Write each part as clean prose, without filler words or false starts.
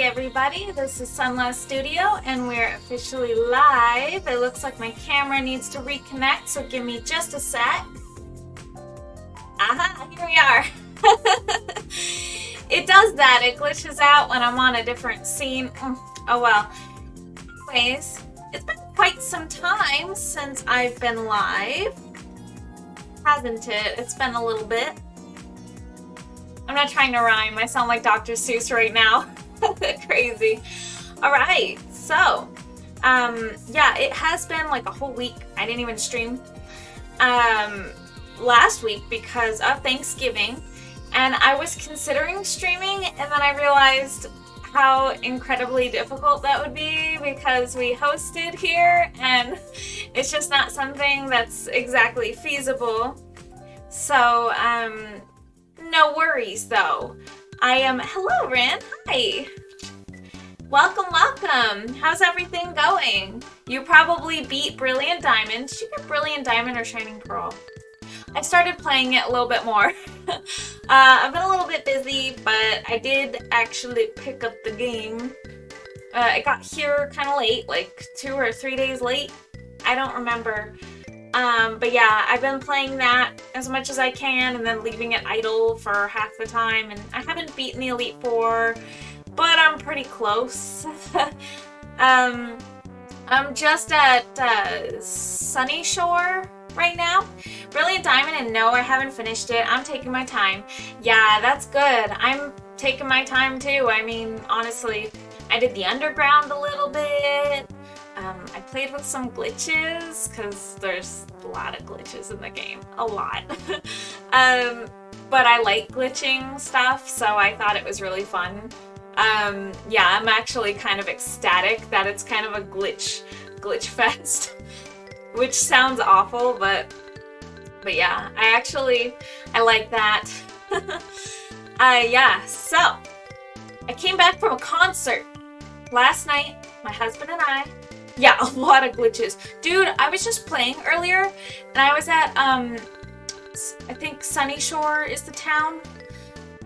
everybody, this is Sunless Studio and we're officially live. It looks like my camera needs to reconnect, so give me just a sec. Aha, here we are. It does that, it glitches out when I'm on a different scene. Oh well. Anyways, it's been quite some time since I've been live, hasn't it? It's been a little bit. I'm not trying to rhyme. I sound like Dr. Seuss right now. Crazy. Alright, so, yeah, it has been like a whole week. I didn't even stream last week because of Thanksgiving, and I was considering streaming, and then I realized how incredibly difficult that would be because we hosted here, and it's just not something that's exactly feasible. So, no worries though. Hello Rin, hi! Welcome, welcome! How's everything going? You probably beat Brilliant Diamond. Did you get Brilliant Diamond or Shining Pearl? I started playing it a little bit more. I've been a little bit busy, but I did actually pick up the game. I got here kind of late, like 2 or 3 days late. I don't remember. But yeah, I've been playing that as much as I can and then leaving it idle for half the time, and I haven't beaten the Elite Four, but I'm pretty close. I'm just at Sunny Shore right now. Brilliant Diamond, and no, I haven't finished it. I'm taking my time. Yeah, that's good. I'm taking my time too. I mean, honestly, I did the Underground a little bit. I played with some glitches, because there's a lot of glitches in the game. A lot. But I like glitching stuff, so I thought it was really fun. Yeah, I'm actually kind of ecstatic that it's kind of a glitch fest. Which sounds awful, but yeah, I like that. Yeah, so, I came back from a concert last night, my husband and I. Yeah, a lot of glitches. Dude, I was just playing earlier, and I was at, I think Sunny Shore is the town,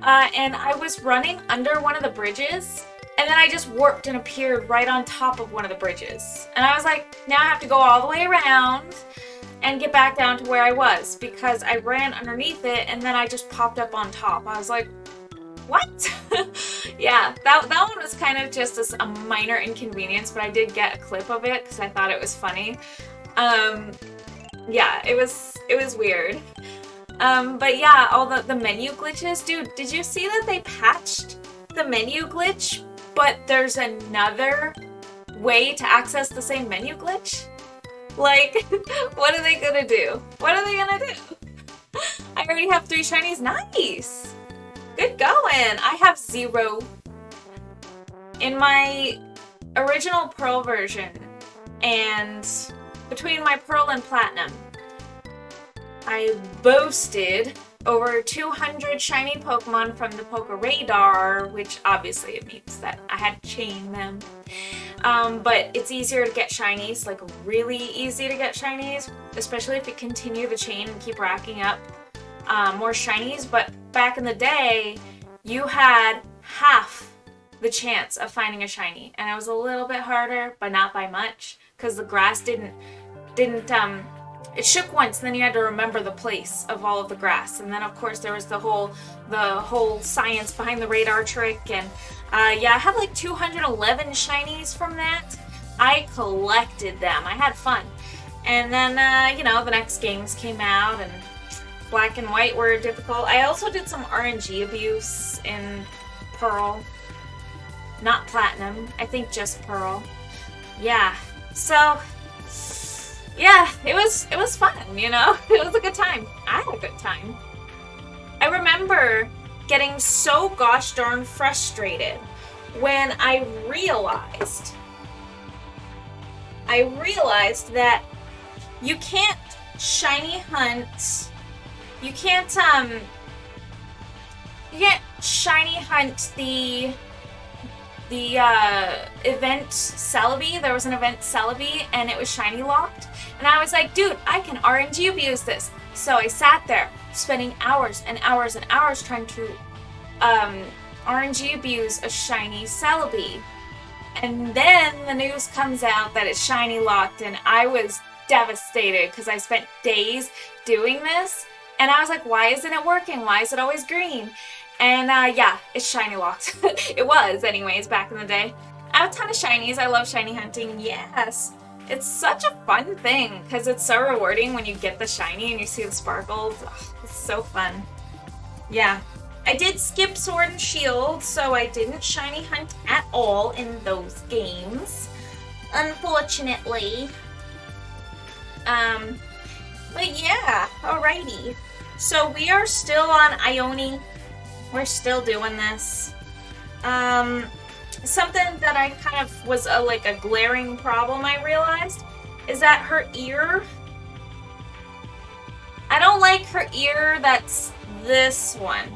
and I was running under one of the bridges, and then I just warped and appeared right on top of one of the bridges. And I was like, now I have to go all the way around and get back down to where I was, because I ran underneath it, and then I just popped up on top. I was like, what? Yeah, that one was kind of just a minor inconvenience, but I did get a clip of it because I thought it was funny. Yeah, it was weird. But yeah, all the menu glitches. Dude, did you see that they patched the menu glitch, but there's another way to access the same menu glitch? Like, what are they gonna do? What are they gonna do? I already have 3 shinies. Nice! Good going! I have 0. In my original Pearl version, and between my Pearl and Platinum, I boasted over 200 shiny Pokemon from the Poke Radar, which obviously it means that I had to chain them. But it's easier to get shinies, like really easy to get shinies, especially if you continue the chain and keep racking up more shinies. But back in the day, you had half the chance of finding a shiny, and it was a little bit harder, but not by much, because the grass didn't it shook once, then you had to remember the place of all of the grass. And then of course there was the whole science behind the radar trick. And yeah, I have like 211 shinies from that. I collected them. I had fun. And then you know, the next games came out, and Black and White were difficult. I also did some RNG abuse in Pearl. Not Platinum. I think just Pearl. Yeah. So yeah, it was fun, you know? It was a good time. I had a good time. I remember getting so gosh darn frustrated when I realized that you can't shiny hunt. You can't shiny hunt the event Celebi. There was an event Celebi, and it was shiny locked. And I was like, dude, I can RNG abuse this. So I sat there, spending hours and hours and hours trying to RNG abuse a shiny Celebi. And then the news comes out that it's shiny locked, and I was devastated because I spent days doing this, and I was like, why isn't it working? Why is it always green? And yeah, it's shiny locked. It was, anyways, back in the day. I have a ton of shinies. I love shiny hunting. Yes. It's such a fun thing because it's so rewarding when you get the shiny and you see the sparkles. Oh, it's so fun. Yeah. I did skip Sword and Shield, so I didn't shiny hunt at all in those games, unfortunately. But yeah, alrighty. So we are still on Ione. We're still doing this. Something that I kind of was like a glaring problem I realized is that her ear, I don't like her ear that's this one.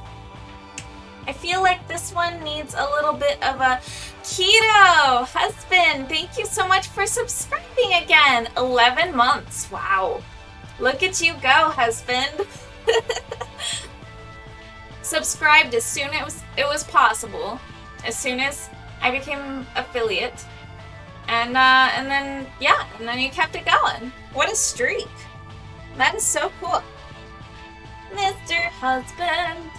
I feel like this one needs a little bit of a keto. Husband, thank you so much for subscribing again. 11 months. Wow. Look at you go, husband. Subscribed as soon as it was possible. As soon as I became affiliate. And then, yeah, and then you kept it going. What a streak. That is so cool. Mr. Husband.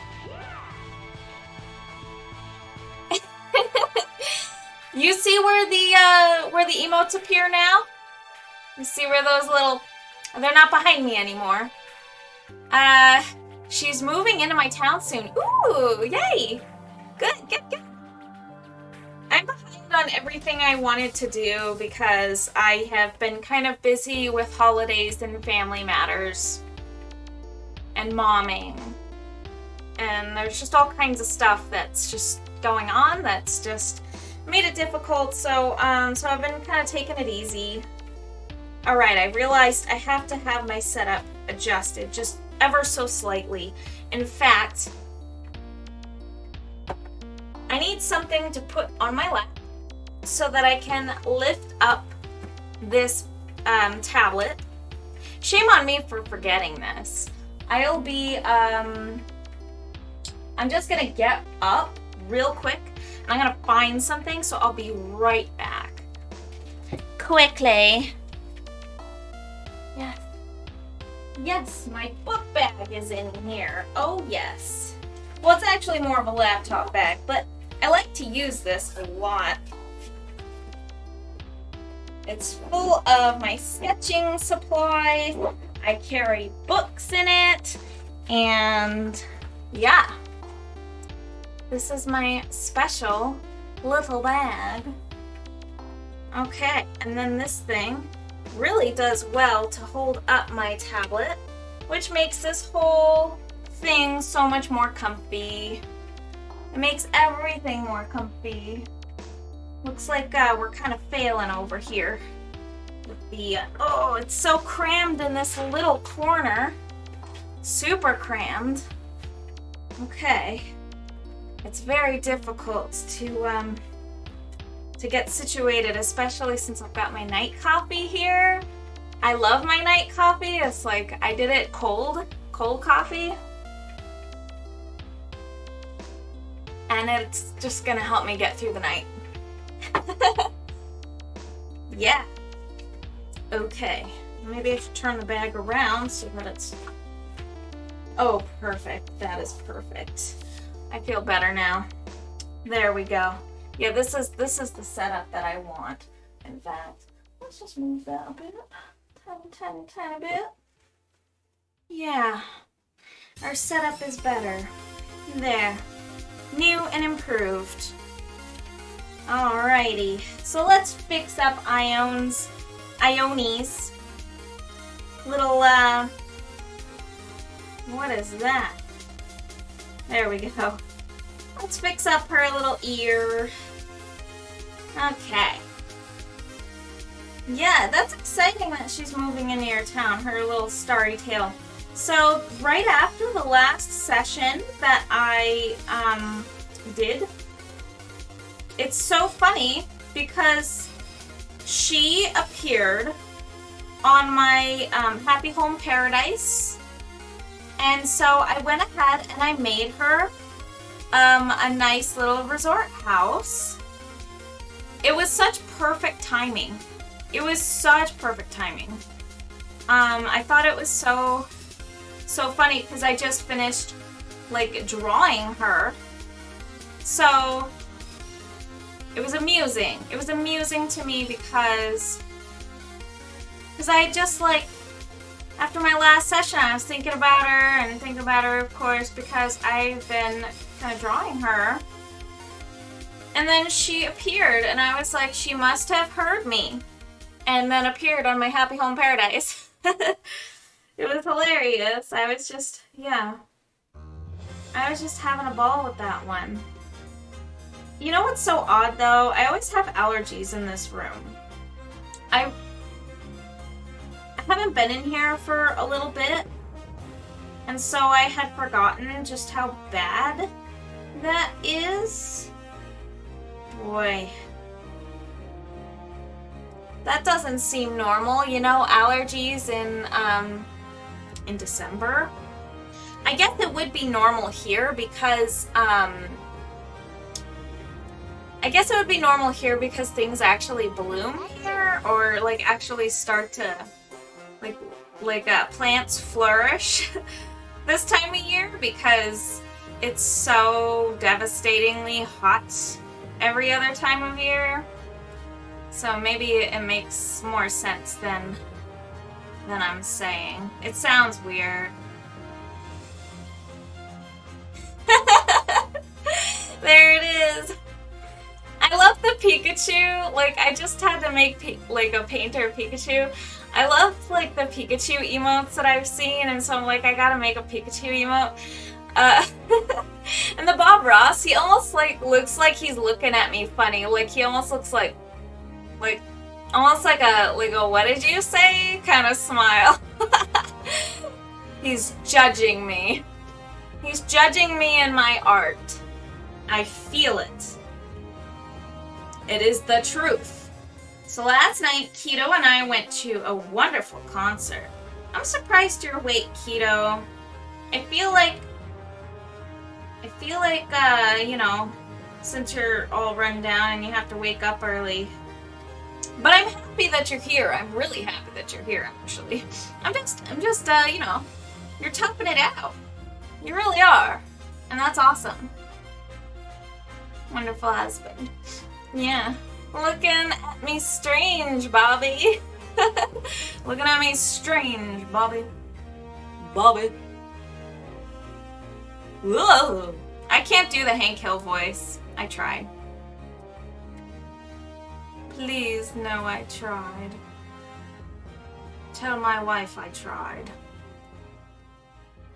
You see where the emotes appear now? You see where those little, they're not behind me anymore. She's moving into my town soon. Ooh, yay. Good. I'm behind on everything I wanted to do because I have been kind of busy with holidays and family matters and momming. And there's just all kinds of stuff that's just going on that's just made it difficult, so I've been kind of taking it easy. Alright, I realized I have to have my setup adjusted just ever so slightly. In fact, I need something to put on my lap so that I can lift up this tablet. Shame on me for forgetting this. I'll be, I'm just gonna get up real quick. I'm gonna find something, so I'll be right back. Quickly. Yes. Yes, my book bag is in here. Oh, yes. Well, it's actually more of a laptop bag, but I like to use this a lot. It's full of my sketching supplies. I carry books in it, and yeah. This is my special little bag. Okay, and then this thing really does well to hold up my tablet, which makes this whole thing so much more comfy. It makes everything more comfy. Looks like we're kind of failing over here with the, oh, it's so crammed in this little corner. Super crammed. Okay. It's very difficult to get situated, especially since I've got my night coffee here. I love my night coffee. It's like I did it cold coffee. And it's just gonna help me get through the night. Yeah. Okay. Maybe I should turn the bag around so that it's... Oh, perfect. That is perfect. I feel better now. There we go. Yeah, this is the setup that I want. In fact, let's just move that a bit. Tiny bit. Yeah. Our setup is better. There. New and improved. Alrighty. So let's fix up Ione's little what is that? There we go. Let's fix up her little ear. Okay. Yeah, that's exciting that she's moving into your town, her little starry tail. So, right after the last session that I did, it's so funny because she appeared on my Happy Home Paradise. And so I went ahead and I made her a nice little resort house. It was such perfect timing. It was such perfect timing. I thought it was so funny because I just finished like drawing her. So it was amusing. It was amusing to me because I just like, after my last session, I was thinking about her and thinking about her, of course, because I've been kind of drawing her. And then she appeared, and I was like, she must have heard me. And then appeared on my Happy Home Paradise. It was hilarious. I was just, yeah. I was just having a ball with that one. You know what's so odd, though? I always have allergies in this room. I haven't been in here for a little bit, and so I had forgotten just how bad that is. Boy. That doesn't seem normal, you know, allergies in December. I guess it would be normal here because, things actually bloom here, or like actually start to, plants flourish this time of year, because it's so devastatingly hot every other time of year. So maybe it makes more sense than I'm saying. It sounds weird. There it is. I love the Pikachu. Like, I just had to make a painter Pikachu. I love like the Pikachu emotes that I've seen, and so I'm like, I gotta make a Pikachu emote. And the Bob Ross, he almost like looks like he's looking at me funny. Like, he almost looks like almost like a what did you say kind of smile. He's judging me. He's judging me in my art. I feel it. It is the truth. So last night, Keto and I went to a wonderful concert. I'm surprised you're awake, Keto. I feel like, you know, since you're all run down and you have to wake up early. But I'm happy that you're here. I'm really happy that you're here, actually. I'm just, you know, you're toughing it out. You really are. And that's awesome. Wonderful husband. Yeah. Looking at me strange, Bobby. Looking at me strange, Bobby. Bobby. Whoa. I can't do the Hank Hill voice. I tried. Please, no, I tried. Tell my wife I tried.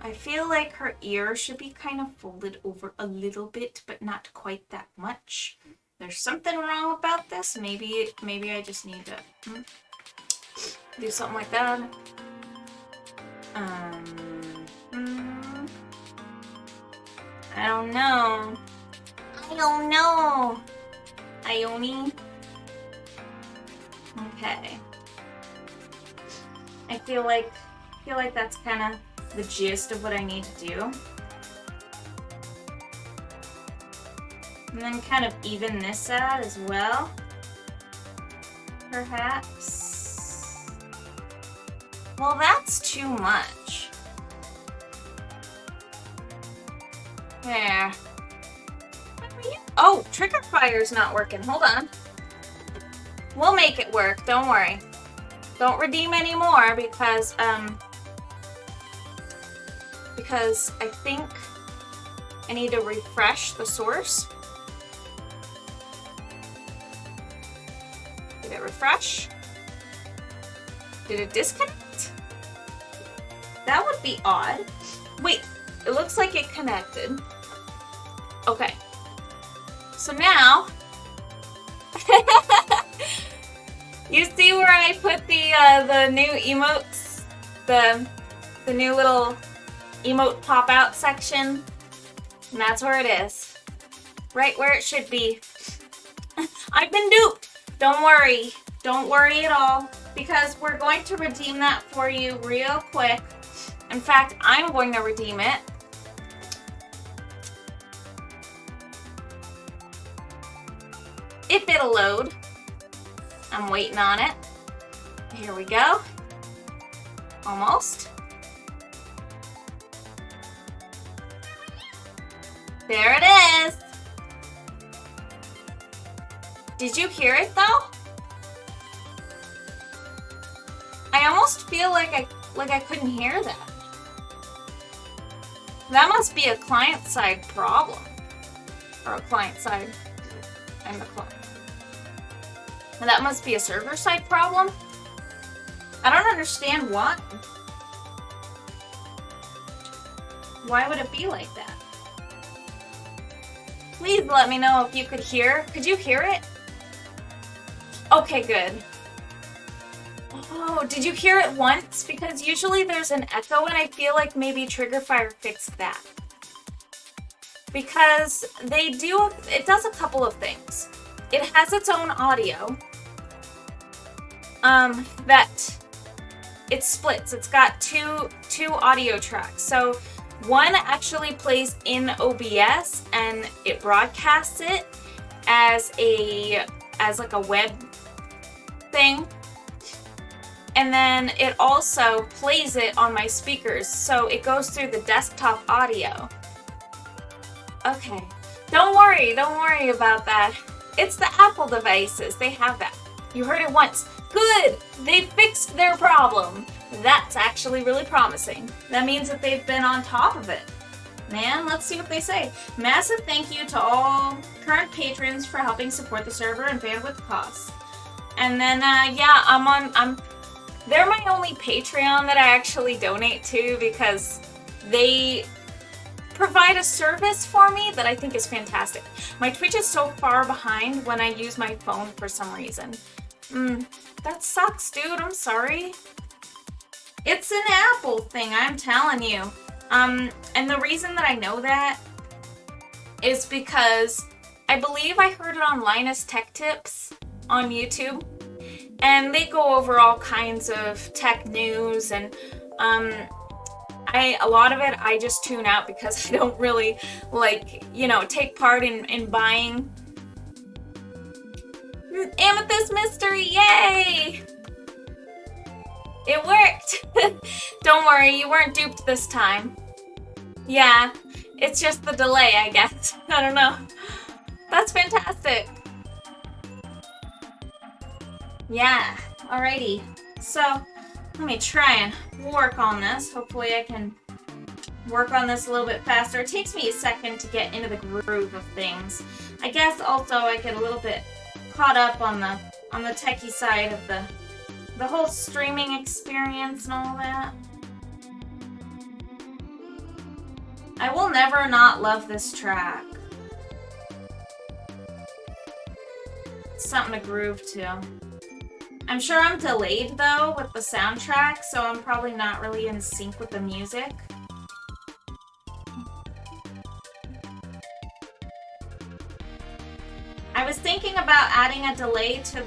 I feel like her ear should be kind of folded over a little bit, but not quite that much. There's something wrong about this. Maybe I just need to do something like that. I don't know. Ione. Okay. I feel like that's kind of the gist of what I need to do. And then kind of even this out as well. Perhaps. Well, that's too much. There. Oh, Trigger Fire's not working. Hold on. We'll make it work. Don't worry. Don't redeem anymore because I think I need to refresh the source. Did it refresh? Did it disconnect? That would be odd. Wait, it looks like it connected. Okay. So now, you see where I put the new emotes, the new little emote pop-out section? And that's where it is. Right where it should be. I've been duped. Don't worry. Don't worry at all. Because we're going to redeem that for you real quick. In fact, I'm going to redeem it. if it'll load. I'm waiting on it. Here we go. Almost. There it is. Did you hear it though? I almost feel like I couldn't hear that. That must be a client-side problem. Or a client-side and the client. That must be a server-side problem. I don't understand why. Why would it be like that? Please let me know if you could hear. Could you hear it? Okay, good. Oh, did you hear it once? Because usually there's an echo and I feel like maybe Triggerfire fixed that. Because it does a couple of things. It has its own audio. That it splits. It's got two audio tracks. So one actually plays in OBS and it broadcasts it as like a web thing. And then it also plays it on my speakers, so it goes through the desktop audio. Okay, don't worry about that. It's the Apple devices, they have that. You heard it once. Good, they fixed their problem. That's actually really promising. That means that they've been on top of it. Man, let's see what they say. Massive thank you to all current patrons for helping support the server and bandwidth costs. And then, yeah, they're my only Patreon that I actually donate to because they provide a service for me that I think is fantastic. My Twitch is so far behind when I use my phone for some reason. That sucks, dude. I'm sorry. It's an Apple thing, I'm telling you. And the reason that I know that is because I believe I heard it on Linus Tech Tips on YouTube. And they go over all kinds of tech news, and a lot of it I just tune out because I don't really take part in buying. Amethyst Mystery, yay! It worked! Don't worry, you weren't duped this time. Yeah, it's just the delay, I guess. I don't know. That's fantastic. Yeah, alrighty. So, let me try and work on this. Hopefully I can work on this a little bit faster. It takes me a second to get into the groove of things. I guess also I get a little bit caught up on the techie side of the whole streaming experience and all that. I will never not love this track. It's something to groove to. I'm sure I'm delayed though with the soundtrack, so I'm probably not really in sync with the music. I was thinking about adding a delay to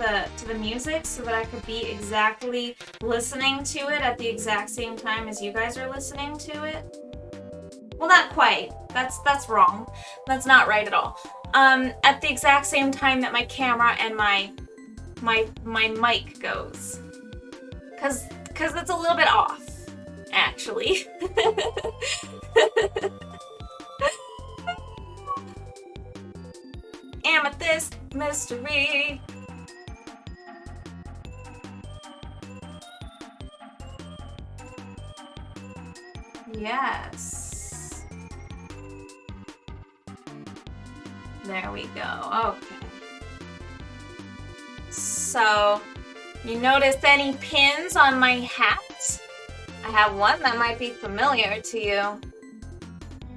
the music so that I could be exactly listening to it at the exact same time as you guys are listening to it. Well, not quite. That's wrong. That's not right at all. At the exact same time that my camera and my mic goes. Cause it's a little bit off, actually. Amethyst Mystery. Yes. There we go. Okay. So, you notice any pins on my hat? I have one that might be familiar to you.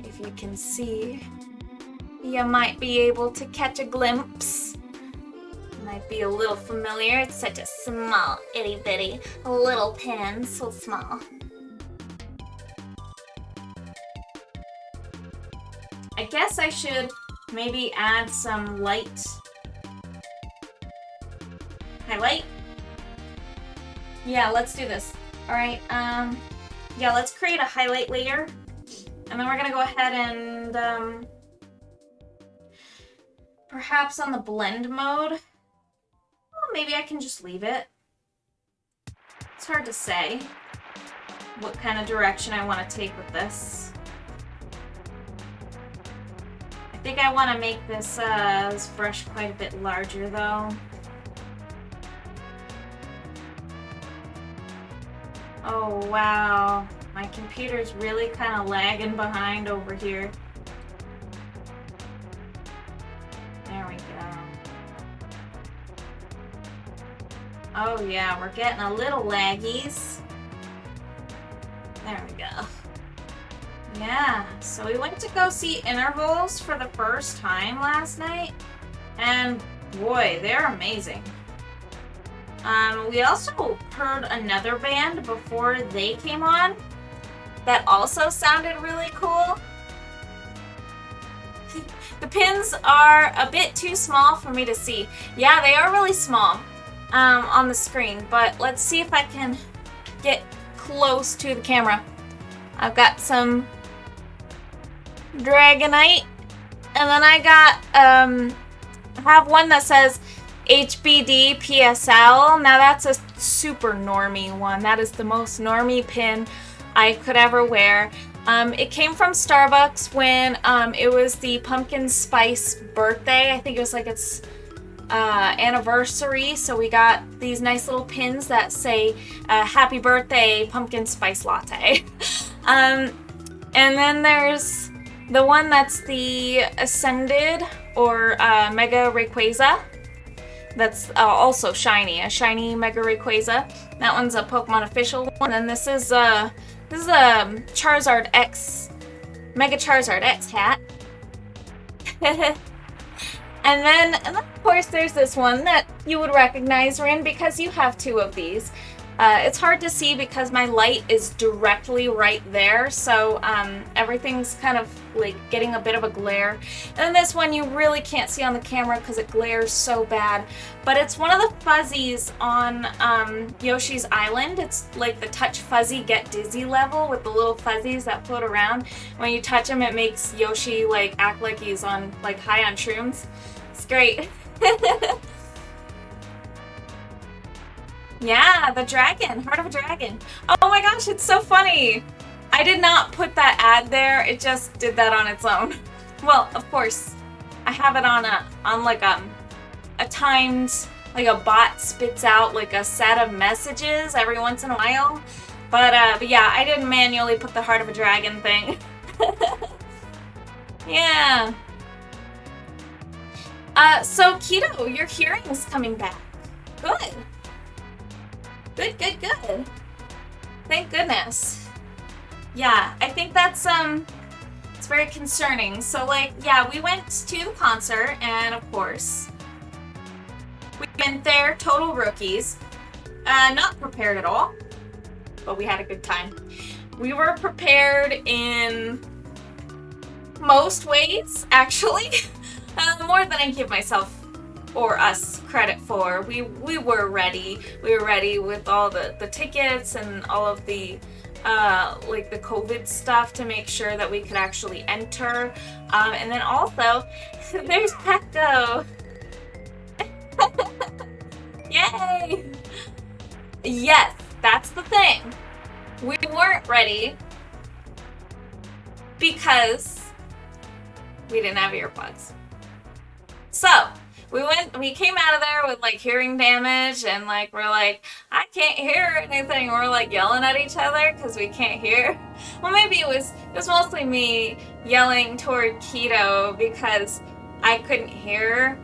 If you can see, you might be able to catch a glimpse. Might be a little familiar. It's such a small, itty bitty little pin, so small. I guess I should maybe add some light. Highlight? Yeah, let's do this. Alright, yeah, let's create a highlight layer. And then we're gonna go ahead and, perhaps on the blend mode. Well, maybe I can just leave it. It's hard to say what kind of direction I want to take with this. I think I want to make this brush quite a bit larger though. Oh wow, my computer's really kind of lagging behind over here. There we go. Oh yeah, we're getting a little laggies. There we go. Yeah, so we went to go see Intervals for the first time last night, and boy, they're amazing. We also heard another band before they came on that also sounded really cool. The pins are a bit too small for me to see. Yeah, they are really small on the screen, but let's see if I can get close to the camera. I've got some Dragonite, and then I got I have one that says HBD PSL. Now that's a super normie one. That is the most normie pin I could ever wear. It came from Starbucks when it was the pumpkin spice birthday. I think it was like its anniversary, so we got these nice little pins that say happy birthday pumpkin spice latte. And then there's the one that's the Ascended or Mega Rayquaza. That's also shiny, a shiny Mega Rayquaza. That one's a Pokemon official one. And this is a Charizard X, Mega Charizard X hat. And then of course there's this one that you would recognize, Rin, because you have two of these. It's hard to see because my light is directly right there, so everything's kind of like getting a bit of a glare. And this one you really can't see on the camera because it glares so bad. But it's one of the fuzzies on Yoshi's Island. It's like the Touch Fuzzy Get Dizzy level with the little fuzzies that float around. When you touch them, it makes Yoshi like act like he's on like high on shrooms. It's great. Yeah, the dragon, Heart of a Dragon. Oh my gosh, it's so funny. I did not put that ad there. It just did that on its own. Well, of course, I have it on a timed, like a bot spits out like a set of messages every once in a while. But yeah, I didn't manually put the Heart of a Dragon thing. Yeah. So Keto, your hearing is coming back. Good. Good, good, good. Thank goodness. Yeah, I think that's it's very concerning. So like, yeah, we went to the concert and of course we went there total rookies. Not prepared at all, but we had a good time. We were prepared in most ways, actually. More than I give myself or us credit for. We were ready. We were ready with all the tickets and all of the like the COVID stuff to make sure that we could actually enter. And then also, there's Gecko. Yay! Yes, that's the thing. We weren't ready because we didn't have earbuds. So we came out of there with like hearing damage and like we're like, I can't hear anything. We're like yelling at each other because we can't hear. Well, maybe it was mostly me yelling toward Keto because I couldn't hear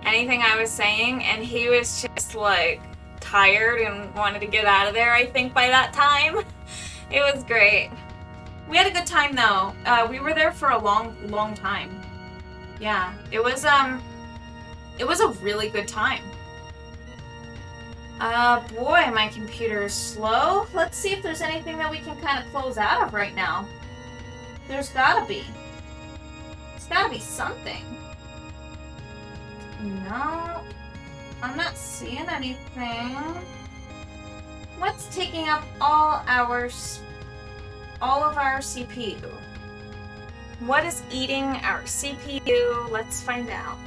anything I was saying and he was just like tired and wanted to get out of there, I think, by that time. It was great. We had a good time though. We were there for a long time. Yeah, it was a really good time. Boy, my computer is slow. Let's see if there's anything that we can kind of close out of right now. There's gotta be. There's gotta be something. No, I'm not seeing anything. What's taking up all of our CPU? What is eating our CPU? Let's find out.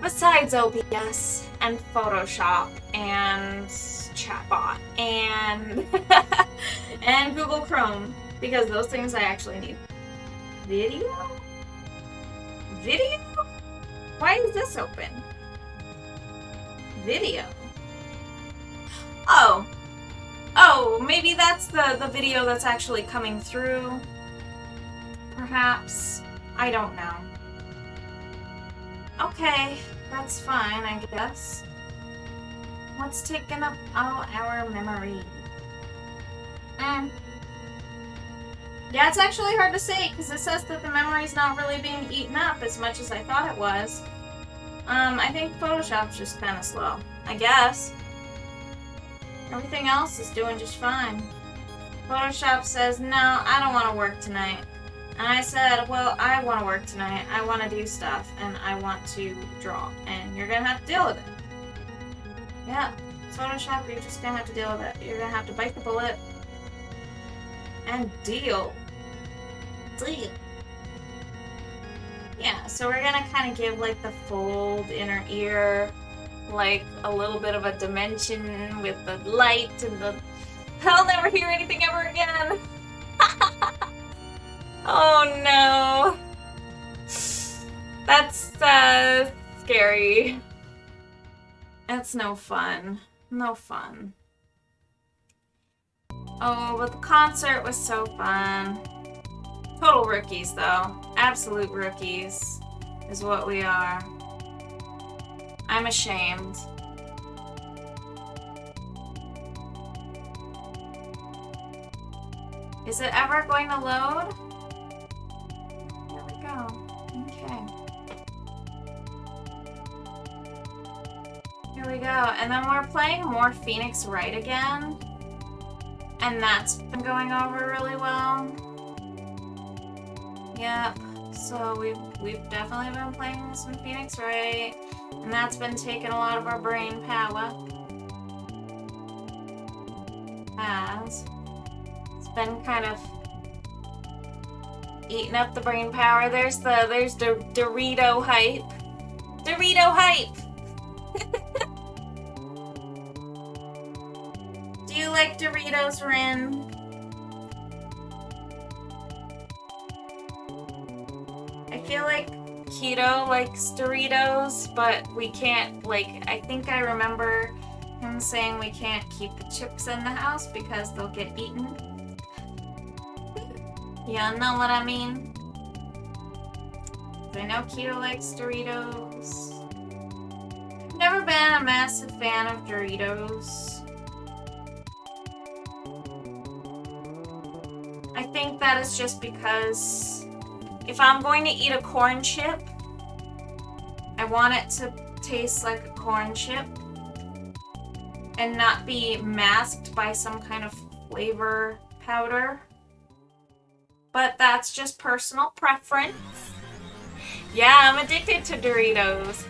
Besides OBS and Photoshop and Chatbot and and Google Chrome, because those things I actually need. Video? Video? Why is this open? Video. Oh. Oh, maybe that's the video that's actually coming through. Perhaps. I don't know. Okay, that's fine, I guess. What's taking up all our memory? Yeah, it's actually hard to say, because it says that the memory's not really being eaten up as much as I thought it was. I think Photoshop's just kind of slow. I guess. Everything else is doing just fine. Photoshop says, no, I don't want to work tonight. And I said, well, I want to work tonight. I want to do stuff, and I want to draw. And you're going to have to deal with it. Yeah, Photoshop, you're just going to have to deal with it. You're going to have to bite the bullet and deal. Deal. Yeah, so we're going to kind of give, like, the fold inner ear, like, a little bit of a dimension with the light and the... I'll never hear anything ever again! Oh no! That's, scary. That's no fun. No fun. Oh, but the concert was so fun. Total rookies, though. Absolute rookies is what we are. I'm ashamed. Is it ever going to load? There we go. Okay. Here we go. And then we're playing more Phoenix Wright again. And that's been going over really well. Yep. So we've definitely been playing some Phoenix Wright. And that's been taking a lot of our brain power. It's been kind of eating up the brain power. There's the Dorito hype. Dorito hype! Do you like Doritos, Rin? I feel like Keto likes Doritos, but we can't, like, I think I remember him saying we can't keep the chips in the house because they'll get eaten. Yeah, know what I mean? I know Keto likes Doritos. I've never been a massive fan of Doritos. I think that is just because if I'm going to eat a corn chip, I want it to taste like a corn chip and not be masked by some kind of flavor powder. But that's just personal preference. Yeah, I'm addicted to Doritos.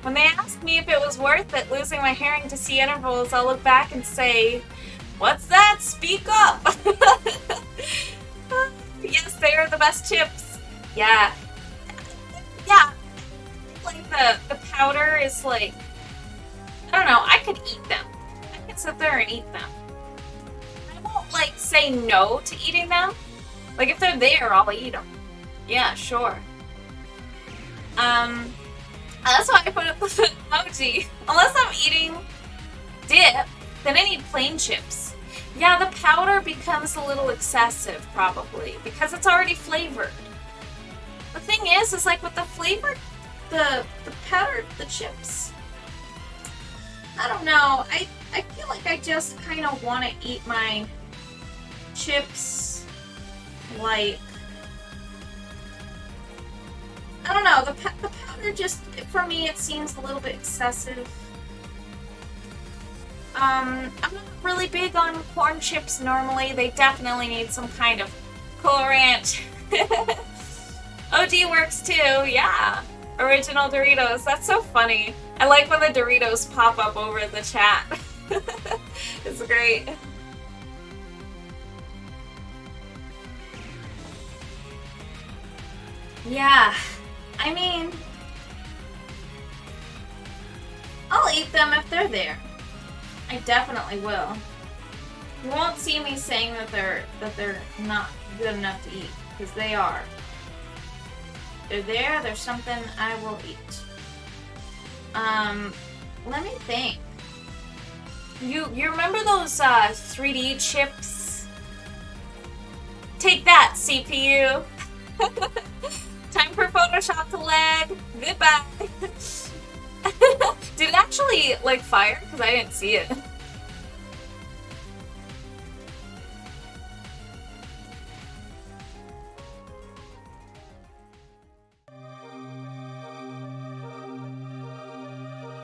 When they ask me if it was worth it losing my hearing to see intervals, I'll look back and say, what's that? Speak up! Yes, they are the best chips. Yeah. Yeah. Like the powder is like, I don't know, I could eat them. I could sit there and eat them. I won't like say no to eating them. Like if they're there, I'll eat them. Yeah, sure. That's why I put up the emoji. Unless I'm eating dip, then I need plain chips. Yeah, the powder becomes a little excessive, probably, because it's already flavored. The thing is like with the flavored, the powder, the chips, I don't know, I feel like I just kind of want to eat my chips, like, I don't know, the powder just, for me, it seems a little bit excessive. I'm not really big on corn chips normally. They definitely need some kind of Cool Ranch. OD works too, yeah. Original Doritos, that's so funny. I like when the Doritos pop up over the chat. It's great. Yeah, I mean, eat them if they're there. I definitely will. You won't see me saying that they're not good enough to eat, because they are. They're there, there's something I will eat. Let me think. You remember those 3D chips? Take that, CPU. Time for Photoshop to lag. Goodbye. Did it actually like fire? Because I didn't see it.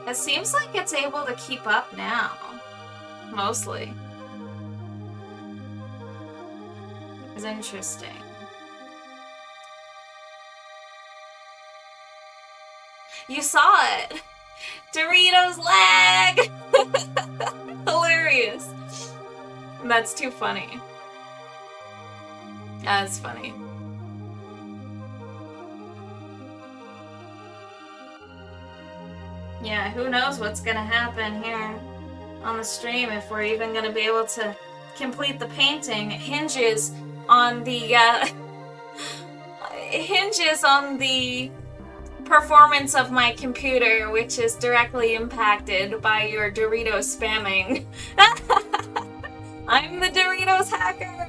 It seems like it's able to keep up now. Mostly. It's interesting. You saw it! Doritos lag! Hilarious. That's too funny. That's funny. Yeah, who knows what's gonna happen here on the stream, if we're even gonna be able to complete the painting. It hinges on the performance of my computer, which is directly impacted by your Doritos spamming. I'm the Doritos hacker.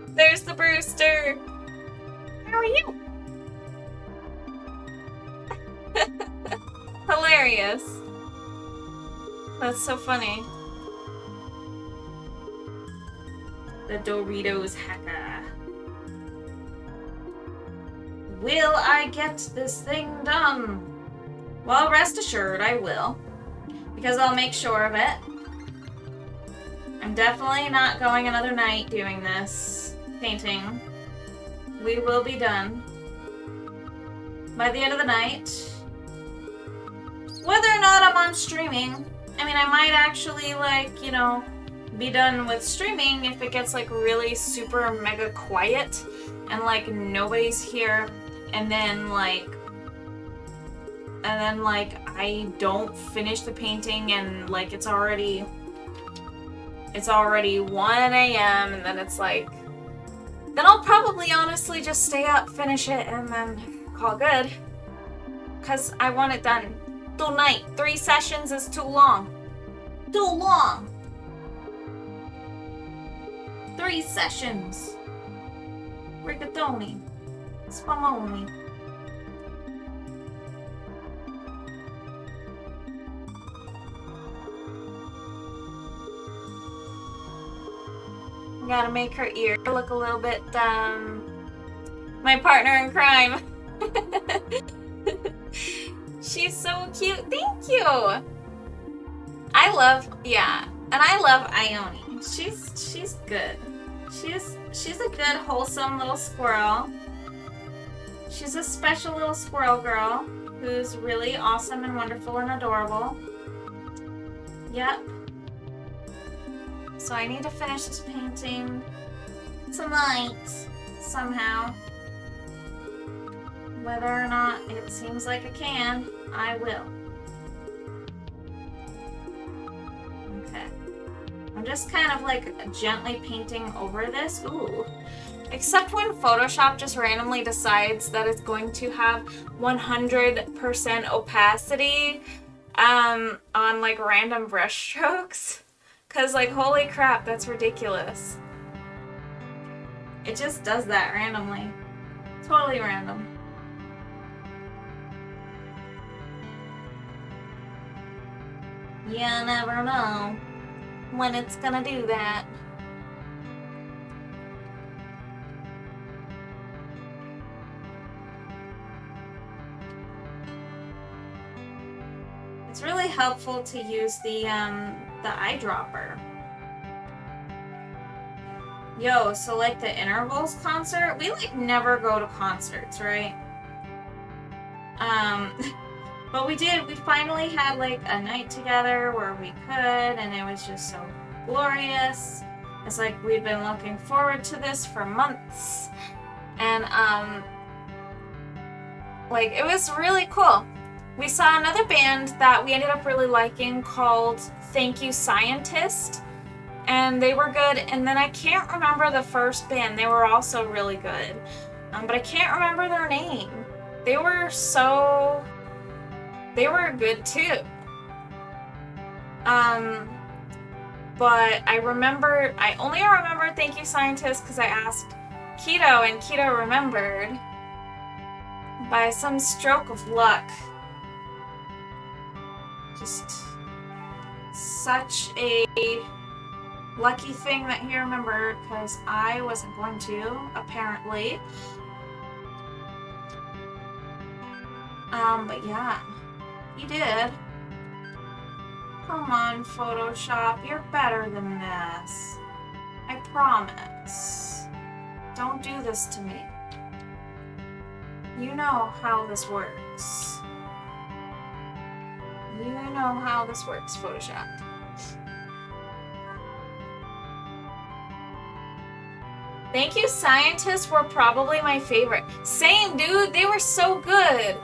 There's the Brewster. How are you? Hilarious. That's so funny. The Doritos hacker. Will I get this thing done? Well, rest assured I will. Because I'll make sure of it. I'm definitely not going another night doing this painting. We will be done by the end of the night. Whether or not I'm on streaming, I mean, I might actually, like, you know, be done with streaming if it gets, like, really super mega quiet and, like, nobody's here, and then, like, I don't finish the painting and, like, it's already 1 a.m. and then it's, like, then I'll probably honestly just stay up, finish it, and then call good. Because I want it done. Tonight. 3 sessions is too long. Too long. 3 sessions. Rigatoni. Spumoni. Gotta make her ear look a little bit, my partner in crime. She's so cute. Thank you. I love Ione. She's good. She's a good, wholesome little squirrel. She's a special little squirrel girl who's really awesome and wonderful and adorable. Yep. So I need to finish this painting tonight, somehow. Whether or not it seems like I can, I will. Okay. I'm just kind of like gently painting over this. Ooh. Except when Photoshop just randomly decides that it's going to have 100% opacity on like random brush strokes. Cause like, holy crap, that's ridiculous. It just does that randomly. Totally random. You never know when it's gonna do that. It's really helpful to use the eyedropper. Yo, so like the intervals concert, we like never go to concerts, right? But we did. We finally had like a night together where we could, and it was just so glorious. It's like we've been looking forward to this for months, and like it was really cool. We saw another band that we ended up really liking called Thank You Scientist, and they were good. And then I can't remember the first band. They were also really good, but I can't remember their name. They were good too. But I only remember Thank You Scientist because I asked Keto, and Keto remembered by some stroke of luck. Just such a lucky thing that he remembered, because I wasn't going to, apparently. But yeah, he did. Come on, Photoshop, you're better than this. I promise. Don't do this to me. You know how this works. You know how this works, Photoshop. Thank You Scientists were probably my favorite. Same, dude. They were so good.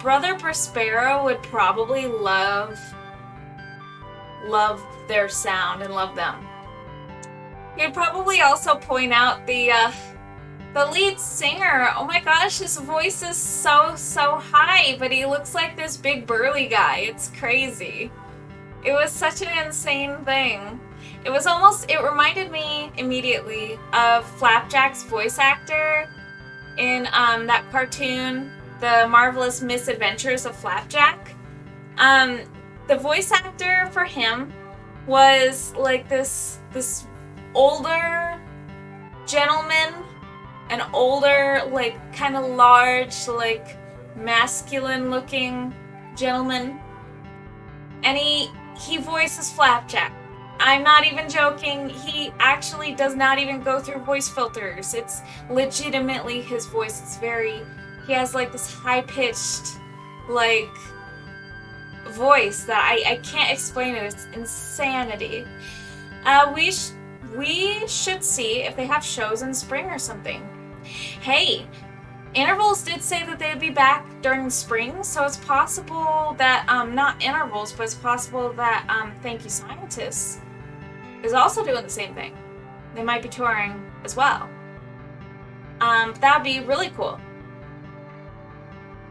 Brother Prospero would probably love their sound and love them. He'd probably also point out the lead singer. Oh my gosh, his voice is so high, but he looks like this big burly guy. It's crazy. It was such an insane thing. It reminded me immediately of Flapjack's voice actor in that cartoon, The Marvelous Misadventures of Flapjack. The voice actor for him was like this older gentleman, an older, like, kind of large, like, masculine looking gentleman, and he voices Flapjack. I'm not even joking. He actually does not even go through voice filters. It's legitimately his voice. He has like this high-pitched, like, voice that I can't explain it. It's insanity. We should see if they have shows in spring or something. Hey, Intervals did say that they would be back during spring, so it's possible that, not Intervals, but it's possible that Thank You Scientists is also doing the same thing. They might be touring as well. That would be really cool.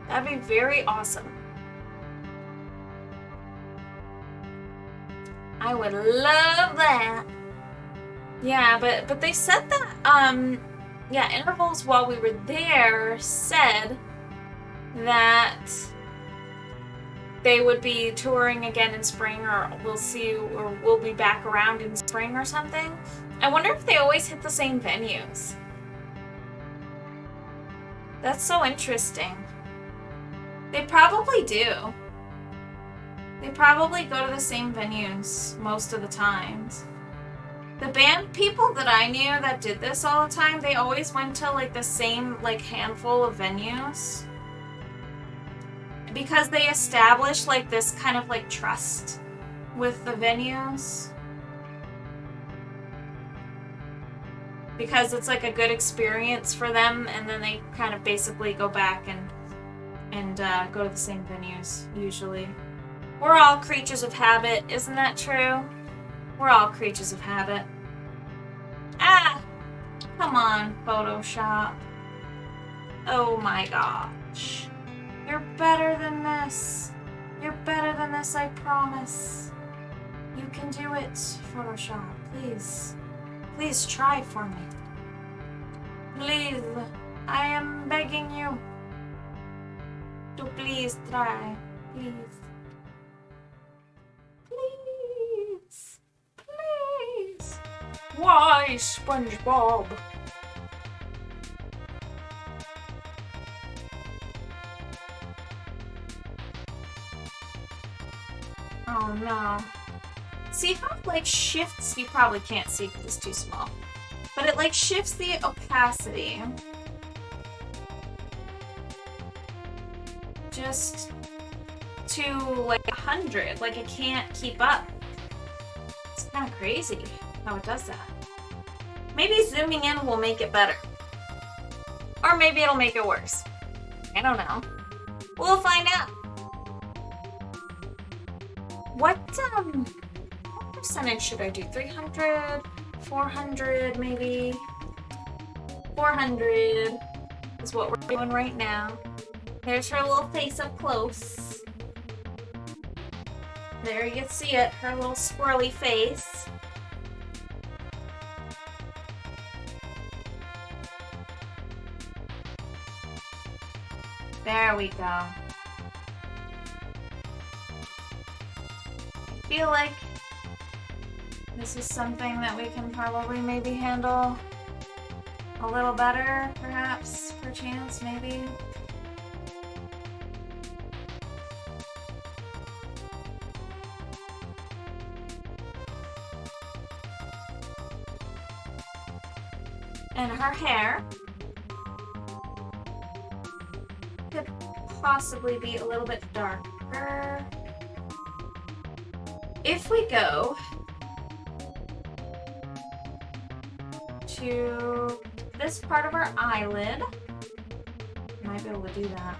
That'd be very awesome. I would love that. Yeah, but they said that, Intervals, while we were there, said that they would be touring again in spring, or we'll be back around in spring or something. I wonder if they always hit the same venues. That's so interesting. They probably do. They probably go to the same venues most of the times. The band people that I knew that did this all the time, they always went to like the same like handful of venues, because they established like this kind of like trust with the venues, because it's like a good experience for them, and then they kind of basically go back and go to the same venues usually. We're all creatures of habit, isn't that true? We're all creatures of habit. Ah! Come on, Photoshop. Oh my gosh. You're better than this. You're better than this, I promise. You can do it, Photoshop. Please. Please try for me. Please. I am begging you to please try. Please. Please. Please. Why, SpongeBob? Oh no. See how it like shifts? You probably can't see because it's too small. But it like shifts the opacity. Just to like 100. Like it can't keep up. It's kind of crazy how it does that. Maybe zooming in will make it better. Or maybe it'll make it worse. I don't know. We'll find out. what percentage should I do? 300, 400 maybe? 400 is what we're doing right now. There's her little face up close. There you see it, her little swirly face. There we go. I feel like this is something that we can probably maybe handle a little better, perhaps, perchance, maybe. And her hair could possibly be a little bit darker. If we go to this part of our eyelid, might be able to do that.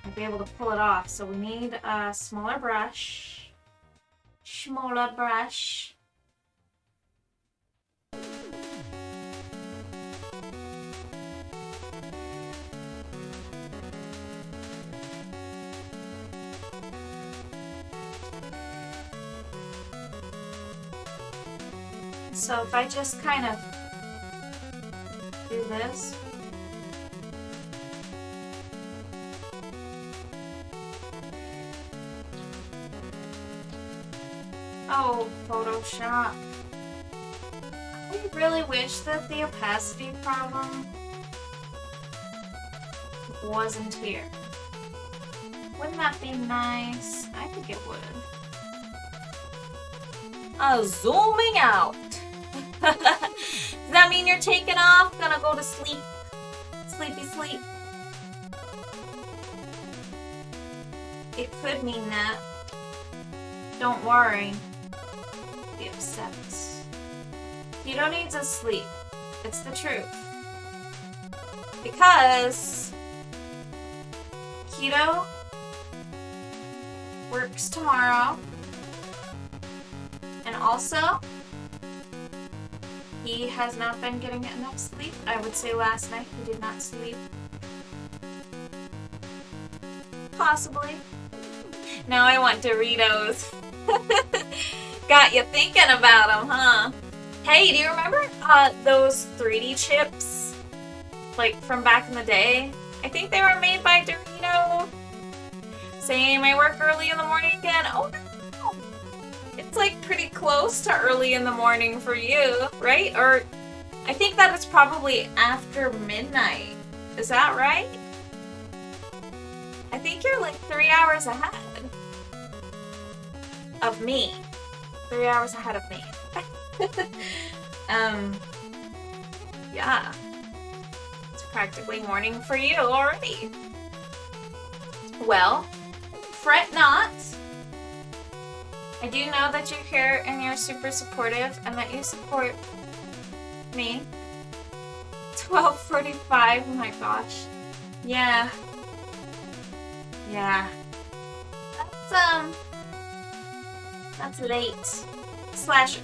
Might be able to pull it off. So we need a smaller brush. Smaller brush. So if I just kind of do this. Oh, Photoshop. I really wish that the opacity problem wasn't here. Wouldn't that be nice? I think it would. Zooming out. Does that mean you're taking off? Gonna go to sleep? Sleepy sleep. It could mean that. Don't worry. Be upset. You don't need to sleep. It's the truth. Because Keto works tomorrow. And also, he has not been getting enough sleep. I would say last night he did not sleep. Possibly. Now I want Doritos. Got you thinking about them, huh? Hey, do you remember those 3D chips? Like from back in the day? I think they were made by Dorito. Same, I work early in the morning again. Oh no! It's like pretty close to early in the morning for you, right? Or I think that it's probably after midnight. Is that right? I think you're like 3 hours ahead of me. 3 hours ahead of me. Yeah. It's practically morning for you already. Well, fret not. I do know that you're here and you're super supportive and that you support me. 12:45, oh my gosh. Yeah. Yeah. That's late.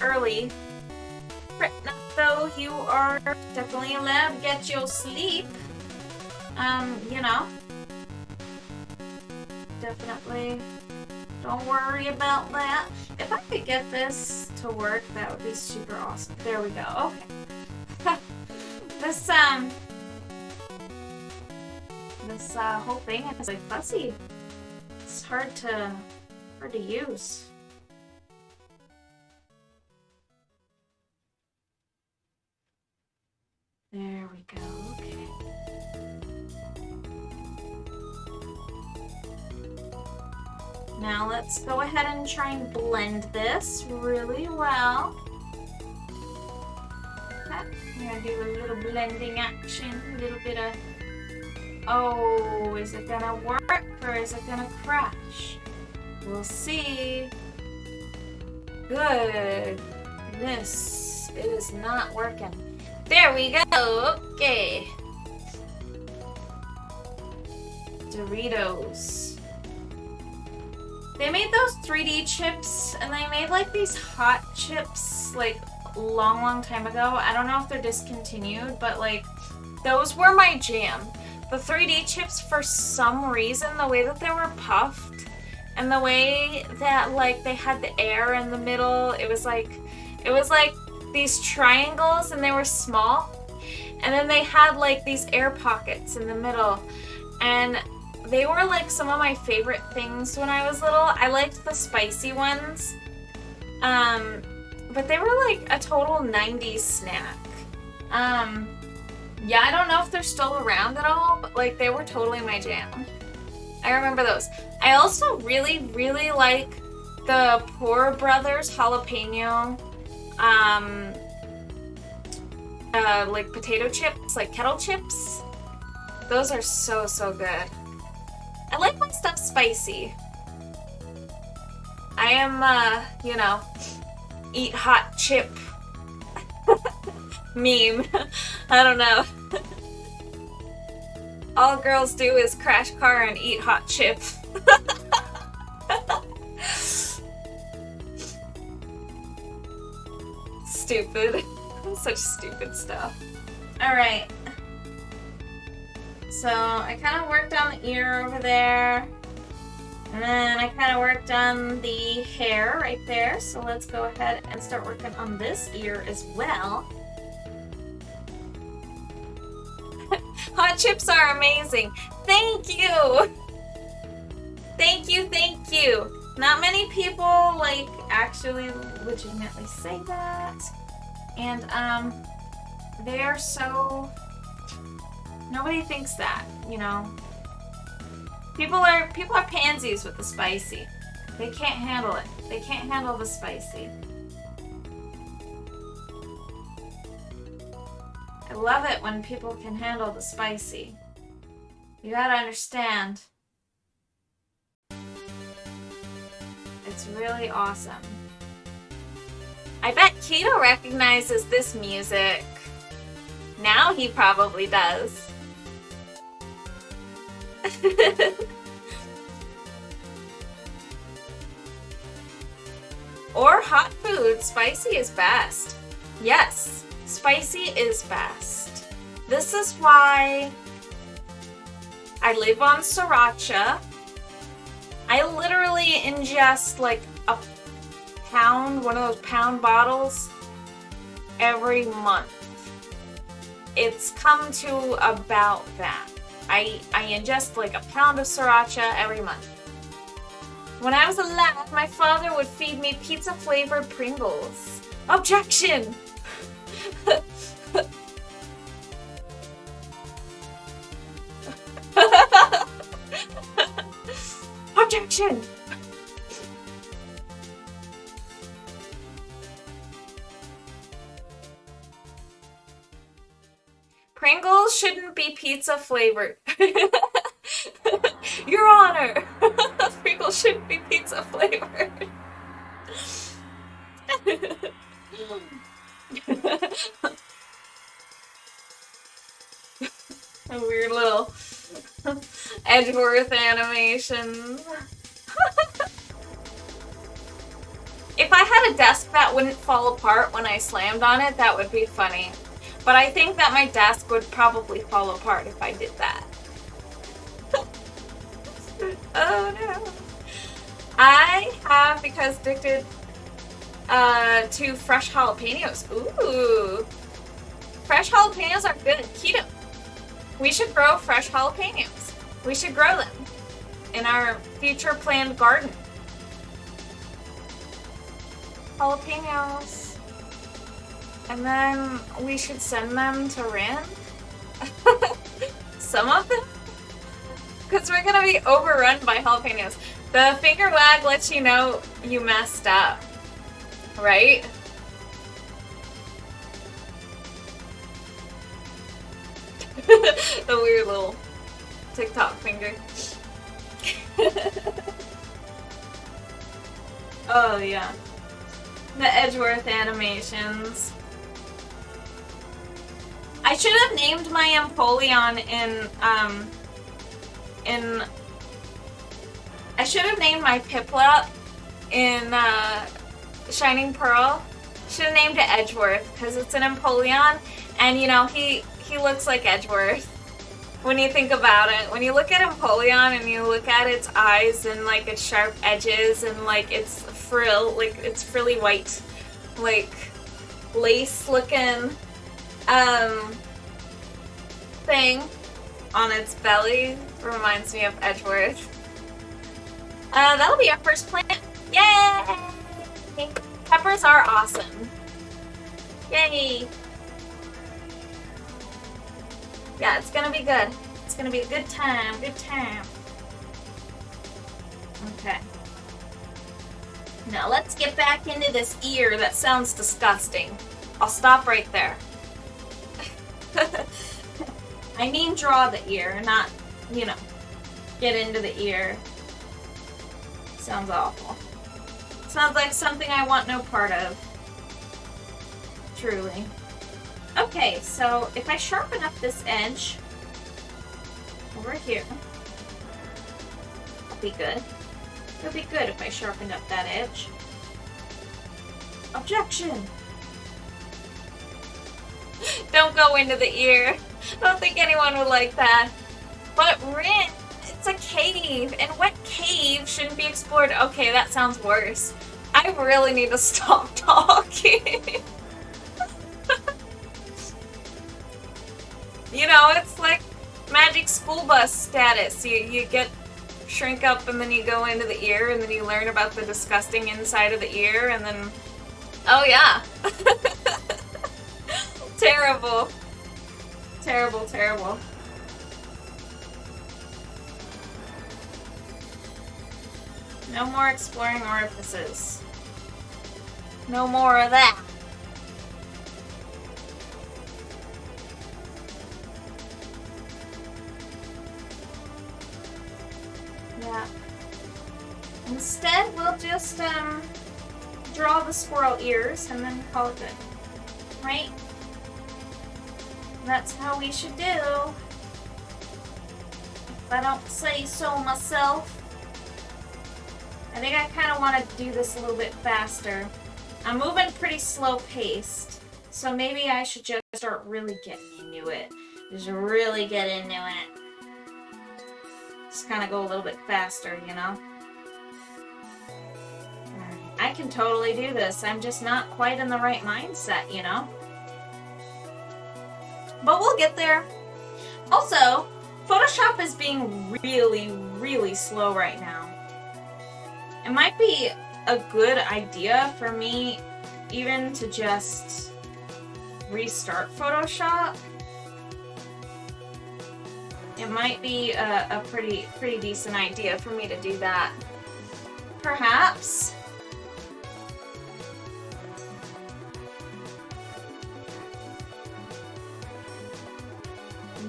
/ early. Fret not though, you are definitely allowed to get your sleep. You know. Definitely. Don't worry about that. If I could get this to work, that would be super awesome. There we go. Okay. This whole thing is like fuzzy. It's hard to use. There we go. Okay. Now let's go ahead and try and blend this really well. Okay. I'm gonna do a little blending action, a little bit of... Oh, is it gonna work or is it gonna crash? We'll see. Good. This is not working. There we go. Okay. Doritos. They made those 3D chips, and they made like these hot chips like long time ago. I don't know if they're discontinued, but like those were my jam. The 3D chips, for some reason, the way that they were puffed and the way that like they had the air in the middle, it was like these triangles, and they were small, and then they had like these air pockets in the middle, and they were like some of my favorite things when I was little. I liked the spicy ones, but they were like a total 90s snack. Yeah, I don't know if they're still around at all, but like they were totally my jam. I remember those. I also really like the Poor Brothers jalapeno, like potato chips, like kettle chips. Those are so good. I like my stuff spicy. I am, you know, eat hot chip meme. I don't know. All girls do is crash car and eat hot chip. Stupid. Such stupid stuff. Alright. So I kind of worked on the ear over there. And then I kind of worked on the hair right there. So let's go ahead and start working on this ear as well. Hot chips are amazing. Thank you. Thank you. Not many people like actually legitimately say that. And they're so, nobody thinks that, you know. People are pansies with the spicy. They can't handle it. They can't handle the spicy. I love it when people can handle the spicy. You gotta understand. It's really awesome. I bet Keto recognizes this music. Now he probably does. Or hot food, spicy is best. Yes, spicy is best. This is why I live on sriracha. I literally ingest like a pound, one of those pound bottles, every month. It's come to about that. I ingest like a pound of sriracha every month. When I was a lad, my father would feed me pizza-flavored Pringles. Objection! Objection! Pringles shouldn't be pizza flavored. Your Honor! Pringles shouldn't be pizza flavored. A weird little Edgeworth animation. If I had a desk that wouldn't fall apart when I slammed on it, that would be funny. But I think that my desk would probably fall apart if I did that. Oh no. I have become addicted to fresh jalapenos. Ooh. Fresh jalapenos are good. Keto. We should grow fresh jalapenos. We should grow them in our future planned garden. Jalapenos. And then we should send them to Rin. Some of them. Because we're going to be overrun by jalapenos. The finger wag lets you know you messed up. Right? The weird little TikTok finger. Oh yeah. The Edgeworth animations. I should have named my Empoleon in I should have named my Piplup in Shining Pearl. Should have named it Edgeworth because it's an Empoleon, and you know he looks like Edgeworth when you think about it. When you look at Empoleon and you look at its eyes and like its sharp edges and like its frill, like its frilly white, like lace looking thing on its belly, reminds me of Edgeworth. That'll be our first plant. Yay! Peppers are awesome. Yay! Yeah, it's gonna be good. It's gonna be a good time. Good time. Okay. Now let's get back into this ear. That sounds disgusting. I'll stop right there. I mean draw the ear, not, you know, get into the ear. Sounds awful. Sounds like something I want no part of. Truly. Okay, so if I sharpen up this edge over here, that'll be good. It'll be good if I sharpened up that edge. Objection! Don't go into the ear. I don't think anyone would like that. But Rin, it's a cave, and what cave shouldn't be explored? Okay, that sounds worse. I really need to stop talking. You know, it's like Magic School Bus status. You get shrink up and then you go into the ear and then you learn about the disgusting inside of the ear and then... Oh yeah. Terrible. Terrible, terrible. No more exploring orifices. No more of that. Yeah. Instead, we'll just draw the squirrel ears and then call it good. Right? That's how we should do. If I don't say so myself. I think I kind of want to do this a little bit faster. I'm moving pretty slow paced, so maybe I should just start really getting into it. Just really get into it. Just kind of go a little bit faster, you know? I can totally do this. I'm just not quite in the right mindset, you know? But we'll get there. Also, Photoshop is being really, really slow right now. It might be a good idea for me even to just restart Photoshop. It might be a pretty decent idea for me to do that. Perhaps.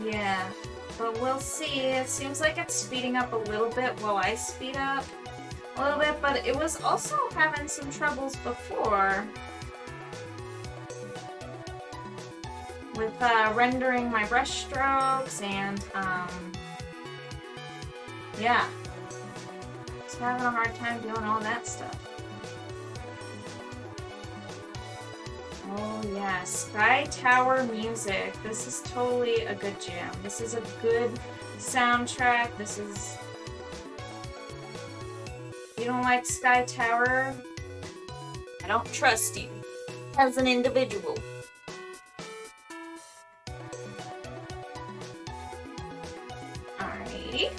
Yeah, but we'll see. It seems like it's speeding up a little bit while I speed up a little bit, but it was also having some troubles before with rendering my brush strokes and yeah, just having a hard time doing all that stuff. Oh yeah, Sky Tower music. This is totally a good jam. This is a good soundtrack. This is... You don't like Sky Tower? I don't trust you as an individual. Alrighty.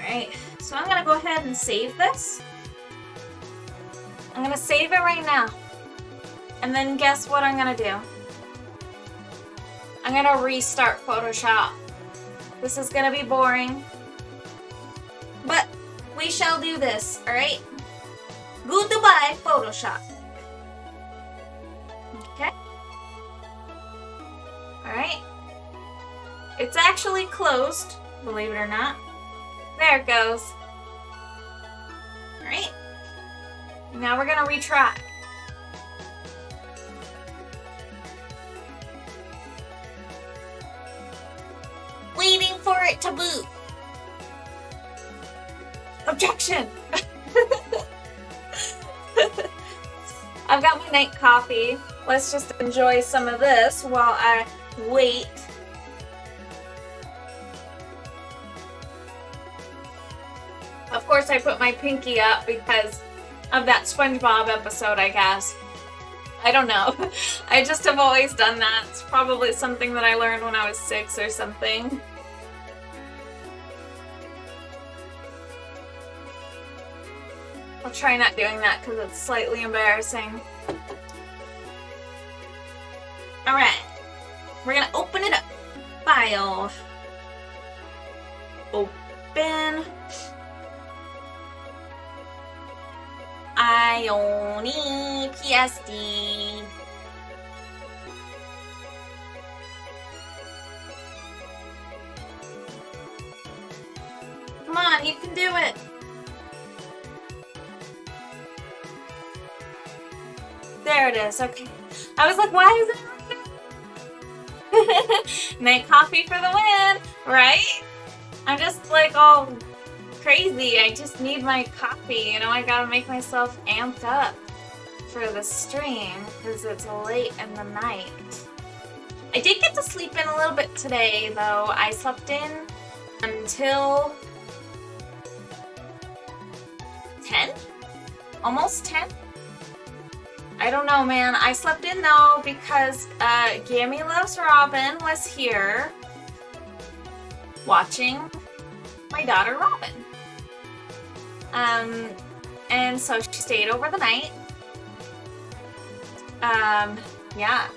Alright, so I'm gonna go ahead and save this. I'm gonna save it right now. And then guess what I'm gonna do? I'm gonna restart Photoshop. This is gonna be boring. But we shall do this, alright? Goodbye, Photoshop. Okay. Alright. It's actually closed, believe it or not. There it goes. Alright. Now we're gonna retry. taboo. Objection. I've got my night coffee. Let's just enjoy some of this while I wait. Of course, I put my pinky up because of that SpongeBob episode, I guess. I don't know. I just have always done that. It's probably something that I learned when I was 6 or something. I'll try not doing that because it's slightly embarrassing. Alright. We're gonna open it up. File. Open. Ione PSD. Come on, you can do it. There it is, okay. I was like, why is it? Night coffee for the win, right? I'm just like all crazy. I just need my coffee, you know, I gotta make myself amped up for the stream because it's late in the night. I did get to sleep in a little bit today though. I slept in until 10? Almost 10? I don't know, man. I slept in though because Gammy Loves Robin was here watching my daughter Robin. And so she stayed over the night. Yeah.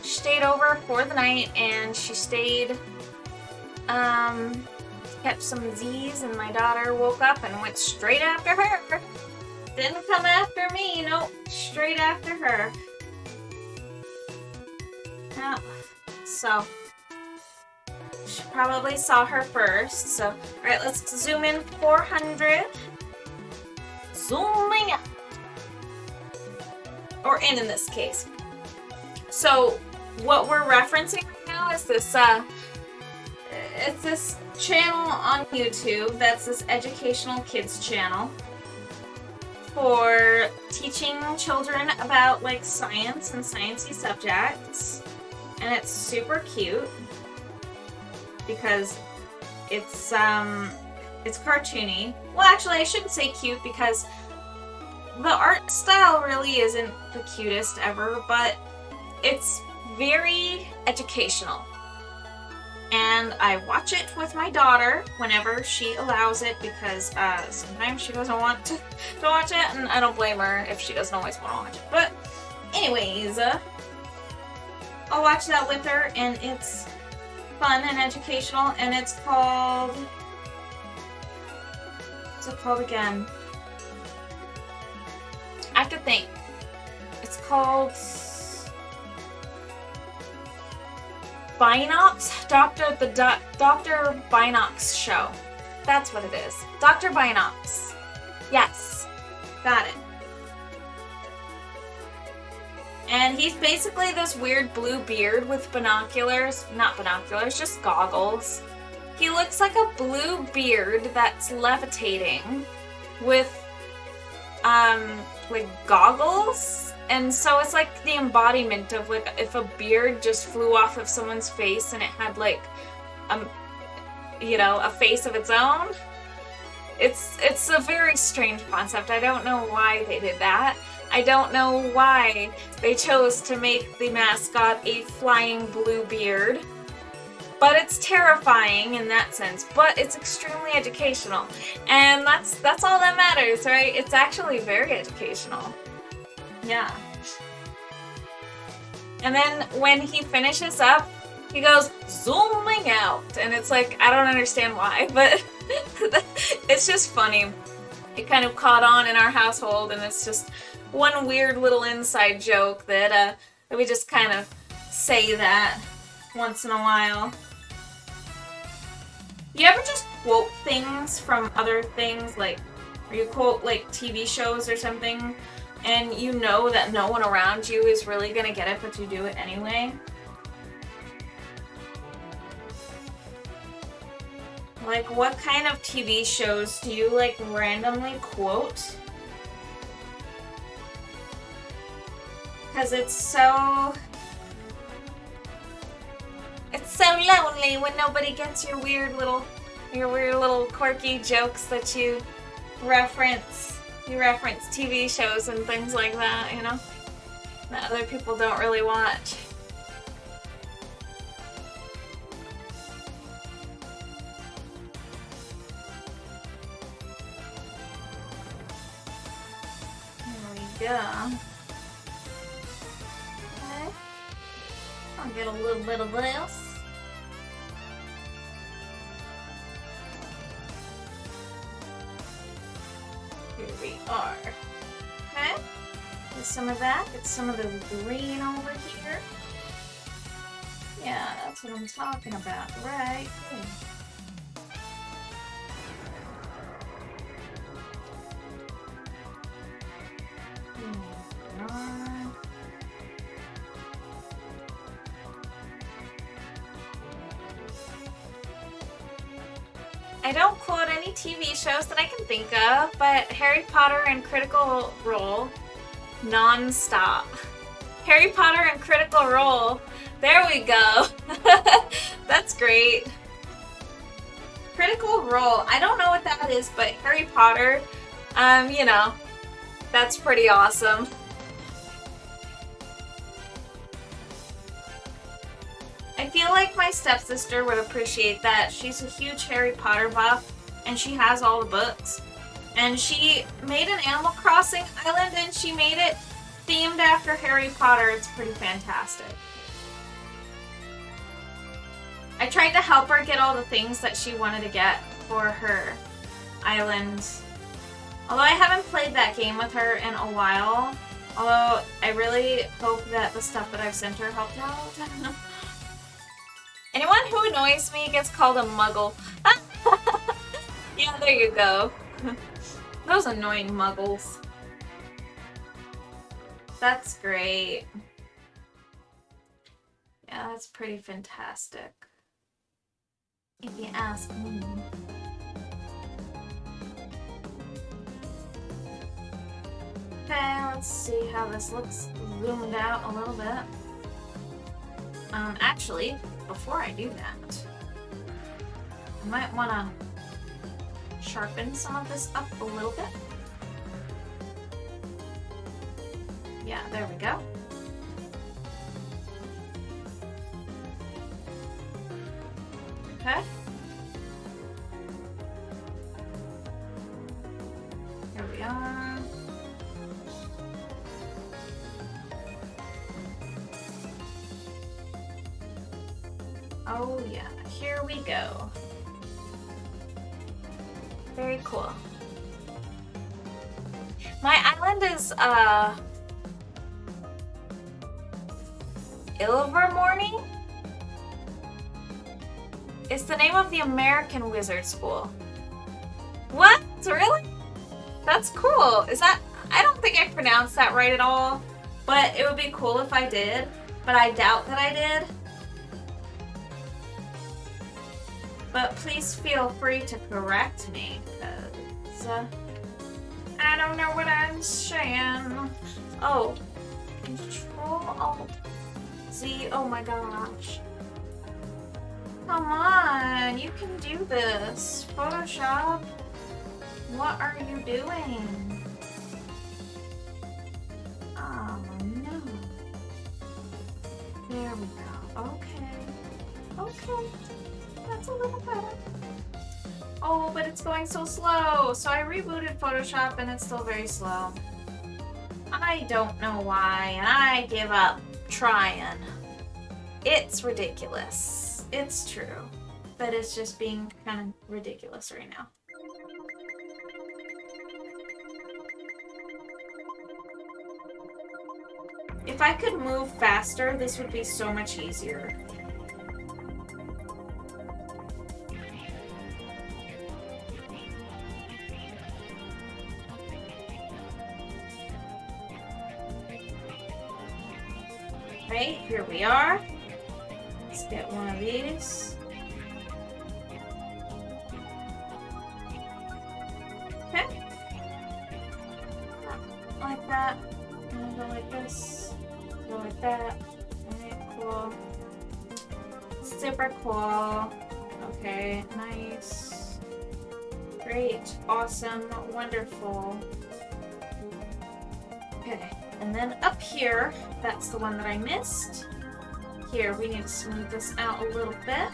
She stayed over for the night and she stayed, to catch some Z's, and my daughter woke up and went straight after her. Didn't come after me, nope, straight after her. Yeah. So, she probably saw her first. So, alright, let's zoom in 400. Zooming out. Or in this case. So, what we're referencing right now is this, it's this channel on YouTube that's this educational kids channel for teaching children about like science and sciencey subjects, and it's super cute because it's cartoony. Well, actually, I shouldn't say cute because the art style really isn't the cutest ever, but it's very educational. And I watch it with my daughter whenever she allows it because sometimes she doesn't want to watch it, and I don't blame her if she doesn't always want to watch it. But anyways, I'll watch that with her, and it's fun and educational, and it's called... What's it called again? I have to think. It's called... Binox? Dr. Binox show. That's what it is. Dr. Binox. Yes. Got it. And he's basically this weird blue beard with binoculars. Not binoculars, just goggles. He looks like a blue beard that's levitating with, like goggles. And so it's like the embodiment of like if a beard just flew off of someone's face and it had like, you know, a face of its own. It's a very strange concept. I don't know why they did that. I don't know why they chose to make the mascot a flying blue beard. But it's terrifying in that sense. But it's extremely educational. And that's all that matters, right? It's actually very educational. Yeah. And then when he finishes up, he goes, zooming out. And it's like, I don't understand why, but it's just funny. It kind of caught on in our household, and it's just one weird little inside joke that we just kind of say that once in a while. You ever just quote things from other things, like, or you quote like TV shows or something, and you know that no one around you is really gonna get it, but you do it anyway? Like, what kind of TV shows do you, like, randomly quote? Because it's so lonely when nobody gets your weird little quirky jokes that you reference. You reference TV shows and things like that, you know? That other people don't really watch. Yeah. Okay. I'll get a little bit of this. Here we are. Okay. Get some of that. Get some of the green over here. Yeah, that's what I'm talking about, right? I don't quote any TV shows that I can think of, but Harry Potter and Critical Role non-stop. Harry Potter and Critical Role. There we go. That's great. Critical Role. I don't know what that is, but Harry Potter, you know, that's pretty awesome. I feel like my stepsister would appreciate that. She's a huge Harry Potter buff, and she has all the books. And she made an Animal Crossing island, and she made it themed after Harry Potter. It's pretty fantastic. I tried to help her get all the things that she wanted to get for her island. Although I haven't played that game with her in a while. Although I really hope that the stuff that I've sent her helped out. Anyone who annoys me gets called a muggle. Yeah, there you go. Those annoying muggles. That's great. Yeah, that's pretty fantastic. If you ask me. Okay, let's see how this looks zoomed out a little bit. Actually, before I do that, I might want to sharpen some of this up a little bit. Yeah, there we go. Okay. Here we are. Oh yeah, here we go. Very cool. My island is, Ilvermorny? It's the name of the American Wizard School. What? Really? That's cool. Is that... I don't think I pronounced that right at all, but it would be cool if I did, but I doubt that I did. But please feel free to correct me, because I don't know what I'm saying. Oh, Control-Alt-Z, oh my gosh. Come on, you can do this. Photoshop, what are you doing? Oh no. There we go, okay. Okay. That's a little better. Oh, but it's going so slow. So I rebooted Photoshop and it's still very slow. I don't know why, and I give up trying. It's ridiculous. It's true. But it's just being kind of ridiculous right now. If I could move faster, this would be so much easier. Right, here we are. Let's get one of these. like that. And then go like this. Go like that. Alright, cool. Super cool. Okay, nice. Great. Awesome. Wonderful. Okay, and then up here, that's the one that I missed. Here, we need to smooth this out a little bit.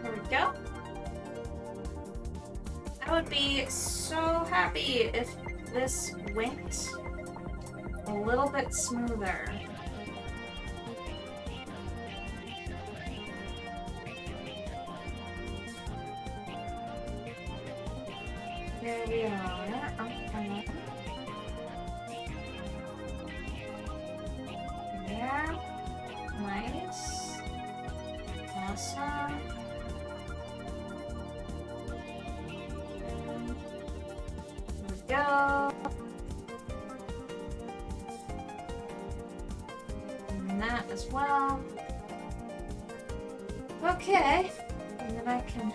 There we go. I would be so happy if this went a little bit smoother. There we are. Okay. There. Nice. Awesome. There we go. And that as well. Okay. And then I can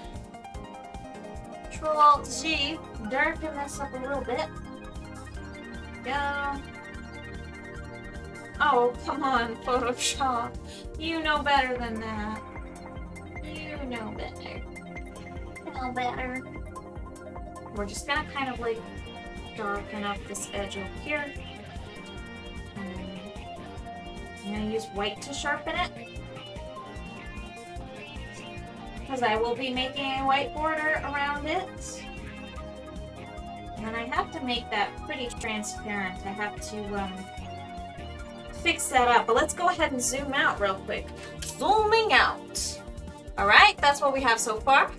Control-Alt-Z, darken this up a little bit. Go. Oh, come on, Photoshop. You know better than that. You know better. You know better. We're just gonna kind of like darken up this edge over here. And I'm gonna use white to sharpen it, because I will be making a white border around it. And I have to make that pretty transparent. I have to fix that up. But let's go ahead and zoom out real quick. Zooming out. Alright, that's what we have so far.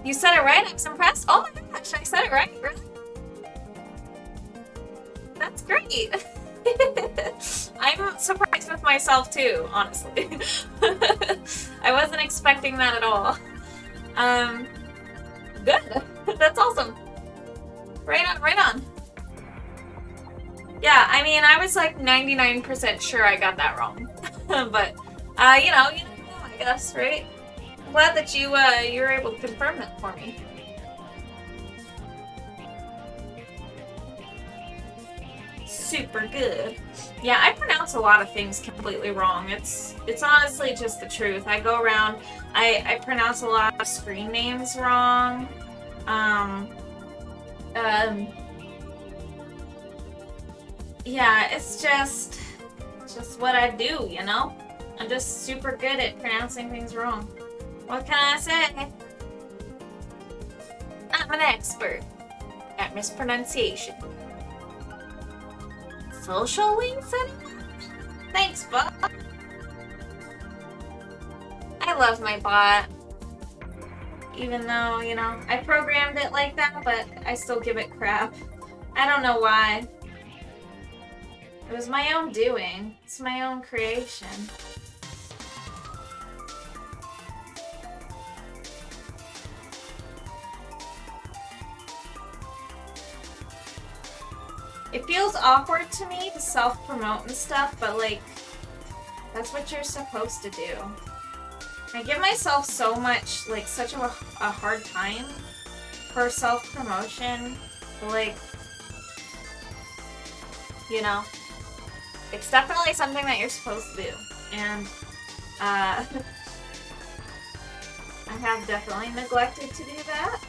You said it right? I'm impressed. Oh my gosh, I said it right? Really? That's great. I'm surprised with myself too, honestly. I wasn't expecting that at all. Good. That's awesome. Right on, right on. Yeah, I mean, I was like 99% sure I got that wrong. But, you know, I guess, right? I'm glad that you were able to confirm that for me. Super good. Yeah, I pronounce a lot of things completely wrong. It's honestly just the truth. I go around, I pronounce a lot of screen names wrong. Yeah, it's just what I do, you know? I'm just super good at pronouncing things wrong. What can I say? I'm an expert at mispronunciation. Social links anymore? Thanks, bot. I love my bot. Even though, you know, I programmed it like that, but I still give it crap. I don't know why. It was my own doing. It's my own creation. It feels awkward to me to self-promote and stuff, but like, that's what you're supposed to do. I give myself so much, like, such a hard time for self-promotion. Like, you know, it's definitely something that you're supposed to do. And, I have definitely neglected to do that.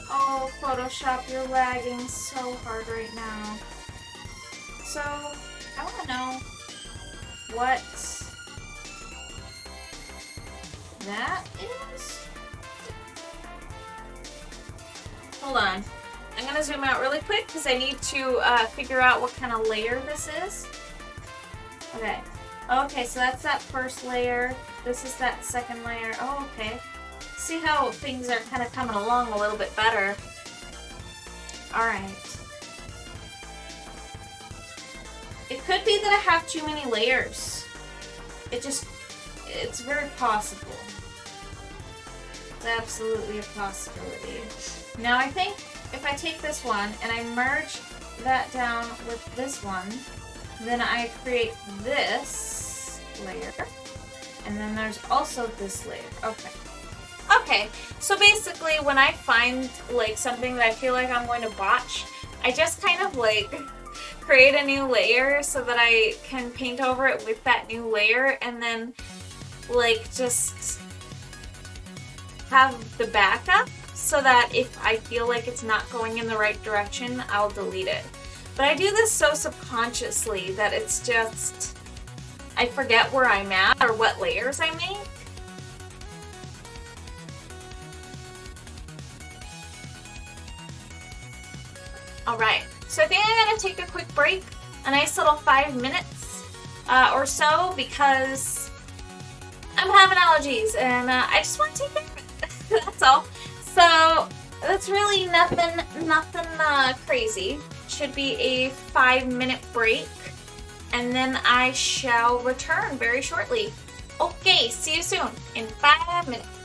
Oh, Photoshop, you're lagging so hard right now. So, I want to know what that is. Hold on. I'm going to zoom out really quick because I need to figure out what kind of layer this is. Okay. Okay, so that's that first layer. This is that second layer. Oh, okay. See how things are kind of coming along a little bit better. Alright. It could be that I have too many layers. It's very possible. It's absolutely a possibility. Now I think if I take this one and I merge that down with this one, then I create this layer. And then there's also this layer. Okay. Okay, so basically when I find like something that I feel like I'm going to botch, I just kind of like create a new layer so that I can paint over it with that new layer, and then like just have the backup so that if I feel like it's not going in the right direction, I'll delete it. But I do this so subconsciously that it's just, I forget where I'm at or what layers I make. Alright, so I think I'm gonna take a quick break, a nice little 5 minutes or so, because I'm having allergies and I just want to take care of it. That's all. So that's really nothing crazy. Should be a 5-minute break, and then I shall return very shortly. Okay, see you soon in 5 minutes.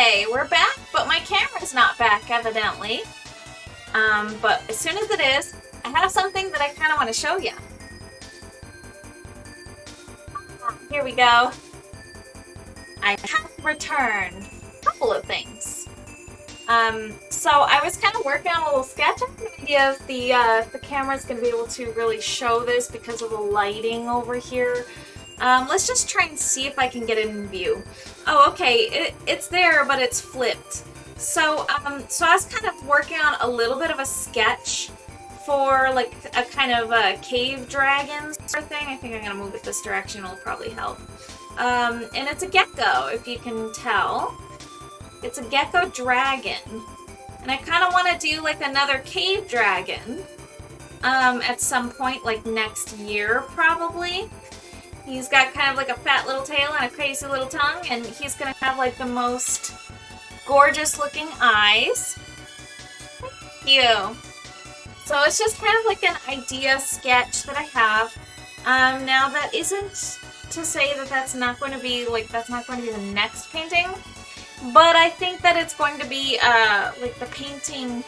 Okay, we're back, but my camera's not back, evidently. But as soon as it is, I have something that I kind of want to show you. Here we go. I have returned a couple of things. So I was kind of working on a little sketch. I have no idea if the camera's going to be able to really show this because of the lighting over here. Let's just try and see if I can get it in view. Oh, okay, it's there, but it's flipped. So I was kind of working on a little bit of a sketch for like a kind of a cave dragon sort of thing. I think I'm gonna move it this direction, it'll probably help. And it's a gecko, if you can tell. It's a gecko dragon. And I kind of want to do like another cave dragon at some point, like next year probably. He's got kind of like a fat little tail and a crazy little tongue, and he's gonna have like the most gorgeous looking eyes. Thank you. So it's just kind of like an idea sketch that I have. Now that isn't to say that that's not going to be the next painting, but I think that it's going to be like the painting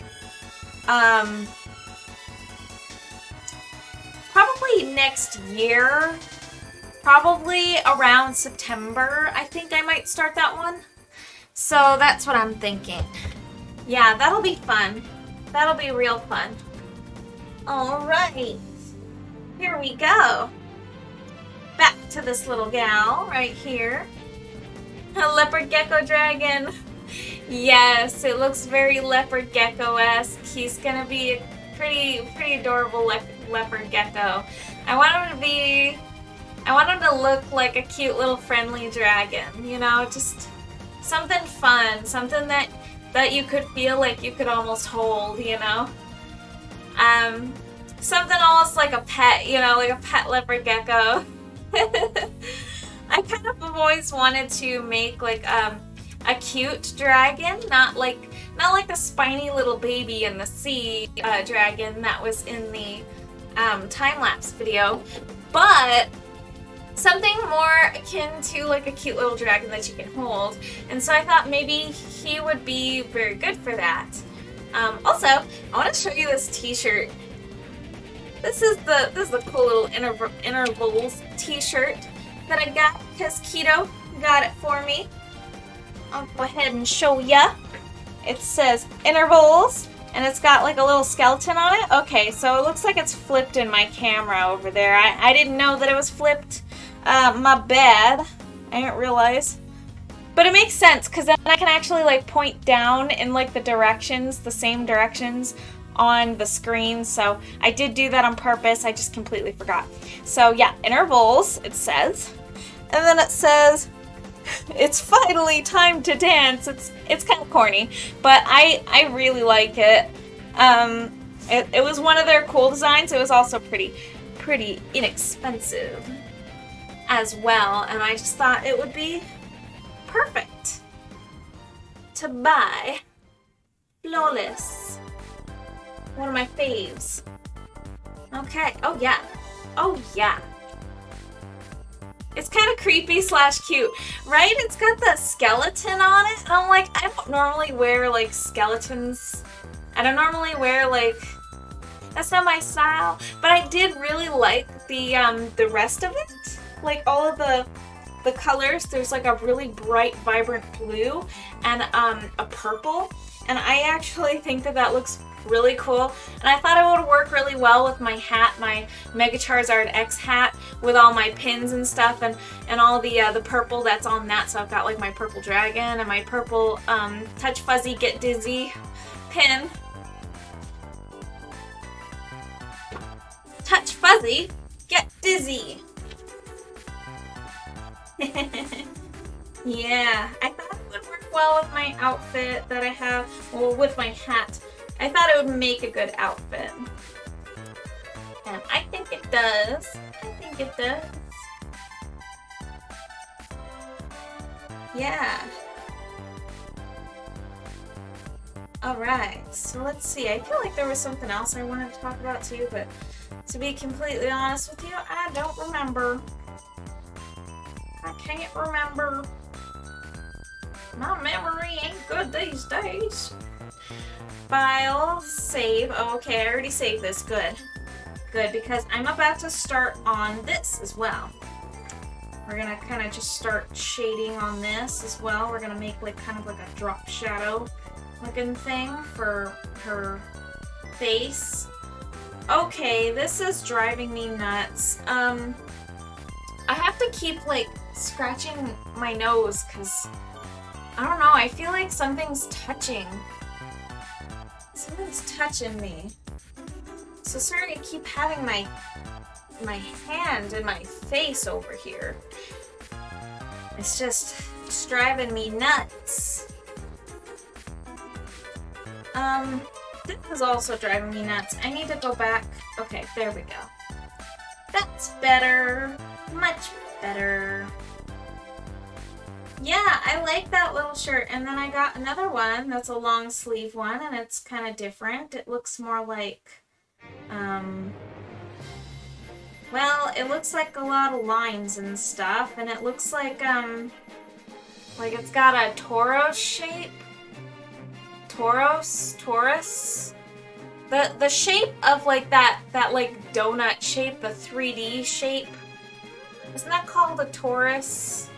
probably next year. Probably around September, I think I might start that one. So that's what I'm thinking. Yeah, that'll be fun. That'll be real fun. Alright. Here we go. Back to this little gal right here. A leopard gecko dragon. Yes, it looks very leopard gecko-esque. He's gonna be a pretty adorable leopard gecko. I want him to look like a cute little friendly dragon, you know, just something fun, something that you could feel like you could almost hold, you know. Something almost like a pet, you know, like a pet leopard gecko. I kind of have always wanted to make like a cute dragon, not like the spiny little baby in the sea dragon that was in the time-lapse video, but something more akin to like a cute little dragon that you can hold. And so I thought maybe he would be very good for that. Also, I want to show you this t-shirt. This is the cool little intervals t-shirt that I got because Keto got it for me. I'll go ahead and show ya. It says intervals, and it's got like a little skeleton on it. Okay, so it looks like it's flipped in my camera over there. I didn't know that it was flipped. My bad. I didn't realize. But it makes sense, because then I can actually like point down in like the same directions on the screen. So I did do that on purpose. I just completely forgot. So yeah, intervals, it says. And then it says, it's finally time to dance. It's kind of corny, but I really like it. It was one of their cool designs. It was also pretty inexpensive as well, and I just thought it would be perfect to buy. Flawless. One of my faves. Okay. Oh yeah. Oh yeah. It's kind of creepy / cute, right? It's got the skeleton on it. And I'm like, I don't normally wear like skeletons. I don't normally wear like, that's not my style. But I did really like the rest of it. Like all of the colors. There's like a really bright, vibrant blue and a purple. And I actually think that looks really cool. And I thought it would work really well with my hat, my Mega Charizard X hat, with all my pins and stuff, and all the purple that's on that. So I've got like my purple dragon and my purple Touch Fuzzy Get Dizzy pin. Touch Fuzzy Get Dizzy. Yeah, I thought it would work well with my outfit that I have, well, with my hat. I thought it would make a good outfit. And I think it does. I think it does. Yeah. Alright, so let's see. I feel like there was something else I wanted to talk about too, but to be completely honest with you, I don't remember. I can't remember. My memory ain't good these days. File, save. Okay, I already saved this. Good. Good, because I'm about to start on this as well. We're gonna kind of just start shading on this as well. We're gonna make like kind of like a drop shadow looking thing for her face. Okay, this is driving me nuts. I have to keep like scratching my nose because I don't know, I feel like something's touching. Something's touching me. So sorry to keep having my hand in my face over here. It's just driving me nuts. This is also driving me nuts. I need to go back. Okay, there we go. That's better. Much better. Yeah, I like that little shirt. And then I got another one that's a long sleeve one, and it's kind of different. It looks more like, well, it looks like a lot of lines and stuff, and it looks like it's got a Taurus shape. Taurus. The shape of like that like donut shape, the 3D shape. Isn't that called a Taurus?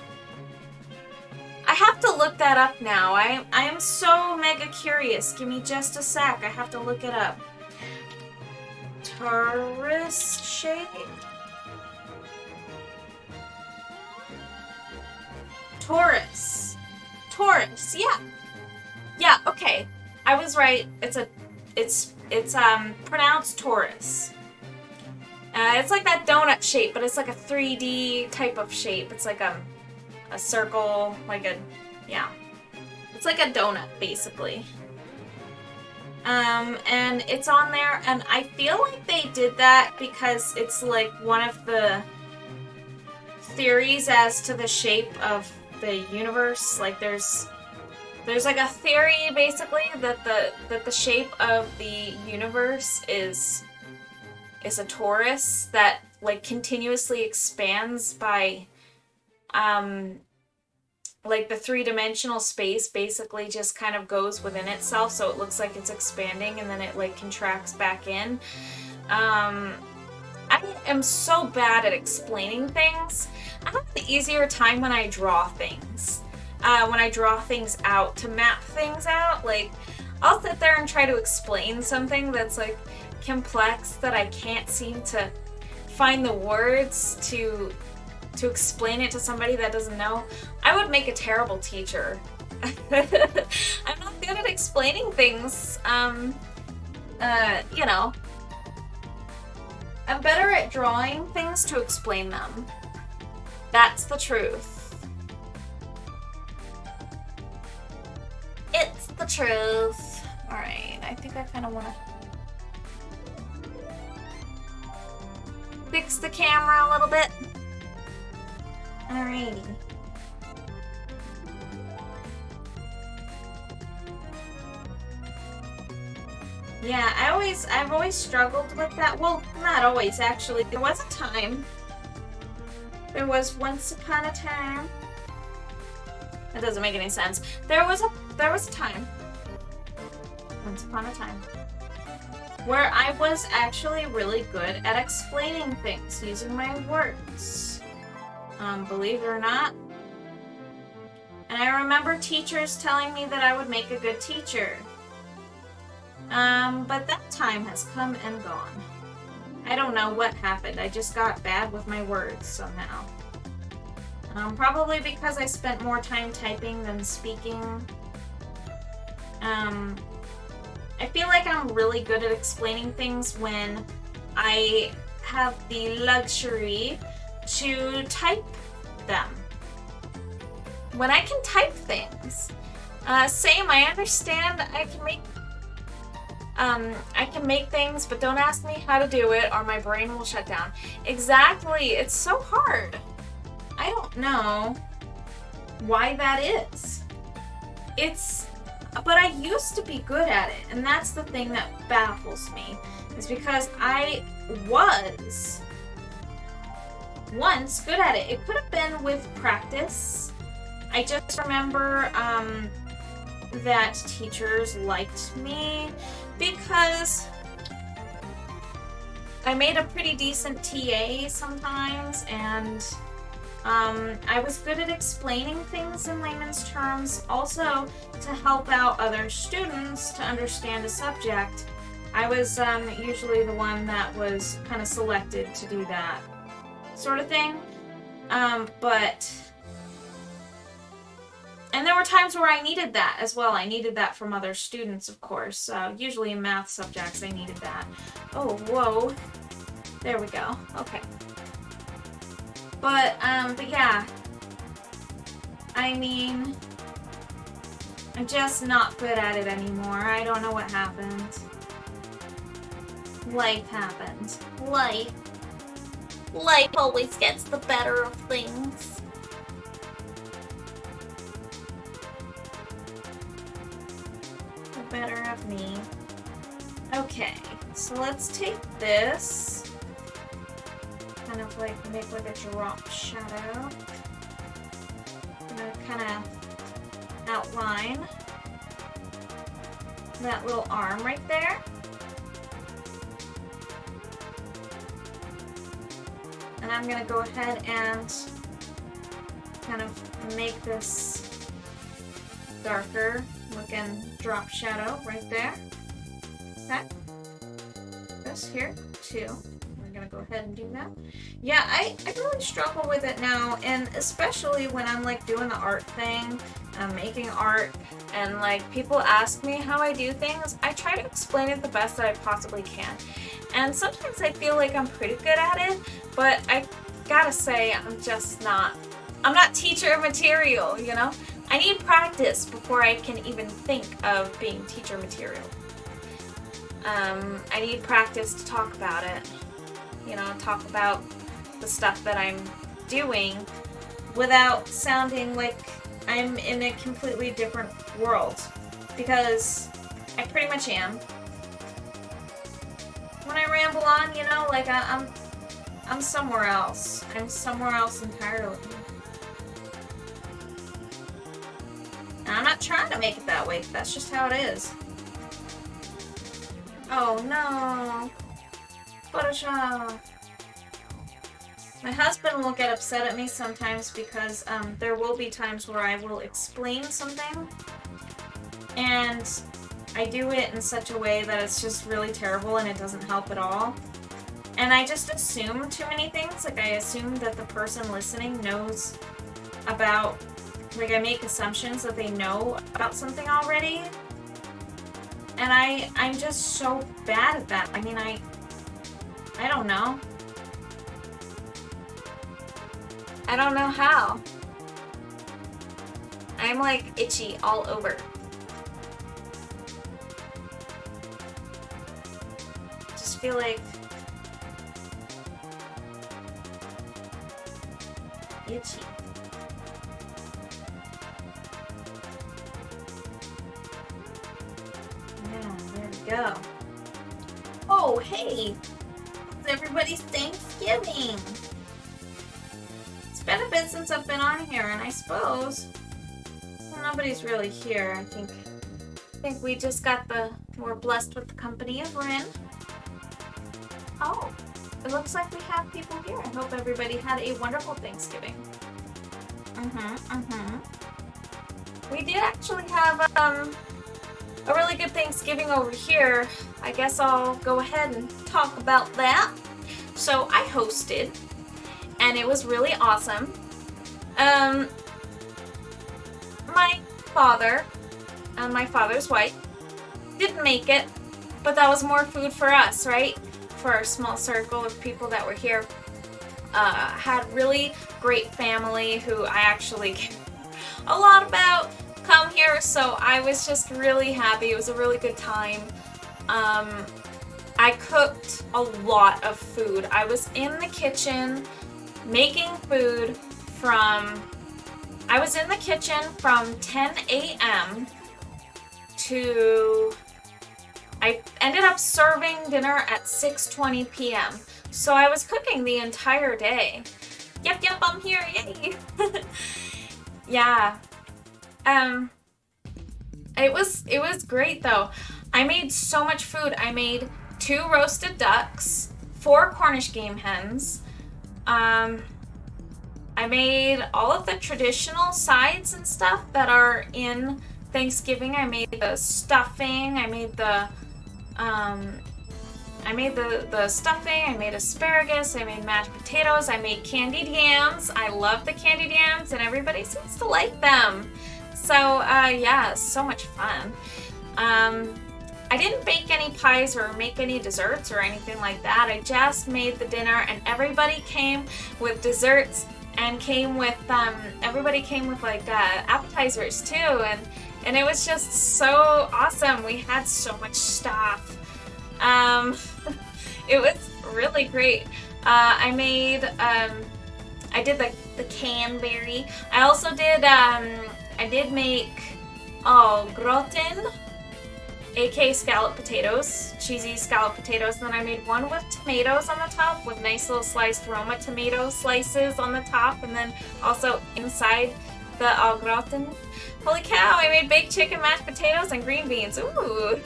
I have to look that up now. I am so mega curious. Give me just a sec. I have to look it up. Taurus shape? Taurus, yeah. Yeah, okay. I was right. It's pronounced Taurus. It's like that donut shape, but it's like a 3D type of shape. It's like a circle, yeah. It's like a donut, basically. And it's on there, and I feel like they did that because it's like one of the theories as to the shape of the universe. Like there's like a theory basically that the shape of the universe is a torus that like continuously expands by like the three-dimensional space basically just kind of goes within itself, so it looks like it's expanding and then it like contracts back in. I am so bad at explaining things. I have an easier time when I draw things. When I draw things out, to map things out, like I'll sit there and try to explain something that's like complex that I can't seem to find the words to explain it to somebody that doesn't know. I would make a terrible teacher. I'm not good at explaining things. You know. I'm better at drawing things to explain them. That's the truth. It's the truth. Alright, I think I kind of want to fix the camera a little bit. Alrighty. Yeah, I've always struggled with that. Well, not always, actually. There was a time. There was once upon a time. That doesn't make any sense. There was a time. Once upon a time. Where I was actually really good at explaining things using my words. Believe it or not. And I remember teachers telling me that I would make a good teacher. But that time has come and gone. I don't know what happened. I just got bad with my words somehow. Probably because I spent more time typing than speaking. I feel like I'm really good at explaining things when I have the luxury to type them. When I can type things. Same, I understand I can make things, but don't ask me how to do it or my brain will shut down. Exactly, it's so hard. I don't know why that is. But I used to be good at it, and that's the thing that baffles me, is because I was once good at it. It could have been with practice. I just remember that teachers liked me because I made a pretty decent TA sometimes, and I was good at explaining things in layman's terms. Also, to help out other students to understand a subject, I was usually the one that was kind of selected to do that sort of thing. And there were times where I needed that as well. I needed that from other students, of course. Usually in math subjects, I needed that. Oh, whoa. There we go. Okay. But yeah. I mean, I'm just not good at it anymore. I don't know what happened. Life happened. Life always gets the better of things. Better of me. Okay, so let's take this, kind of like make like a drop shadow. I'm gonna kind of outline that little arm right there. And I'm gonna go ahead and kind of make this darker looking drop shadow right there. Okay. This here too. We're gonna go ahead and do that. Yeah, I really struggle with it now, and especially when I'm like doing the art thing, I'm making art, and like people ask me how I do things, I try to explain it the best that I possibly can. And sometimes I feel like I'm pretty good at it, but I gotta say I'm not teacher material, you know? I need practice before I can even think of being teacher material. I need practice to talk about it. You know, talk about the stuff that I'm doing without sounding like I'm in a completely different world. Because I pretty much am. When I ramble on, you know, like I'm somewhere else. I'm somewhere else entirely. And I'm not trying to make it that way. That's just how it is. Oh no. Photoshop. My husband will get upset at me sometimes because there will be times where I will explain something and I do it in such a way that it's just really terrible and it doesn't help at all. And I just assume too many things. Like I assume that the person listening knows about, like I make assumptions that they know about something already. And I'm just so bad at that. I mean, I don't know. I don't know how. I'm like itchy all over. Just feel like itchy. Yeah, there we go. Oh, hey! It's everybody's Thanksgiving! It's been a bit since I've been on here, and I suppose nobody's really here. I think we just we're blessed with the company of Rin. Oh, it looks like we have people here. I hope everybody had a wonderful Thanksgiving. We did actually have a really good Thanksgiving over here. I guess I'll go ahead and talk about that. So I hosted, and it was really awesome. My father and my father's wife didn't make it, but that was more food for us, right? For our small circle of people that were here. Had really great family who I actually care a lot about come here, so I was just really happy. It was a really good time. I cooked a lot of food. I was in the kitchen making food from 10 a.m. to I ended up serving dinner at 6:20 p.m. So I was cooking the entire day. Yep, I'm here, yay! Yeah. Um, it was great though. I made so much food. I made 2 roasted ducks, 4 Cornish game hens. Um, I made all of the traditional sides and stuff that are in Thanksgiving. I made the stuffing. Um, I made the stuffing. I made asparagus. I made mashed potatoes. I made candied yams. I love the candied yams, and everybody seems to like them. So yeah, so much fun. I didn't bake any pies or make any desserts or anything like that. I just made the dinner, and everybody came with desserts and everybody came with like appetizers too, and it was just so awesome. We had so much stuff. It was really great. I did the canberry. I also did I did make gratin, aka scalloped potatoes, cheesy scalloped potatoes. Then I made one with tomatoes on the top, with nice little sliced Roma tomato slices on the top, and then also inside the au gratin. Holy cow! I made baked chicken, mashed potatoes, and green beans. Ooh.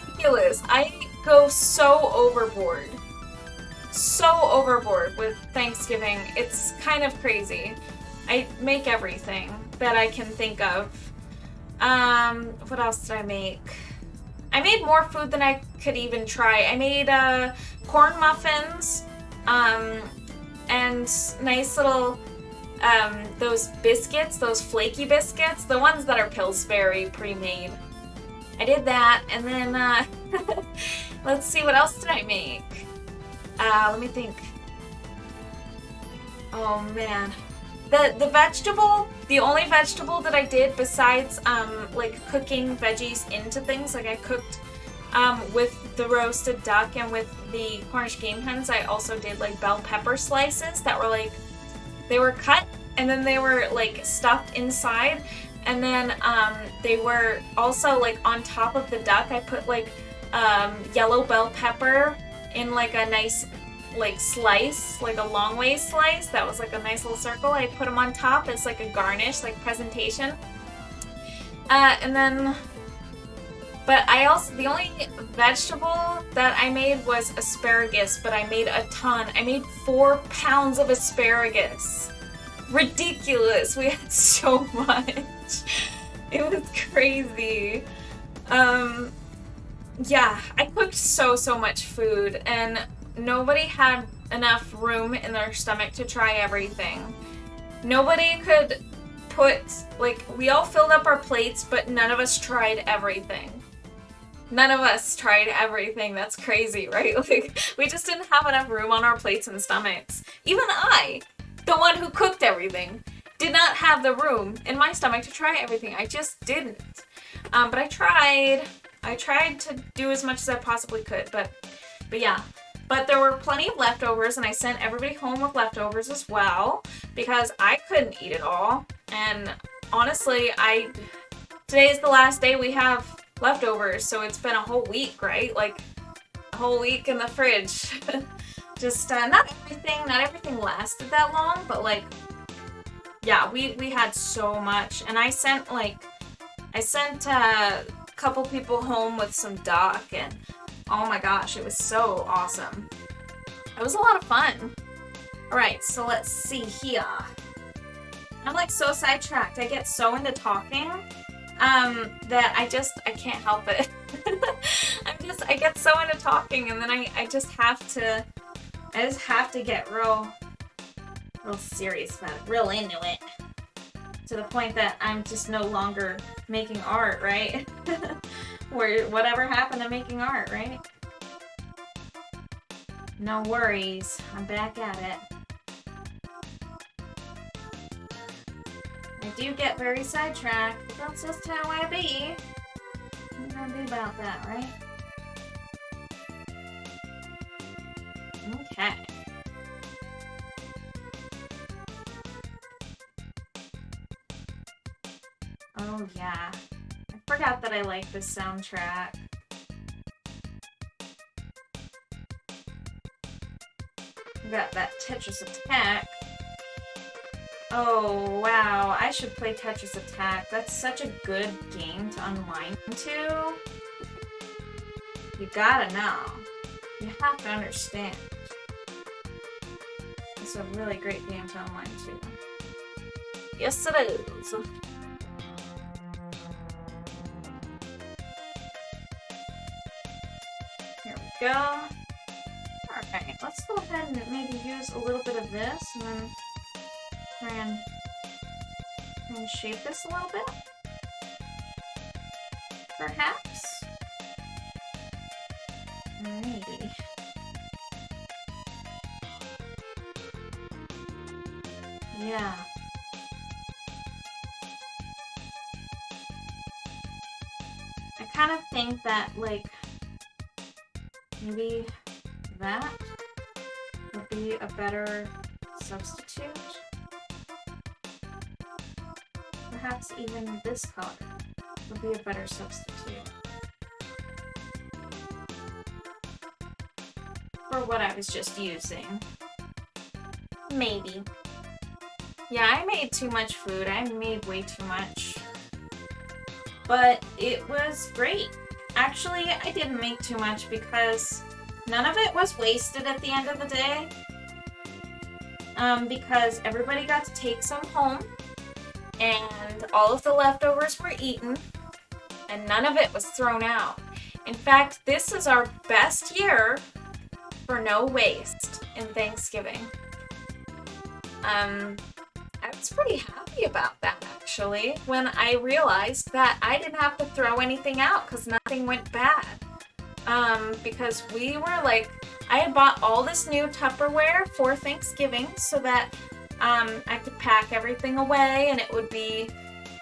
Ridiculous. I go so overboard. So overboard with Thanksgiving. It's kind of crazy. I make everything that I can think of. What else did I make? I made more food than I could even try. I made corn muffins, and nice little those biscuits, those flaky biscuits, the ones that are Pillsbury pre-made. I did that, and then let's see, what else did I make? Let me think. Oh man. The only vegetable that I did besides like cooking veggies into things, like I cooked with the roasted duck and with the Cornish game hens, I also did like bell pepper slices that were like, they were cut and then they were like stuffed inside, and then they were also like on top of the duck. I put like yellow bell pepper in like a nice like slice, like a long ways slice that was like a nice little circle. I put them on top as like a garnish, like presentation. And then, but the only vegetable that I made was asparagus, but I made a ton. I made 4 pounds of asparagus. Ridiculous. We had so much. It was crazy. Yeah, I cooked so much food, and nobody had enough room in their stomach to try everything. Nobody could put, like, we all filled up our plates, but none of us tried everything. None of us tried everything. That's crazy, right? Like, we just didn't have enough room on our plates and stomachs. Even I, the one who cooked everything, did not have the room in my stomach to try everything. I just didn't. But I tried. I tried to do as much as I possibly could, but yeah. But there were plenty of leftovers, and I sent everybody home with leftovers as well, because I couldn't eat it all. And honestly, today is the last day we have leftovers, so it's been a whole week, right? Like, a whole week in the fridge. Just, not everything lasted that long, but like, yeah, we had so much. And I sent a couple people home with some duck, and oh my gosh, it was so awesome. It was a lot of fun. Alright, so let's see here. I'm like so sidetracked. I get so into talking that I can't help it. I get so into talking, and then I just have to get real serious about it, real into it. To the point that I'm just no longer making art, right? Whatever happened to making art, right? No worries, I'm back at it. I do get very sidetracked, but that's just how I be. What are you gonna do about that, right? Okay. Oh yeah. I forgot that I like this soundtrack. We got that Tetris Attack. Oh, wow. I should play Tetris Attack. That's such a good game to unwind to. You gotta know. You have to understand. It's a really great game to unwind to. Yes, it is. Here we go. Alright, let's go ahead and maybe use a little bit of this and then try and shape this a little bit. Perhaps. Maybe. Yeah. I kind of think that, like, maybe that would be a better substitute. Perhaps even this color would be a better substitute for what I was just using. Maybe. Yeah, I made too much food. I made way too much. But it was great. Actually, I didn't make too much because none of it was wasted at the end of the day. Because everybody got to take some home, and all of the leftovers were eaten, and none of it was thrown out. In fact, this is our best year for no waste in Thanksgiving. I was pretty happy about that, actually, when I realized that I didn't have to throw anything out because nothing went bad. Because we were like, I had bought all this new Tupperware for Thanksgiving so that I could pack everything away and it would be,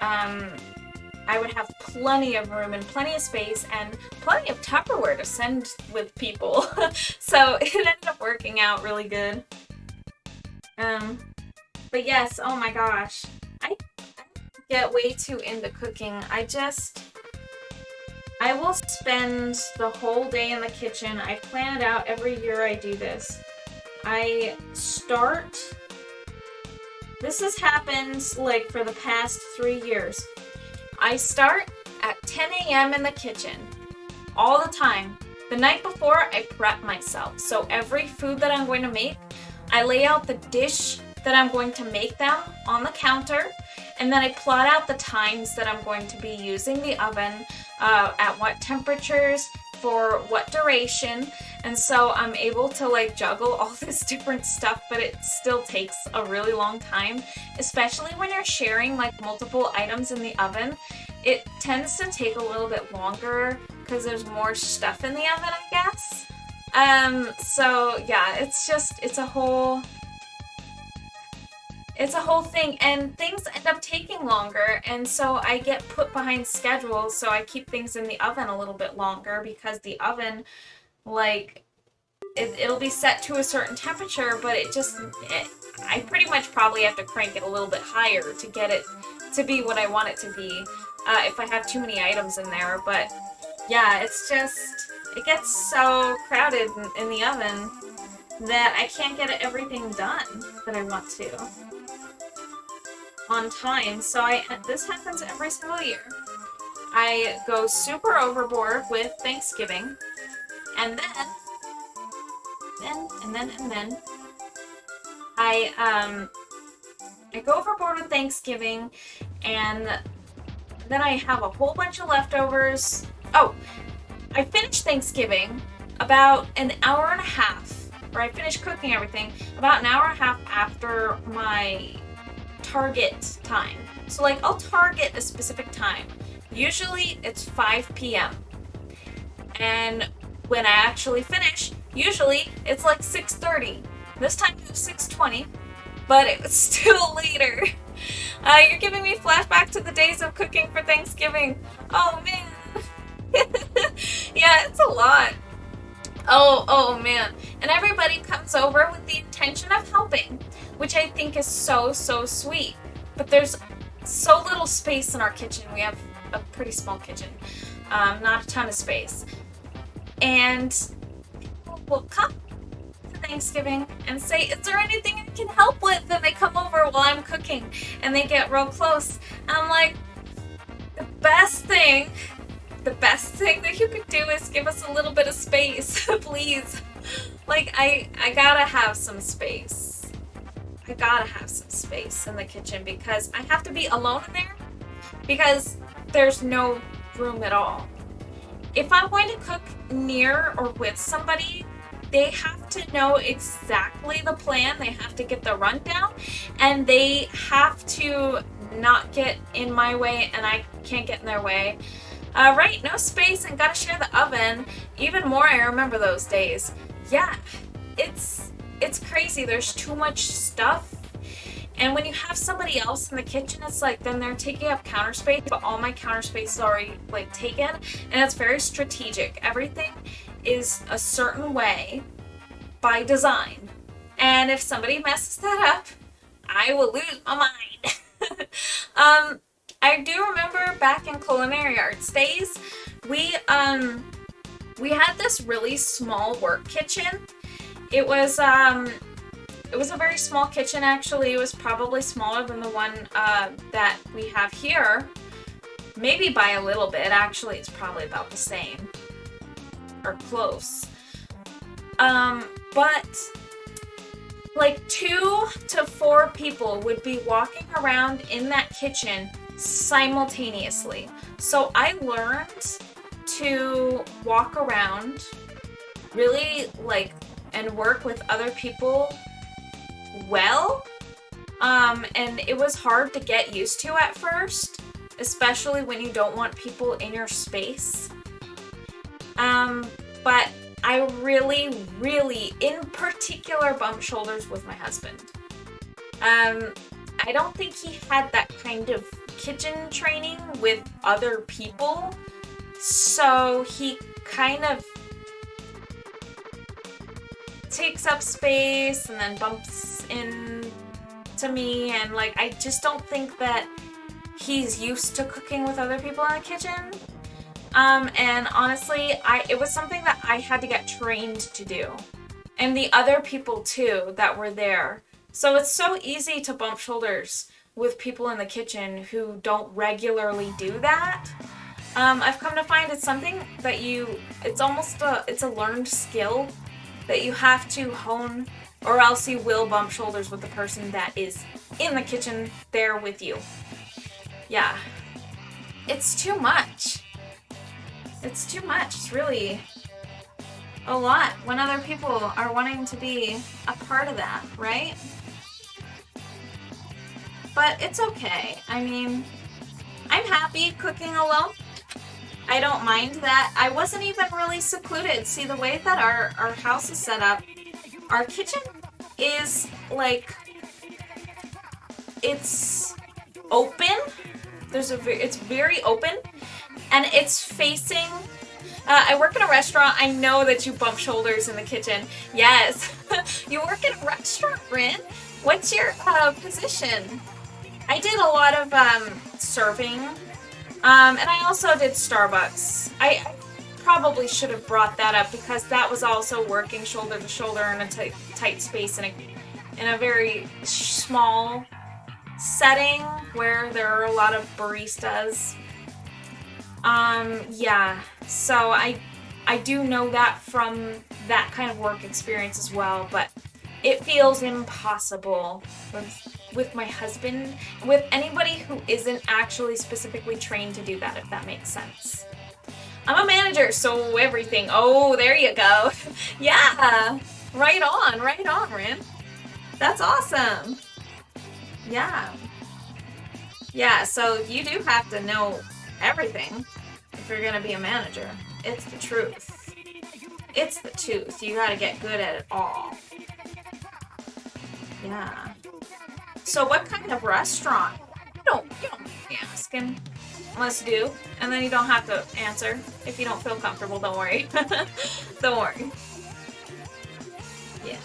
I would have plenty of room and plenty of space and plenty of Tupperware to send with people. So it ended up working out really good. But yes, oh my gosh, I get way too into cooking. I will spend the whole day in the kitchen. I plan it out every year I do this. This has happened like for the past 3 years. I start at 10 a.m. in the kitchen all the time. The night before, I prep myself. So every food that I'm going to make, I lay out the dish that I'm going to make them on the counter, and then I plot out the times that I'm going to be using the oven, at what temperatures, for what duration, and so I'm able to like juggle all this different stuff, but it still takes a really long time, especially when you're sharing like multiple items in the oven. It tends to take a little bit longer because there's more stuff in the oven, I guess. So yeah, it's a whole thing, and things end up taking longer, and so I get put behind schedules, so I keep things in the oven a little bit longer because the oven, like, it'll be set to a certain temperature, but I pretty much probably have to crank it a little bit higher to get it to be what I want it to be, if I have too many items in there. But yeah, it gets so crowded in the oven that I can't get everything done that I want to on time. So this happens every single year. I go super overboard with Thanksgiving, and then I go overboard with Thanksgiving, and then I have a whole bunch of leftovers. Oh, I finished Thanksgiving about an hour and a half, or I finished cooking everything about an hour and a half after my target time. So like, I'll target a specific time. Usually it's 5 p.m. And when I actually finish, usually it's like 6:30. This time it was 6:20, but it was still later. You're giving me flashback to the days of cooking for Thanksgiving. Oh man. Yeah, it's a lot. Oh man. And everybody comes over with the intention of helping, which I think is so sweet. But there's so little space in our kitchen. We have a pretty small kitchen. Not a ton of space. And people will come to Thanksgiving and say, is there anything I can help with? And they come over while I'm cooking and they get real close. And I'm like, the best thing that you could do is give us a little bit of space, please. Like, I gotta have some space. I gotta have some space in the kitchen because I have to be alone in there because there's no room at all. If I'm going to cook near or with somebody, they have to know exactly the plan. They have to get the rundown, and they have to not get in my way, and I can't get in their way. Right, no space, and gotta share the oven. Even more, I remember those days. Yeah, it's crazy. There's too much stuff. And when you have somebody else in the kitchen, it's like then they're taking up counter space, but all my counter space is already like taken, and it's very strategic. Everything is a certain way by design. And if somebody messes that up, I will lose my mind. I do remember back in culinary arts days, we had this really small work kitchen. It was a very small kitchen, actually. It was probably smaller than the one that we have here. Maybe by a little bit. Actually, it's probably about the same. Or close. But like 2 to 4 people would be walking around in that kitchen simultaneously. So I learned to walk around really like and work with other people well, and it was hard to get used to at first, especially when you don't want people in your space. But I really, in particular, bumped shoulders with my husband. I don't think he had that kind of kitchen training with other people, so he kind of takes up space and then bumps into me, and like I just don't think that he's used to cooking with other people in the kitchen. And honestly, it was something that I had to get trained to do, and the other people too that were there. So it's so easy to bump shoulders with people in the kitchen who don't regularly do that. I've come to find it's something that it's a learned skill that you have to hone, or else you will bump shoulders with the person that is in the kitchen there with you. Yeah. It's too much. It's too much. It's really a lot when other people are wanting to be a part of that, right? But it's okay. I mean, I'm happy cooking alone. I don't mind that. I wasn't even really secluded. See, the way that our house is set up, our kitchen is like, it's open. It's very open, and it's facing. I work in a restaurant. I know that you bump shoulders in the kitchen. Yes, you work in a restaurant, Rin. What's your position? I did a lot of serving. And I also did Starbucks. I probably should have brought that up because that was also working shoulder to shoulder in a tight space in a very small setting where there are a lot of baristas. Yeah, so I do know that from that kind of work experience as well, but it feels impossible with my husband, with anybody who isn't actually specifically trained to do that, if that makes sense. I'm a manager, so everything. Oh, there you go. Yeah, right on, Rin. That's awesome. Yeah. Yeah, so you do have to know everything if you're gonna be a manager. It's the truth. It's the truth. You gotta get good at it all. Yeah. So what kind of restaurant? You don't be asking. Let's do. And then you don't have to answer. If you don't feel comfortable, don't worry. Don't worry. Yeah.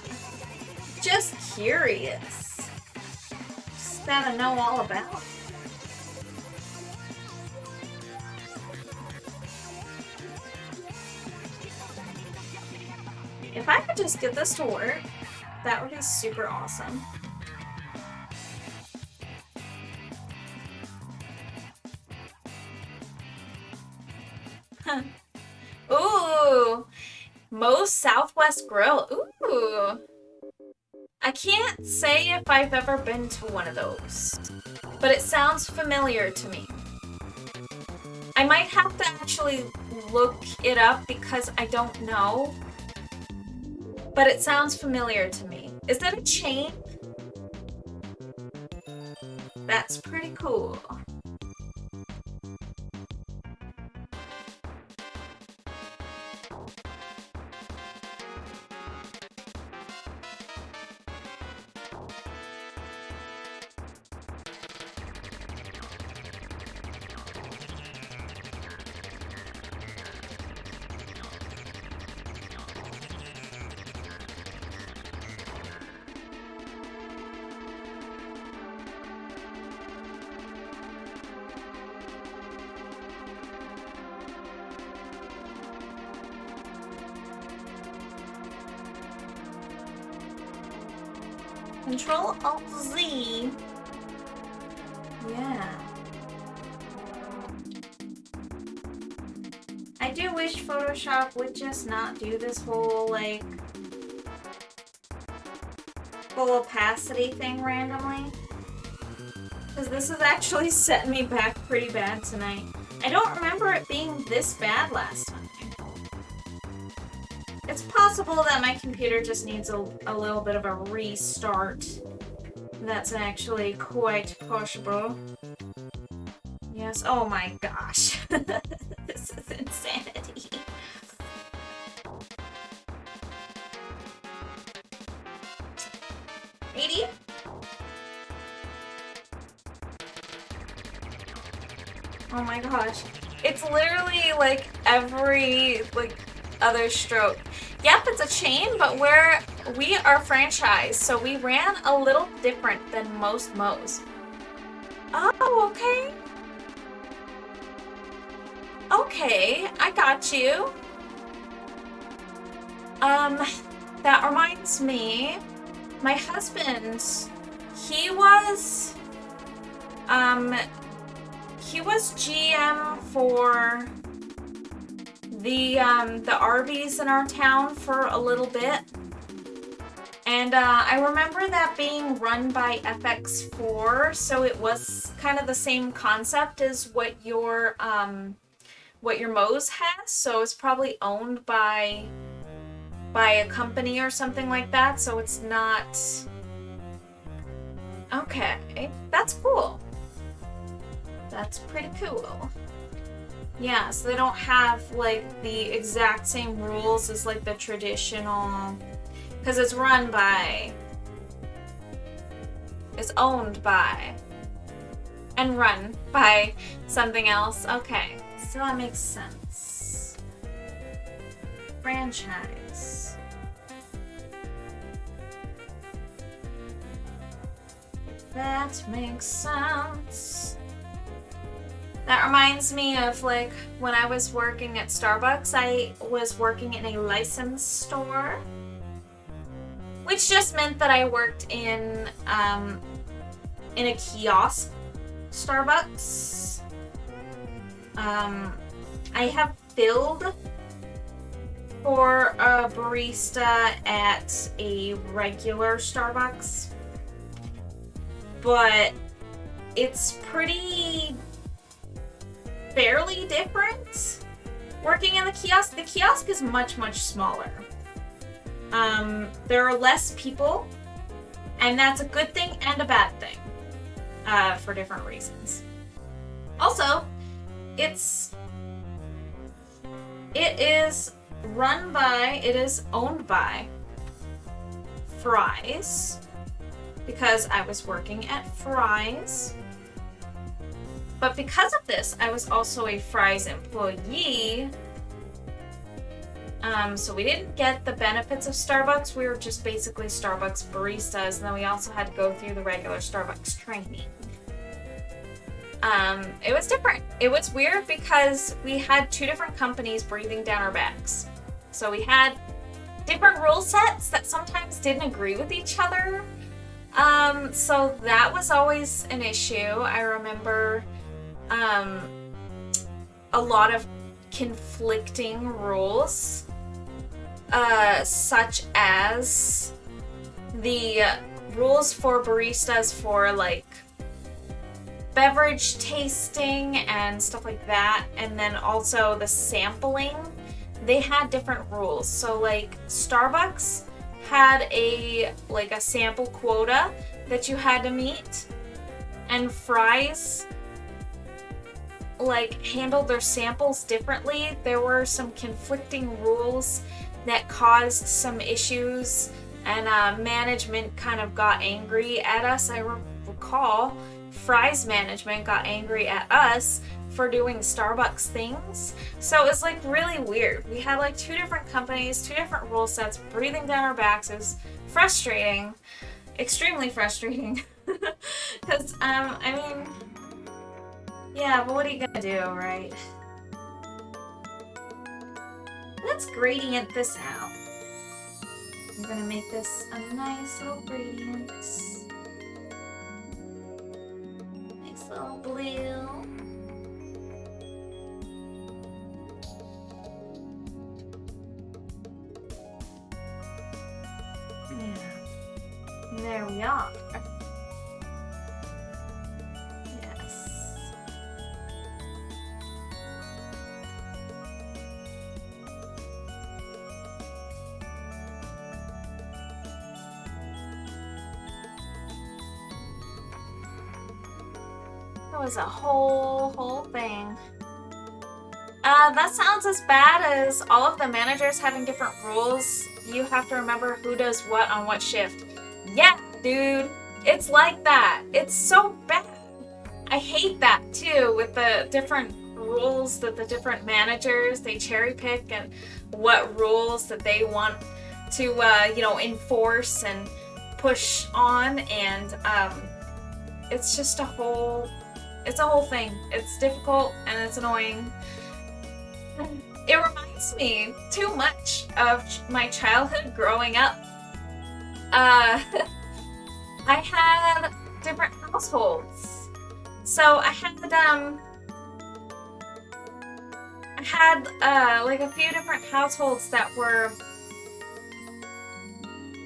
Just curious. Just gotta know all about it. If I could just get this to work, that would be super awesome. Ooh, Moe's Southwest Grill. Ooh. I can't say if I've ever been to one of those, but it sounds familiar to me. I might have to actually look it up because I don't know, but it sounds familiar to me. Is that a chain? That's pretty cool. Control-Alt-Z. Yeah. I do wish Photoshop would just not do this whole, like, full opacity thing randomly. Because this is actually setting me back pretty bad tonight. I don't remember it being this bad last time. It's possible that my computer just needs a little bit of a restart. That's actually quite possible. Yes, oh my gosh. This is insanity. $80? Oh my gosh. It's literally like every other stroke. Yep, it's a chain, but we are franchised, so we ran a little different than most Moe's. Oh, okay. Okay, I got you. That reminds me, my husband, he was GM for the Arby's in our town for a little bit. And I remember that being run by FX4, so it was kind of the same concept as what your Moe's has. So it's probably owned by a company or something like that, so it's not... Okay, that's cool. That's pretty cool. Yeah, so they don't have, like, the exact same rules as, like, the traditional... Because it's run by... It's owned by... And run by something else. Okay, so that makes sense. Franchise. That makes sense. That reminds me of, like, when I was working at Starbucks, I was working in a licensed store, which just meant that I worked in a kiosk Starbucks. I have filled for a barista at a regular Starbucks, but it's fairly different working in the kiosk. The kiosk is much, much smaller. There are less people, and that's a good thing and a bad thing, for different reasons. Also, it is owned by Fry's, because I was working at Fry's. But because of this, I was also a Fry's employee. So we didn't get the benefits of Starbucks. We were just basically Starbucks baristas, and then we also had to go through the regular Starbucks training. It was different. It was weird because we had two different companies breathing down our backs. So we had different rule sets that sometimes didn't agree with each other. So that was always an issue. I remember a lot of conflicting rules, such as the rules for baristas for like beverage tasting and stuff like that, and then also the sampling. They had different rules. So like Starbucks had a sample quota that you had to meet, and Fry's like handled their samples differently. There were some conflicting rules that caused some issues, and management kind of got angry at us. I recall Fry's management got angry at us for doing Starbucks things. So it was like really weird. We had like two different companies, two different rule sets breathing down our backs. It was frustrating, extremely frustrating. Because, I mean, yeah, but what are you gonna do, right? Let's gradient this out. I'm gonna make this a nice little gradient. Nice little blue. Yeah. There we are. Yes. That was a whole thing. That sounds as bad as all of the managers having different rules. You have to remember who does what on what shift. Yeah, dude, it's like that. It's so bad. I hate that too, with the different rules that the different managers, they cherry pick, and what rules that they want to, enforce and push on, and it's just a whole thing. It's difficult and it's annoying. It reminds me too much of my childhood growing up. I had different households. So I had like a few different households that were...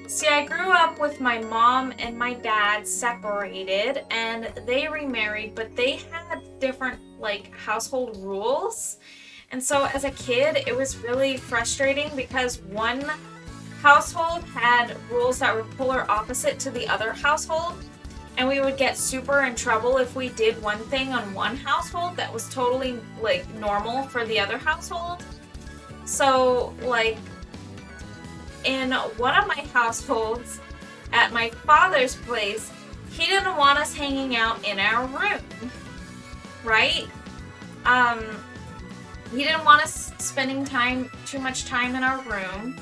See, I grew up with my mom and my dad separated, and they remarried, but they had different like household rules. And so as a kid, it was really frustrating because one household had rules that were polar opposite to the other household, and we would get super in trouble if we did one thing on one household that was totally like normal for the other household. So like in one of my households at my father's place, he didn't want us hanging out in our room, right? He didn't want us spending too much time in our room,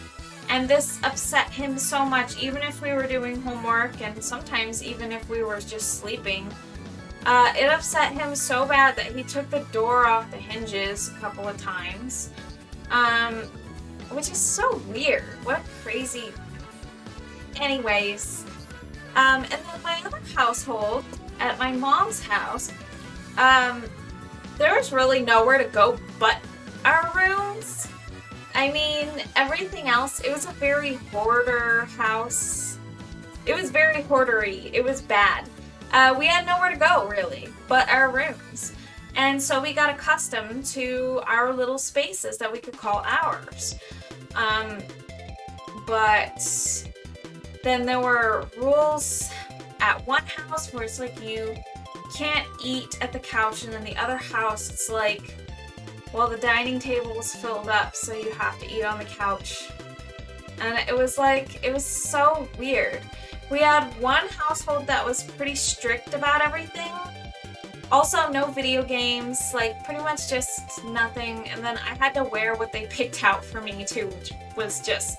and this upset him so much, even if we were doing homework, and sometimes even if we were just sleeping. It upset him so bad that he took the door off the hinges a couple of times, which is so weird. What a crazy... Anyways, and then my other household, at my mom's house, there was really nowhere to go but our rooms. I mean, everything else, it was a very hoarder house. It was very hoardery. It was bad. We had nowhere to go, really, but our rooms. And so we got accustomed to our little spaces that we could call ours. But then there were rules at one house where it's like you can't eat at the couch, and then the other house it's like, well, the dining table is filled up, so you have to eat on the couch. And it was so weird. We had one household that was pretty strict about everything. Also, no video games, like pretty much just nothing. And then I had to wear what they picked out for me too, which was just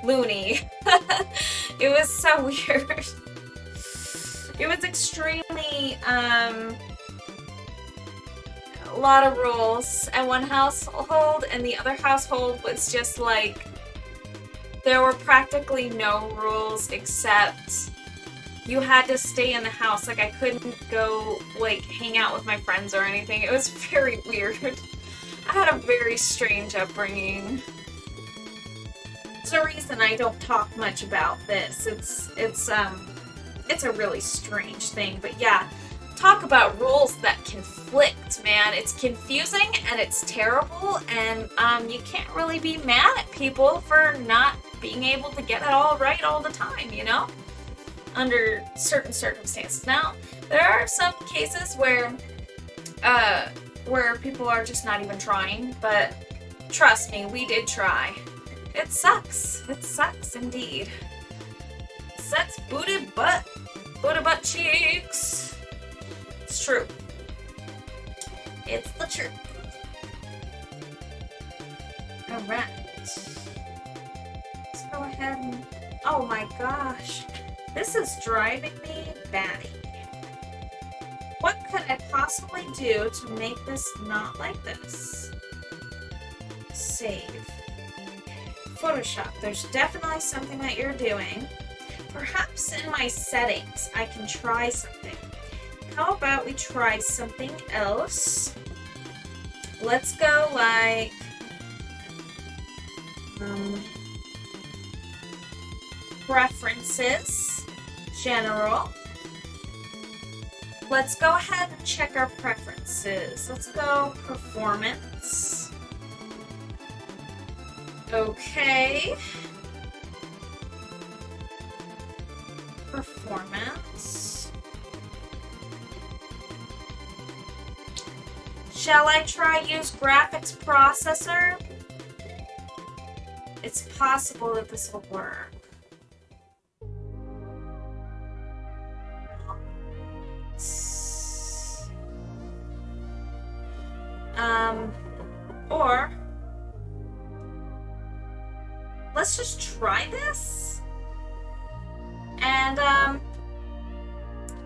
loony. It was so weird. It was extremely, a lot of rules at one household, and the other household was just like there were practically no rules except you had to stay in the house. Like, I couldn't go, like, hang out with my friends or anything. It was very weird. I had a very strange upbringing. There's a reason I don't talk much about this. It's a really strange thing. But yeah, talk about rules that conflict, man. It's confusing and it's terrible, and you can't really be mad at people for not being able to get it all right all the time, you know? Under certain circumstances. Now, there are some cases where people are just not even trying, but trust me, we did try. It sucks. It sucks indeed. Sucks booty butt cheeks. It's true. It's the truth. Alright. Let's go ahead and... Oh my gosh. This is driving me batty. What could I possibly do to make this not like this? Save. Photoshop. There's definitely something that you're doing. Perhaps in my settings, I can try something. How about we try something else? Let's go like... preferences. General. Let's go ahead and check our preferences. Let's go performance. Okay. Performance. Shall I try use graphics processor? It's possible that this will work. Or let's just try this and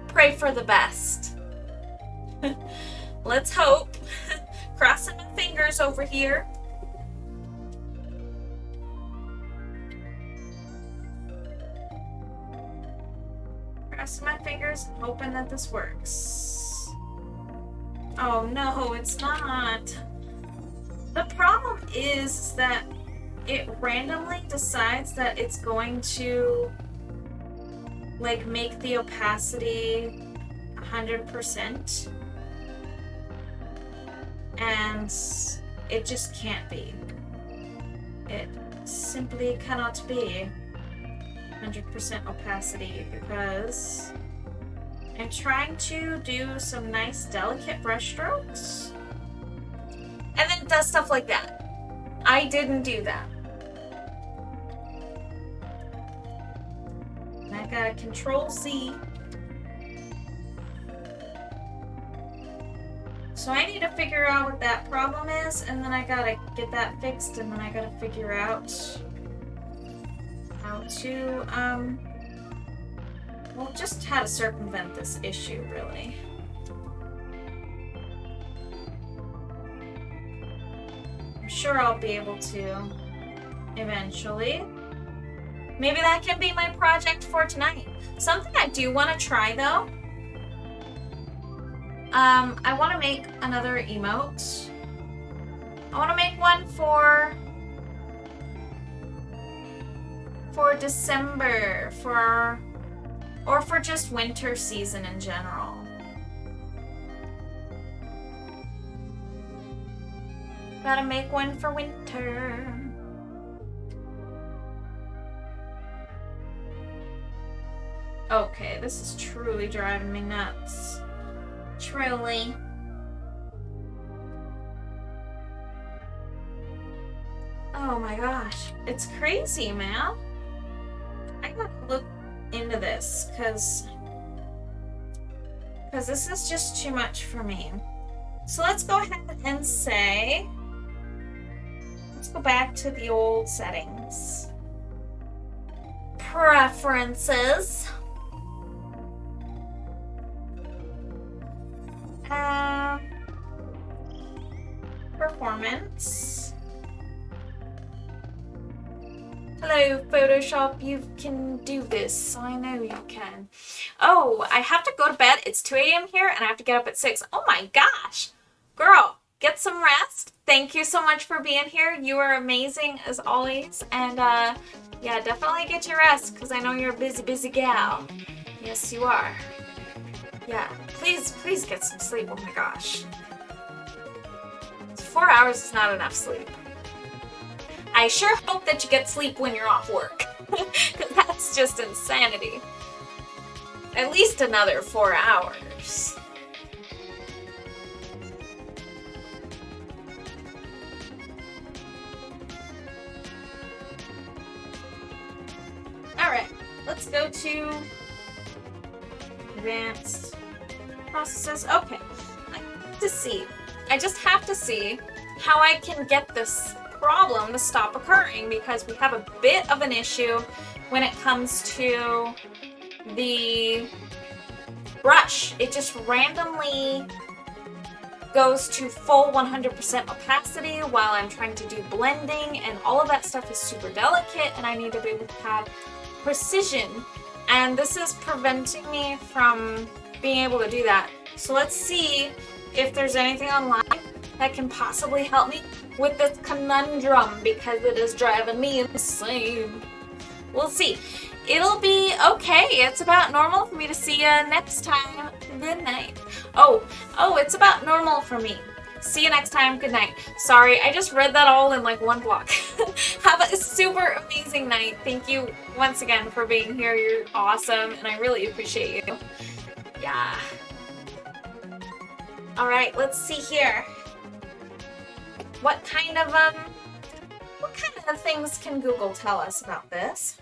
pray for the best. Let's hope. Crossing my fingers over here. Crossing my fingers and hoping that this works. Oh no, it's not. The problem is that it randomly decides that it's going to like make the opacity 100%, and it just can't be. It simply cannot be 100% opacity because I'm trying to do some nice delicate brush strokes and then it does stuff like that. I didn't do that. I gotta Control Z. So I need to figure out what that problem is, and then I gotta get that fixed, and then I gotta figure out how to, well, just how to circumvent this issue, really. I'm sure I'll be able to eventually. Maybe that can be my project for tonight. Something I do want to try, though. I want to make another emote. I want to make one for December, or for just winter season in general. Gotta make one for winter. Okay, this is truly driving me nuts. Truly. Oh my gosh, it's crazy, man. I gotta look into this, cause this is just too much for me. So let's go ahead and say, let's go back to the old settings. Preferences. Performance. Hello, Hello, Photoshop. You can do this. I know you can. Oh, I have to go to bed. It's 2 a.m. here, and I have to get up at 6. Oh my gosh. Girl, get some rest. Thank you so much for being here. You are amazing as always. And, yeah, definitely get your rest, because I know you're a busy, busy gal. Yes, you are. Yeah, please get some sleep. Oh my gosh. 4 hours is not enough sleep. I sure hope that you get sleep when you're off work. Because that's just insanity. At least another 4 hours. Alright, let's go to advanced processes. Okay, I have to see. I just have to see how I can get this problem to stop occurring, because we have a bit of an issue when it comes to the brush. It just randomly goes to full 100% opacity while I'm trying to do blending, and all of that stuff is super delicate, and I need to be able to have precision, and this is preventing me from being able to do that. So let's see if there's anything online that can possibly help me with this conundrum, because it is driving me insane. We'll see. It'll be okay. It's about normal for me to see you next time. Good night. Oh, it's about normal for me. See you next time. Good night. Sorry, I just read that all in like one block. Have a super amazing night. Thank you once again for being here. You're awesome, and I really appreciate you. Yeah. All right, let's see here. What kind of things can Google tell us about this?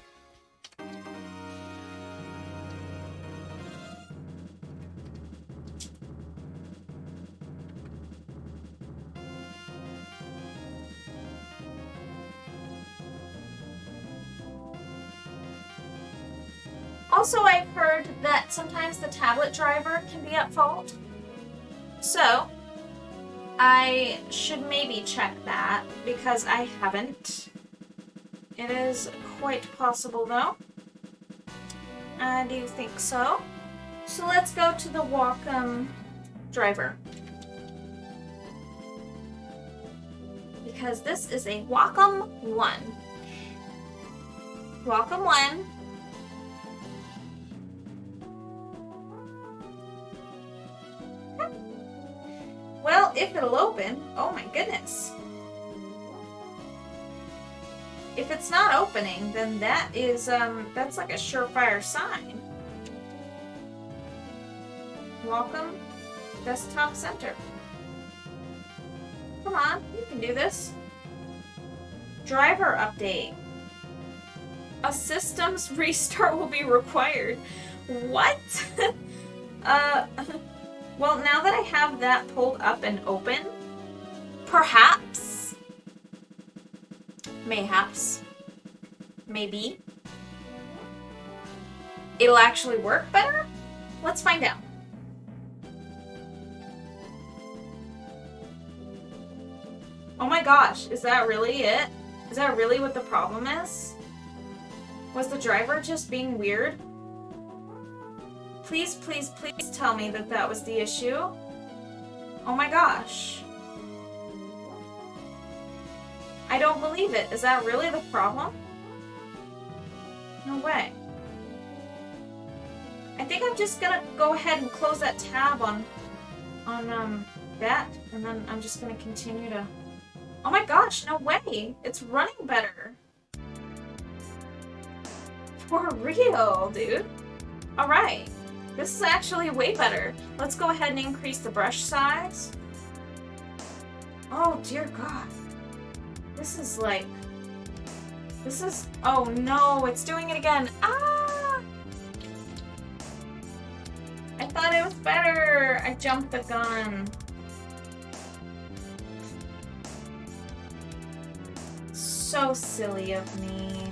Also, I've heard that sometimes the tablet driver can be at fault. So, I should maybe check that, because I haven't. It is quite possible, though. I do think so. So let's go to the Wacom driver. Because this is a Wacom 1. Wacom 1. Well, if it'll open, oh my goodness. If it's not opening, then that is, that's like a surefire sign. Welcome, desktop center. Come on, you can do this. Driver update. A systems restart will be required. What? Well, now that I have that pulled up and open, perhaps, mayhaps, maybe, it'll actually work better? Let's find out. Oh my gosh, is that really it? Is that really what the problem is? Was the driver just being weird? Please, please, please tell me that that was the issue. Oh my gosh. I don't believe it. Is that really the problem? No way. I think I'm just gonna go ahead and close that tab on that, and then I'm just gonna continue to... Oh my gosh, no way! It's running better. For real, dude. Alright. This is actually way better. Let's go ahead and increase the brush size. Oh dear God. This is like... This is... Oh no, it's doing it again. Ah! I thought it was better. I jumped the gun. So silly of me.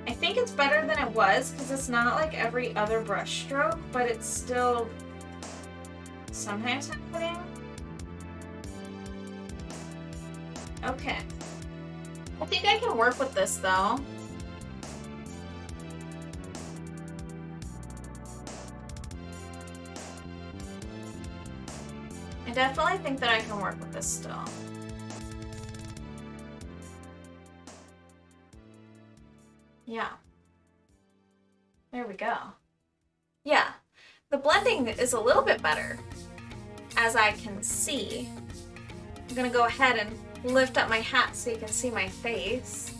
I think it's better than it was, because it's not like every other brush stroke, but it's still sometimes happening. Okay. I think I can work with this, though. I definitely think that I can work with this still. Yeah. There we go. Yeah. The blending is a little bit better, as I can see. I'm gonna go ahead and lift up my hat so you can see my face.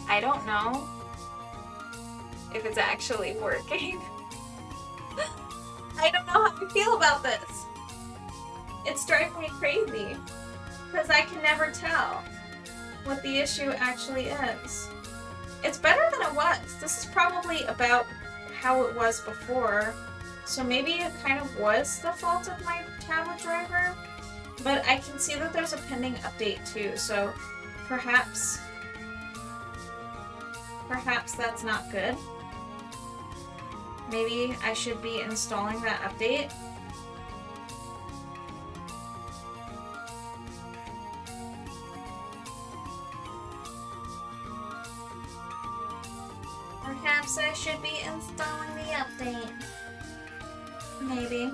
I don't know if it's actually working. I don't know how I feel about this. It's driving me crazy because I can never tell what the issue actually is. It's better than it was. This is probably about how it was before, so maybe it kind of was the fault of my tablet driver, but I can see that there's a pending update too, so perhaps that's not good. Maybe I should be installing that update. Perhaps I should be installing the update. Maybe.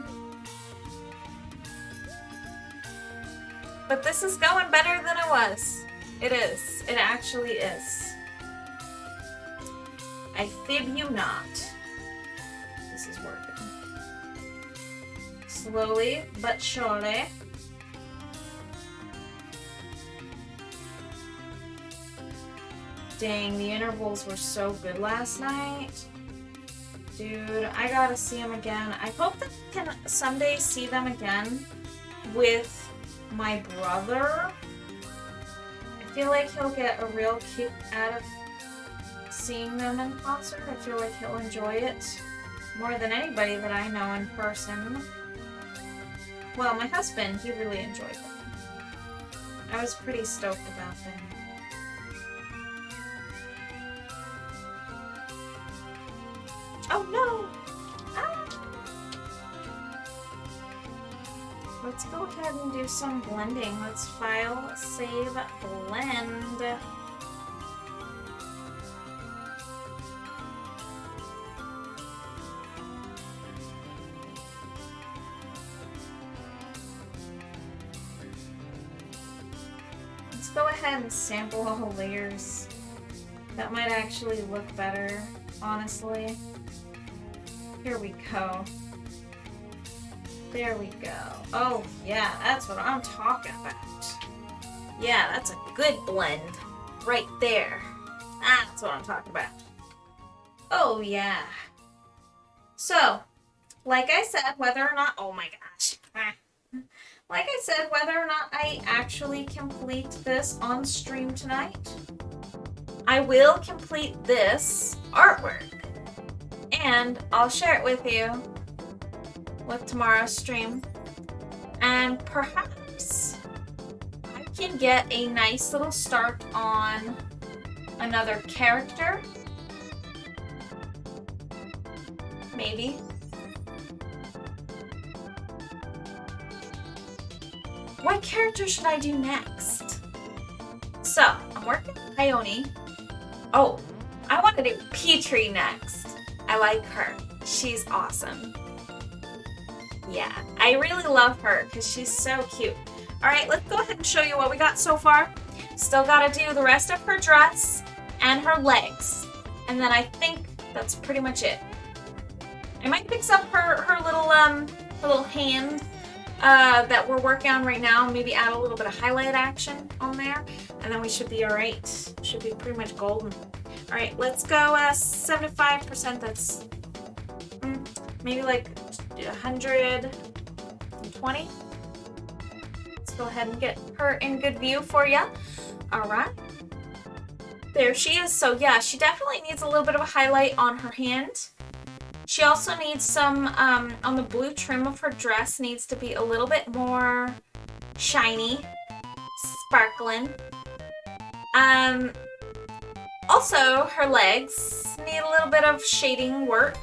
But this is going better than it was. It is. It actually is. I fib you not. This is working. Slowly but surely. Dang, the intervals were so good last night. Dude, I gotta see them again. I hope that I can someday see them again with my brother. I feel like he'll get a real kick out of seeing them in concert. I feel like he'll enjoy it more than anybody that I know in person. Well, my husband, he really enjoyed them. I was pretty stoked about them. Oh no! Ah. Let's go ahead and do some blending. Let's file, save, blend. Let's go ahead and sample all the layers. That might actually look better, honestly. Here we go. There we go. Oh yeah, that's what I'm talking about. Yeah, that's a good blend. Right there. That's what I'm talking about. Oh yeah. So, like I said, whether or not... Oh my gosh. Like I said, whether or not I actually complete this on stream tonight, I will complete this artwork. And I'll share it with you with tomorrow's stream. And perhaps I can get a nice little start on another character. Maybe. What character should I do next? So, I'm working with Ione. Oh, I want to do Petrie next. I like her. She's awesome. Yeah, I really love her because she's so cute. Alright, let's go ahead and show you what we got so far. Still gotta do the rest of her dress and her legs. And then I think that's pretty much it. I might fix up her little hand that we're working on right now. Maybe add a little bit of highlight action on there. And then we should be alright. Should be pretty much golden. Alright, let's go 75%. That's maybe like 120. Let's go ahead and get her in good view for you. Alright. There she is. So yeah, she definitely needs a little bit of a highlight on her hand. She also needs some, on the blue trim of her dress, needs to be a little bit more shiny, sparkling. Also, her legs need a little bit of shading work.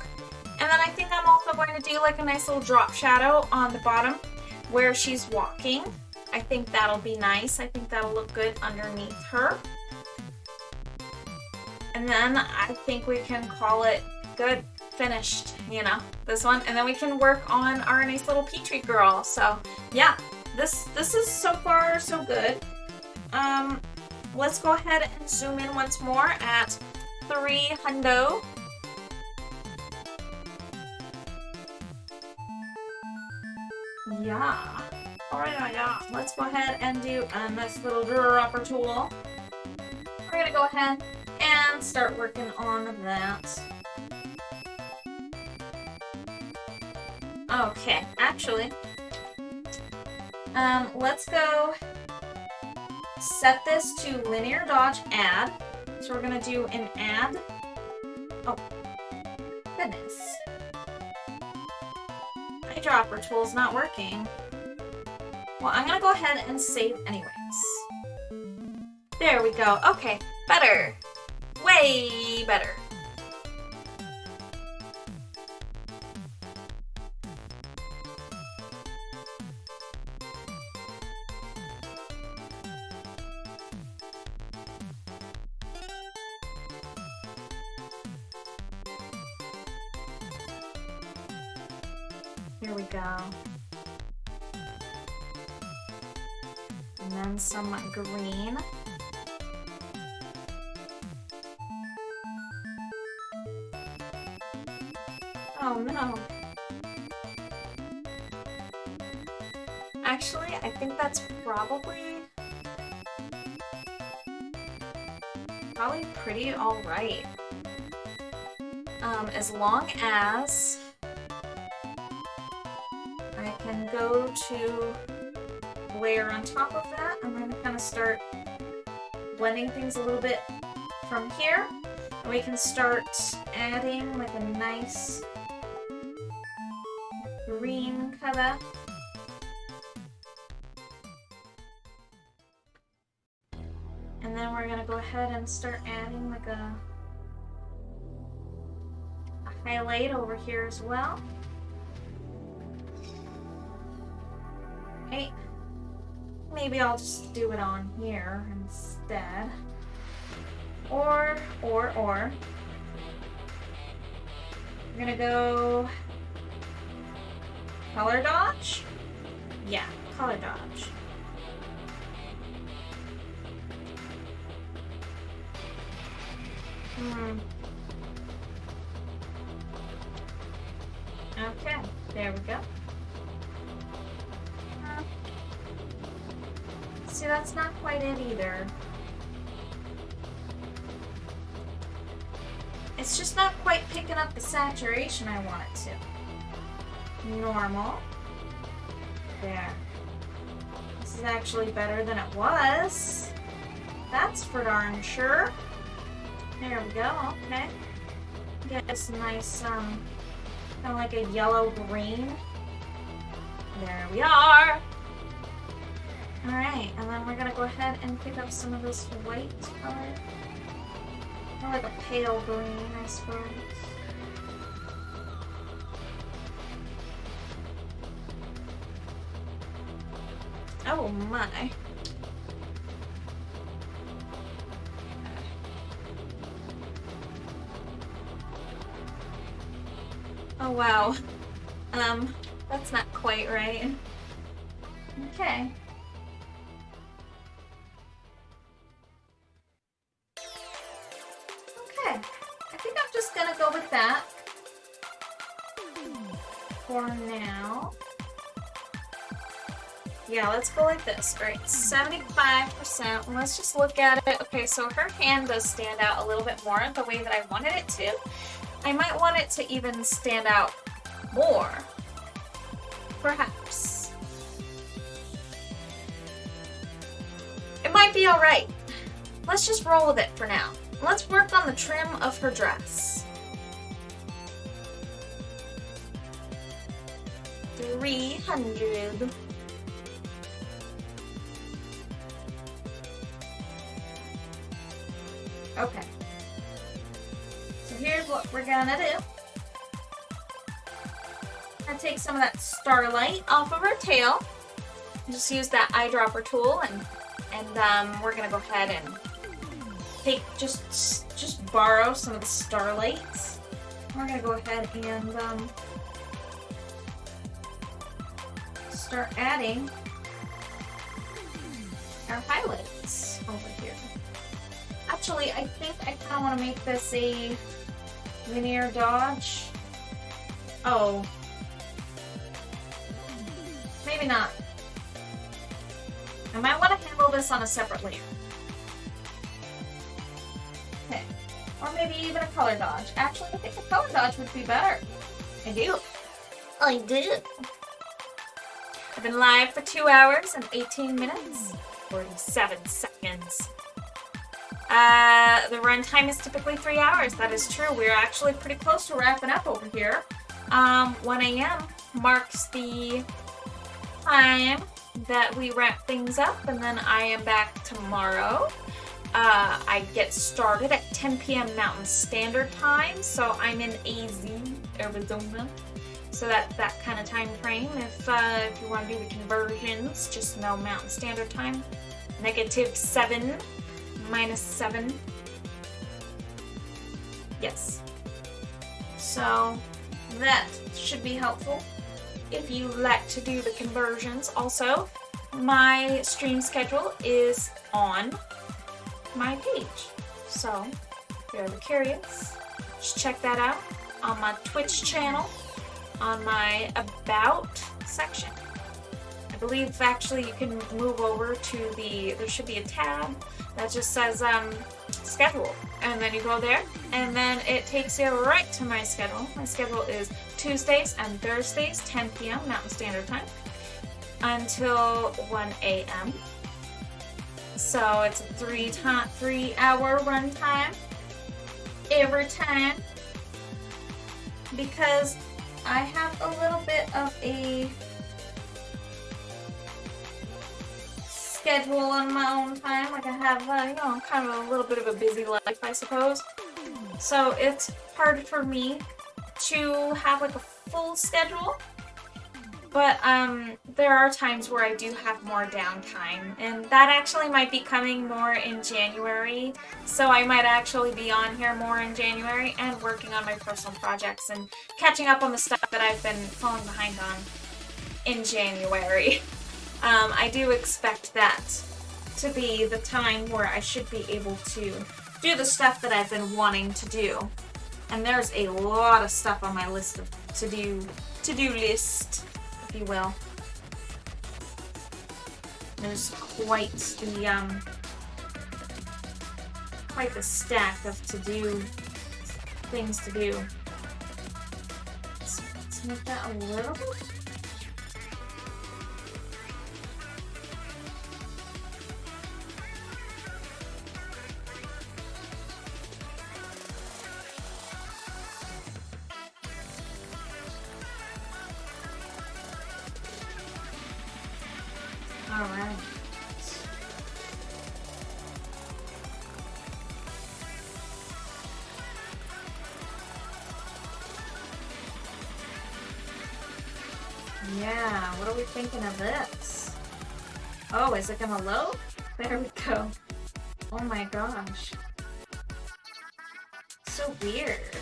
And then I think I'm also going to do like a nice little drop shadow on the bottom where she's walking. I think that'll be nice. I think that'll look good underneath her. And then I think we can call it good, finished, you know, this one. And then we can work on our nice little Petrie girl. So yeah, this is so far so good. Let's go ahead and zoom in once more at 300. Yeah. Alright, yeah. Let's go ahead and do a nice little dropper tool. We're gonna go ahead and start working on that. Okay, actually, let's go set this to linear dodge add. So we're gonna do an add. Oh, goodness. My dropper tool's not working. Well, I'm gonna go ahead and save anyways. There we go. Okay, better. Way better. Here we go. And then some green. Oh no. Actually, I think that's probably pretty alright. As long as I can go to layer on top of that, I'm going to kind of start blending things a little bit from here. And we can start adding like a nice green color. And then we're going to go ahead and start adding like a highlight over here as well. Okay. Maybe I'll just do it on here instead. Or. We're gonna go color dodge? Yeah, color dodge. Okay, there we go. See, that's not quite it either. It's just not quite picking up the saturation I want it to. Normal. There. This is actually better than it was. That's for darn sure. There we go, okay. Get this nice, kind of like a yellow-green. There we are. Alright, and then we're gonna go ahead and pick up some of this white color. More like a pale green, I suppose. Oh my. Oh wow. That's not quite right. Okay. Okay. I think I'm just gonna go with that for now. Yeah, let's go like this. All right, 75%. Let's just look at it. Okay, so her hand does stand out a little bit more the way that I wanted it to. I might want it to even stand out more. Perhaps. It might be alright. Let's just roll with it for now. Let's work on the trim of her dress. 300. Okay. we're gonna do. And take some of that starlight off of her tail. Just use that eyedropper tool, and we're gonna go ahead and take just borrow some of the starlights. We're gonna go ahead and start adding our highlights over here. Actually, I think I kind of want to make this a linear dodge. Oh. Maybe not. I might want to handle this on a separate layer. Okay. Or maybe even a color dodge. Actually, I think a color dodge would be better. I do. I do. I've been live for 2 hours and 18 minutes, 47 seconds. The runtime is typically 3 hours. That is true. We're actually pretty close to wrapping up over here. 1 a.m. marks the time that we wrap things up, and then I am back tomorrow. I get started at 10 p.m. Mountain Standard Time, so I'm in AZ, Arizona. So that kind of time frame. If you want to do the conversions, just know Mountain Standard Time. -7, -7. Yes. So that should be helpful if you like to do the conversions. Also, my stream schedule is on my page. So if you're ever curious, just check that out on my Twitch channel. On my About section. I believe actually you can move over to there should be a tab that just says schedule, and then you go there, and then it takes you right to my schedule. My schedule is Tuesdays and Thursdays, 10 p.m. Mountain Standard Time until 1 a.m. So it's a 3-hour run time every time, because I have a little bit of a schedule on my own time. Like I have, kind of a little bit of a busy life, I suppose. So it's hard for me to have like a full schedule. But there are times where I do have more downtime, and that actually might be coming more in January. So I might actually be on here more in January and working on my personal projects and catching up on the stuff that I've been falling behind on in January. I do expect that to be the time where I should be able to do the stuff that I've been wanting to do. And there's a lot of stuff on my list of to-do list, if you will. There's quite the stack of things to do. Let's make that a little bit. All right. Yeah, what are we thinking of this? Oh, is it gonna load? There we go. Oh my gosh. So weird.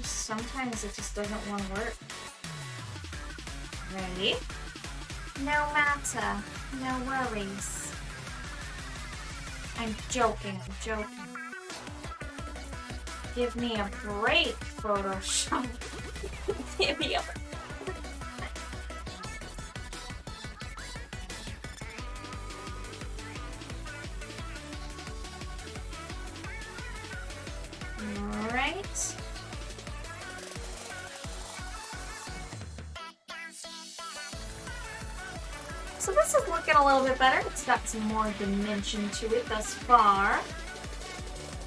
Sometimes it just doesn't want to work. Ready? No matter. No worries. I'm joking. Give me a break, Photoshop. Give me a break. Alright. So this is looking a little bit better. It's got some more dimension to it thus far.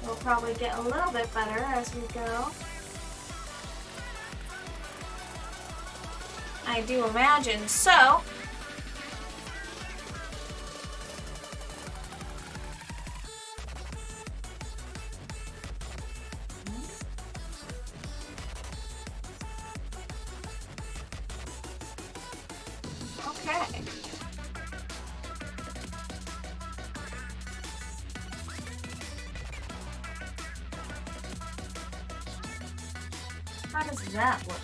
We'll probably get a little bit better as we go. I do imagine so. Okay. How does that look?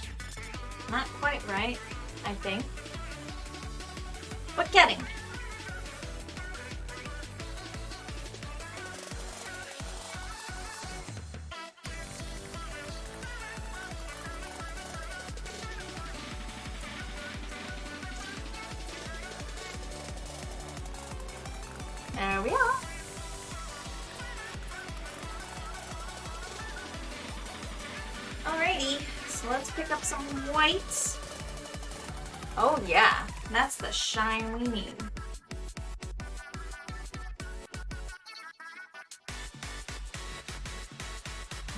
Not quite right, I think. But getting there. There we are. Alrighty, so let's pick up some whites. Oh yeah, that's the shine we need.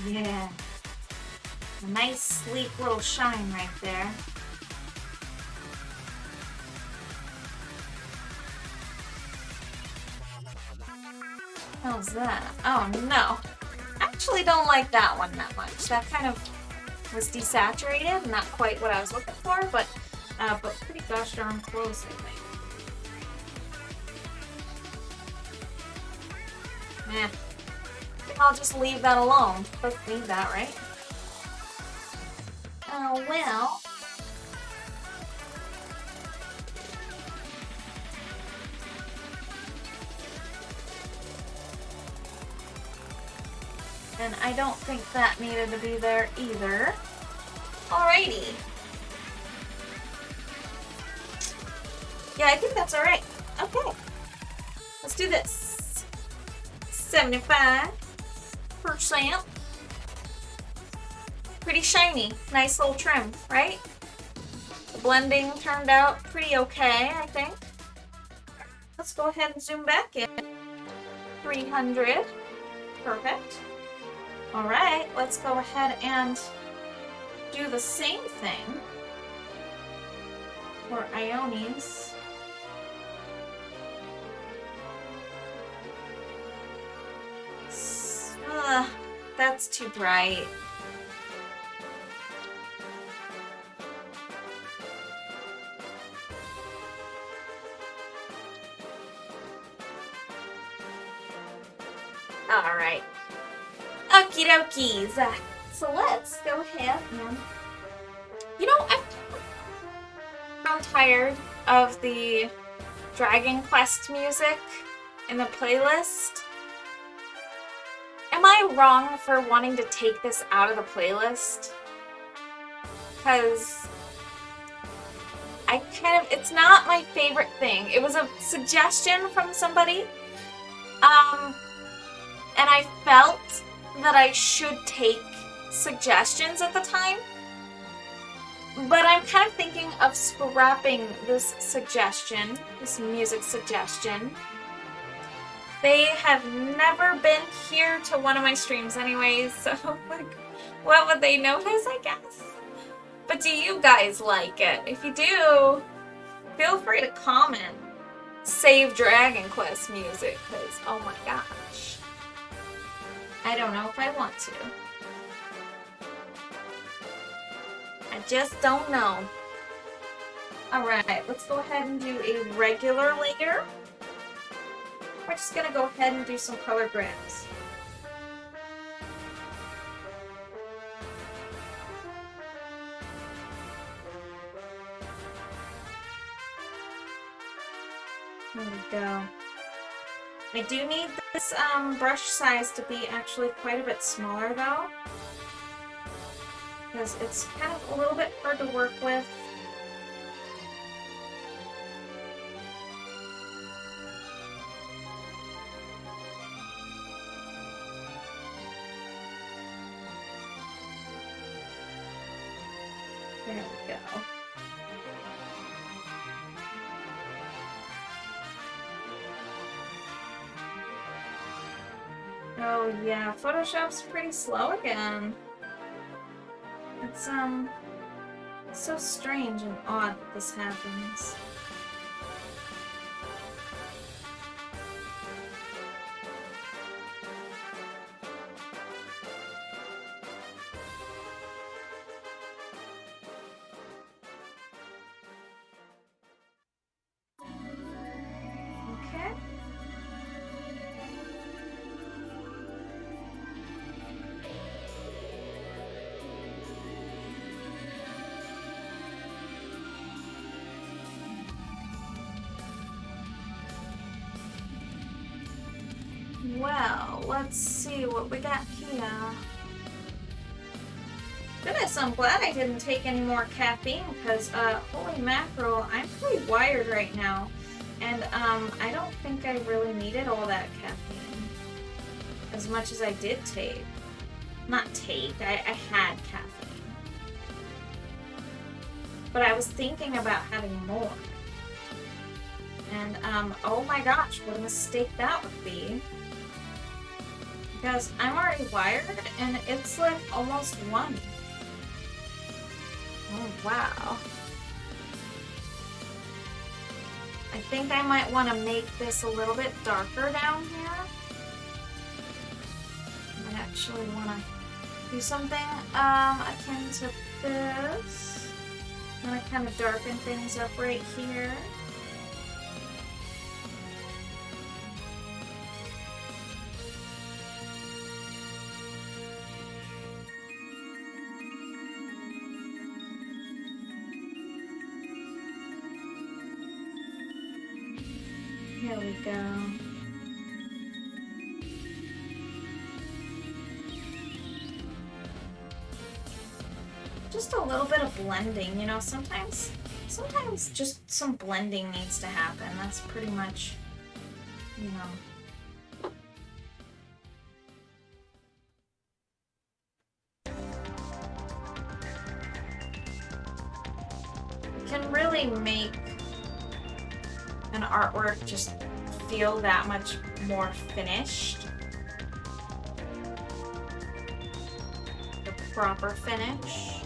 Yeah. A nice, sleek little shine right there. How's that? Oh no. I actually don't like that one that much. That kind of was desaturated, not quite what I was looking for, but pretty gosh darn close, I think. I think I'll just leave that alone. Let's leave that, right? Oh well. And I don't think that needed to be there either. Alrighty. Yeah, I think that's alright. Okay. Let's do this. 75%. Pretty shiny. Nice little trim, right? The blending turned out pretty okay, I think. Let's go ahead and zoom back in. 300. Perfect. Alright, let's go ahead and do the same thing for Ione's. That's too bright. Alright. Okie dokies. So let's go ahead and... You know, I'm tired of the Dragon Quest music in the playlist. Am I wrong for wanting to take this out of the playlist? Because it's not my favorite thing. It was a suggestion from somebody. And I felt that I should take suggestions at the time. But I'm kind of thinking of scrapping this suggestion, this music suggestion. They have never been here to one of my streams anyways, so like, what would they notice, I guess? But do you guys like it? If you do, feel free to comment. Save Dragon Quest music, because oh my gosh. I don't know if I want to. I just don't know. Alright, let's go ahead and do a regular layer. We're just gonna go ahead and do some color grabs. There we go. I do need this brush size to be actually quite a bit smaller though, because it's kind of a little bit hard to work with. There we go. Oh yeah, Photoshop's pretty slow again. It's so strange and odd that this happens. let's see what we got here. Goodness, I'm glad I didn't take any more caffeine because, holy mackerel, I'm pretty wired right now. And, I don't think I really needed all that caffeine. As much as I did take. Not take, I had caffeine. But I was thinking about having more. And, oh my gosh, what a mistake that would be. Because I'm already wired, and it's like almost 1. Oh, wow. I think I might want to make this a little bit darker down here. I actually want to do something akin to this. I'm going to kind of darken things up right here. Here we go. Just a little bit of blending, you know, sometimes just some blending needs to happen. That's pretty much, you know. It can really make an artwork just feel that much more finished. The proper finish.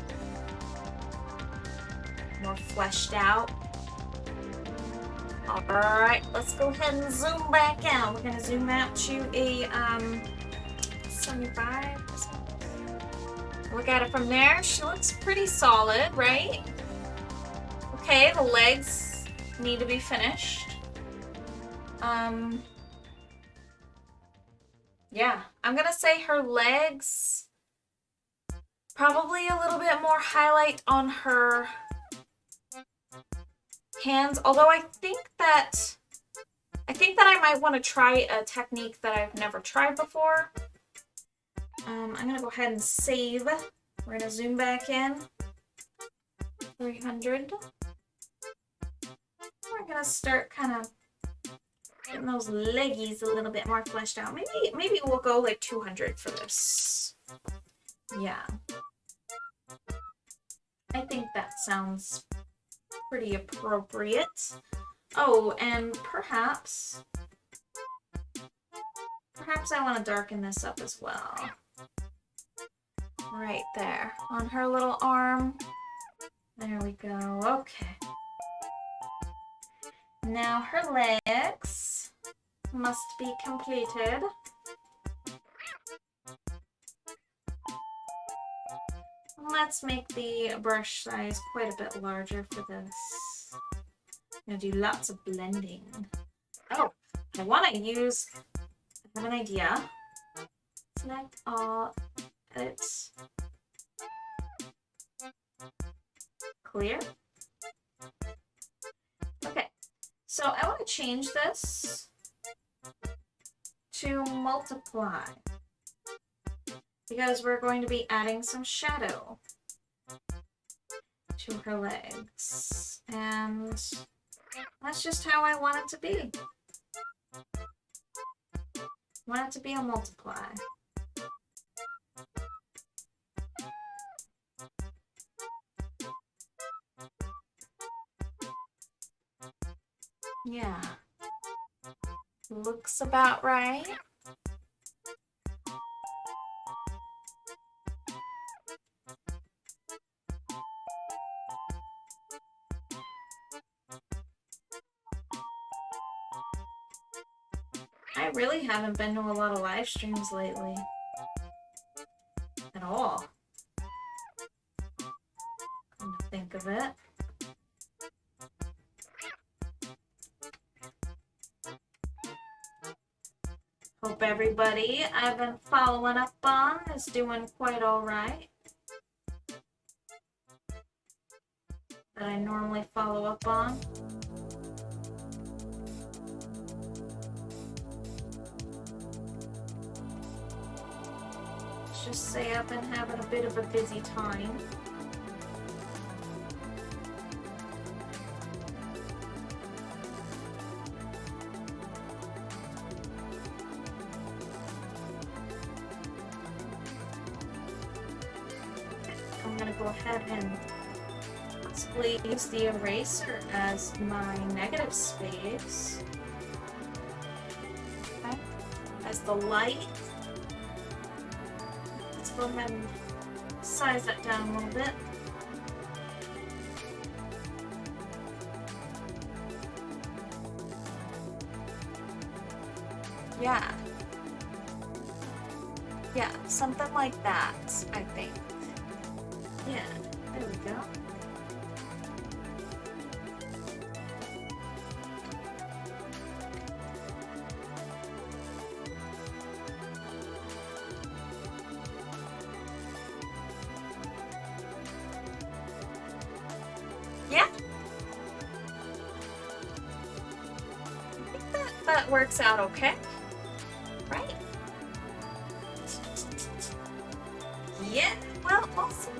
More fleshed out. Alright, let's go ahead and zoom back out. We're gonna zoom out to a 75%. Look at it from there. She looks pretty solid, right? Okay, the legs need to be finished. Yeah, I'm gonna say her legs, probably a little bit more highlight on her hands, although I think that I might want to try a technique that I've never tried before. I'm gonna go ahead and save. We're gonna zoom back in. 300. We're gonna start kind of getting those leggies a little bit more fleshed out. Maybe we'll go like 200 for this. Yeah. I think that sounds pretty appropriate. Oh, and perhaps I want to darken this up as well. Right there. On her little arm. There we go. Okay. Now her legs must be completed. Let's make the brush size quite a bit larger for this. I'm gonna do lots of blending. Oh, I want to use, I have an idea. Select all, edit, clear. Okay, so I want to change this to multiply because we're going to be adding some shadow to her legs, and that's just how I want it to be. I want it to be a multiply. Yeah. Looks about right. I really haven't been to a lot of live streams lately. At all. Come to think of it. Hope everybody I've been following up on is doing quite alright. That I normally follow up on. just say I've been having a bit of a busy time. I'm gonna go ahead and possibly use the eraser as my negative space. Okay. As the light. Let's go ahead and size that down a little bit. Yeah. Yeah, something like that, I think. Yeah, there we go. Yeah. I think that works out okay. Right? Yeah, well, awesome.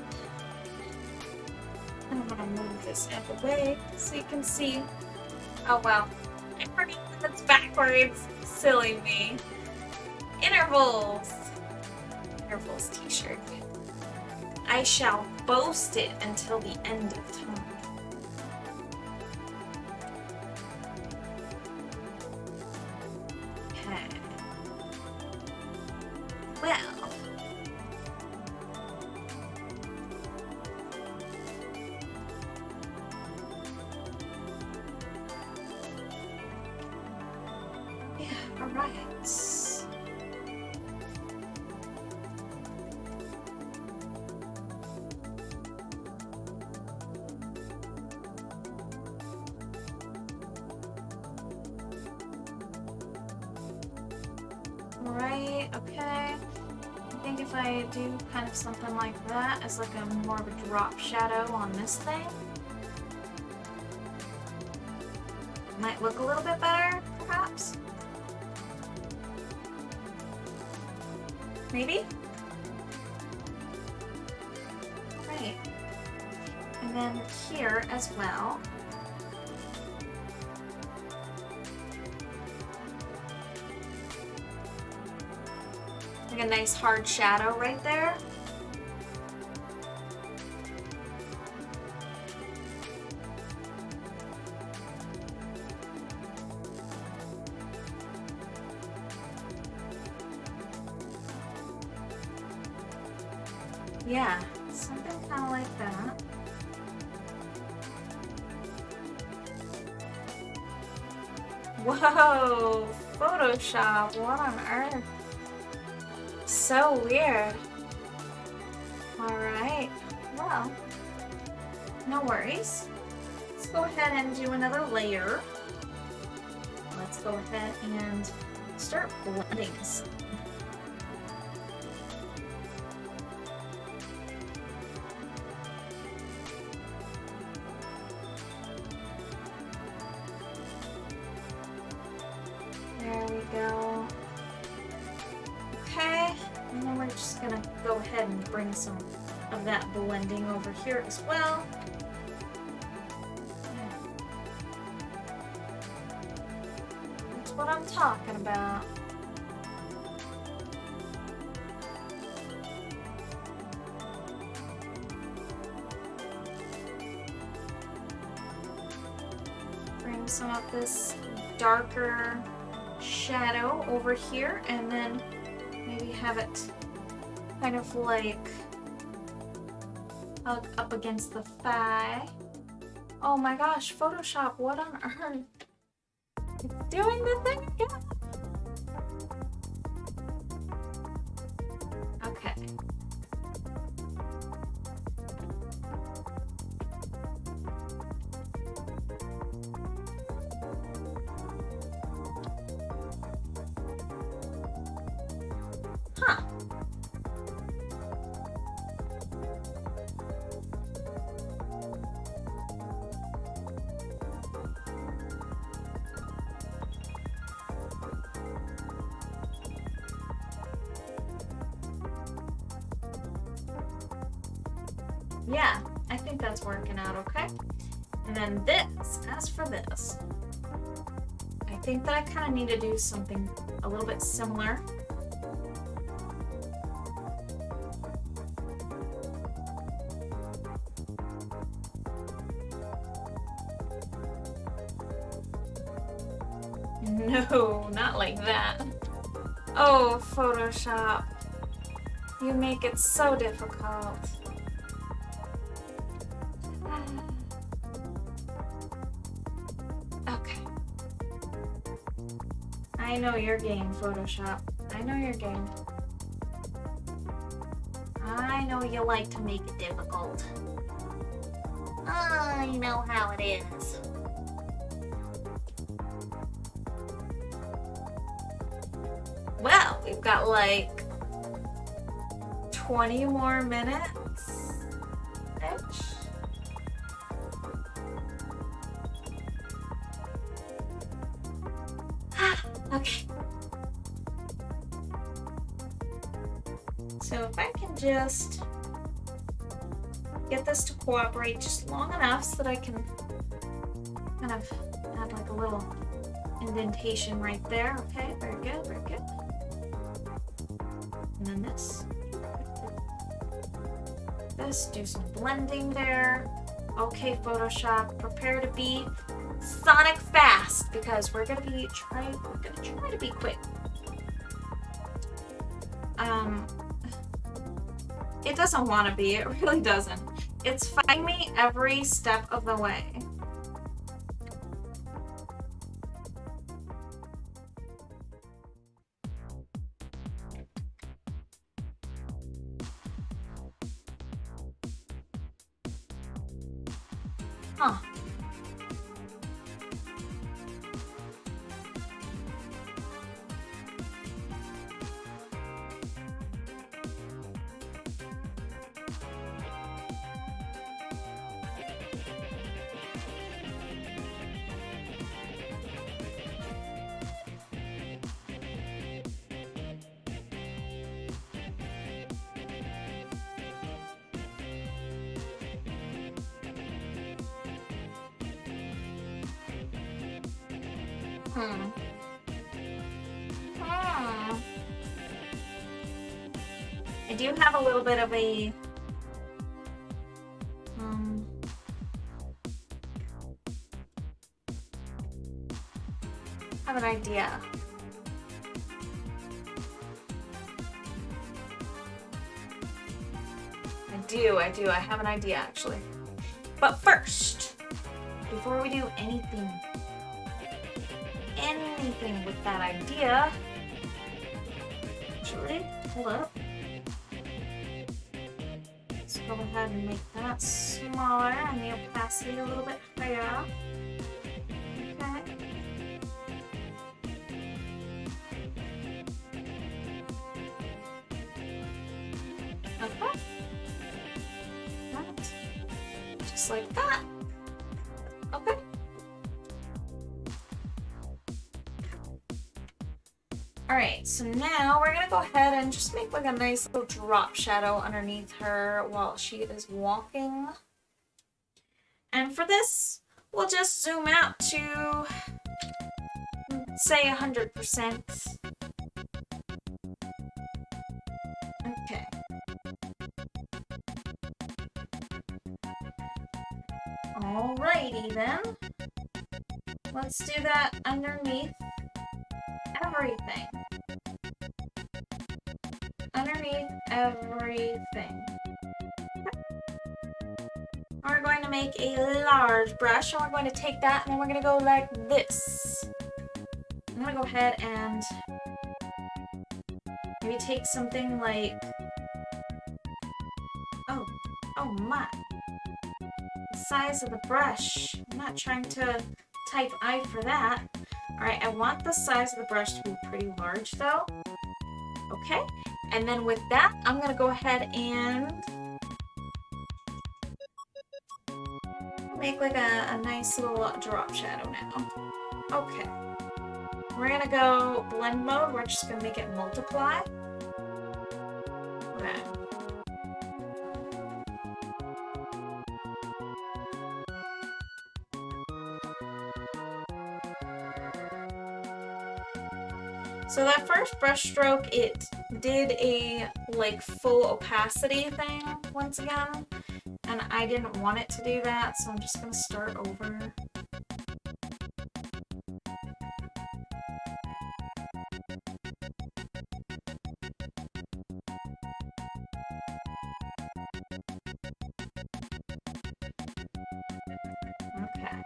I'm gonna move this out of the way so you can see. Oh wow, I forgot that it's backwards. Silly me. Intervals. Intervals t-shirt. I shall boast it until the end of time. Okay. Well. Alright. Alright, okay. I think if I do kind of something like that as like a more of a drop shadow on this thing, might look a little bit better, perhaps. Maybe? Right. And then here as well. Like a nice hard shadow right there. Yeah, something kind of like that. Whoa, Photoshop, what on earth? So weird. Alright, well, no worries. Let's go ahead and do another layer. Let's go ahead and start blending some. There we go. Okay, and then we're just gonna go ahead and bring some of that blending over here as well. That's what I'm talking about. Bring some of this darker shadow over here, and then maybe have it kind of like hug up against the thigh. Oh my gosh, Photoshop, what on earth? It's doing the thing again. Okay. Huh. Yeah, I think that's working out okay. And then this, as for this, I think that I kind of need to do something a little bit similar. No, not like that. Oh, Photoshop. You make it so difficult. Okay. I know your game, Photoshop. I know your game. I know you like to make it difficult. I know how it is. Well, we've got like 20 more minutes-ish. Okay. So if I can just get this to cooperate just long enough so that I can kind of add like a little indentation right there. Okay, very good, very good. And then this, do some blending there. Okay, Photoshop, prepare to be Sonic fast because we're gonna try to be quick. It doesn't want to be. It really doesn't. It's fighting me every step of the way. Huh. I do have a little bit of a have an idea. I do. I have an idea actually. But first, before we do anything with that idea, actually, hold up. Let's go ahead and make that smaller and the opacity a little bit higher. Okay. Okay. Right. Just like that. Okay. Alright, so now we're gonna go ahead and just make like a nice little drop shadow underneath her while she is walking. And for this, we'll just zoom out to, say, 100%. Okay. Alrighty then. Let's do that underneath everything. Underneath everything. Okay. We're going to make a large brush and we're going to take that and then we're going to go like this. I'm going to go ahead and maybe take something like, oh my, the size of the brush. I'm not trying to type I for that. Alright, I want the size of the brush to be pretty large though. Okay, and then with that, I'm going to go ahead and make like a nice little drop shadow now. Okay, we're going to go blend mode. We're just going to make it multiply. Okay. So that first brush stroke, it did a like full opacity thing once again, and I didn't want it to do that, so I'm just gonna start over. Okay.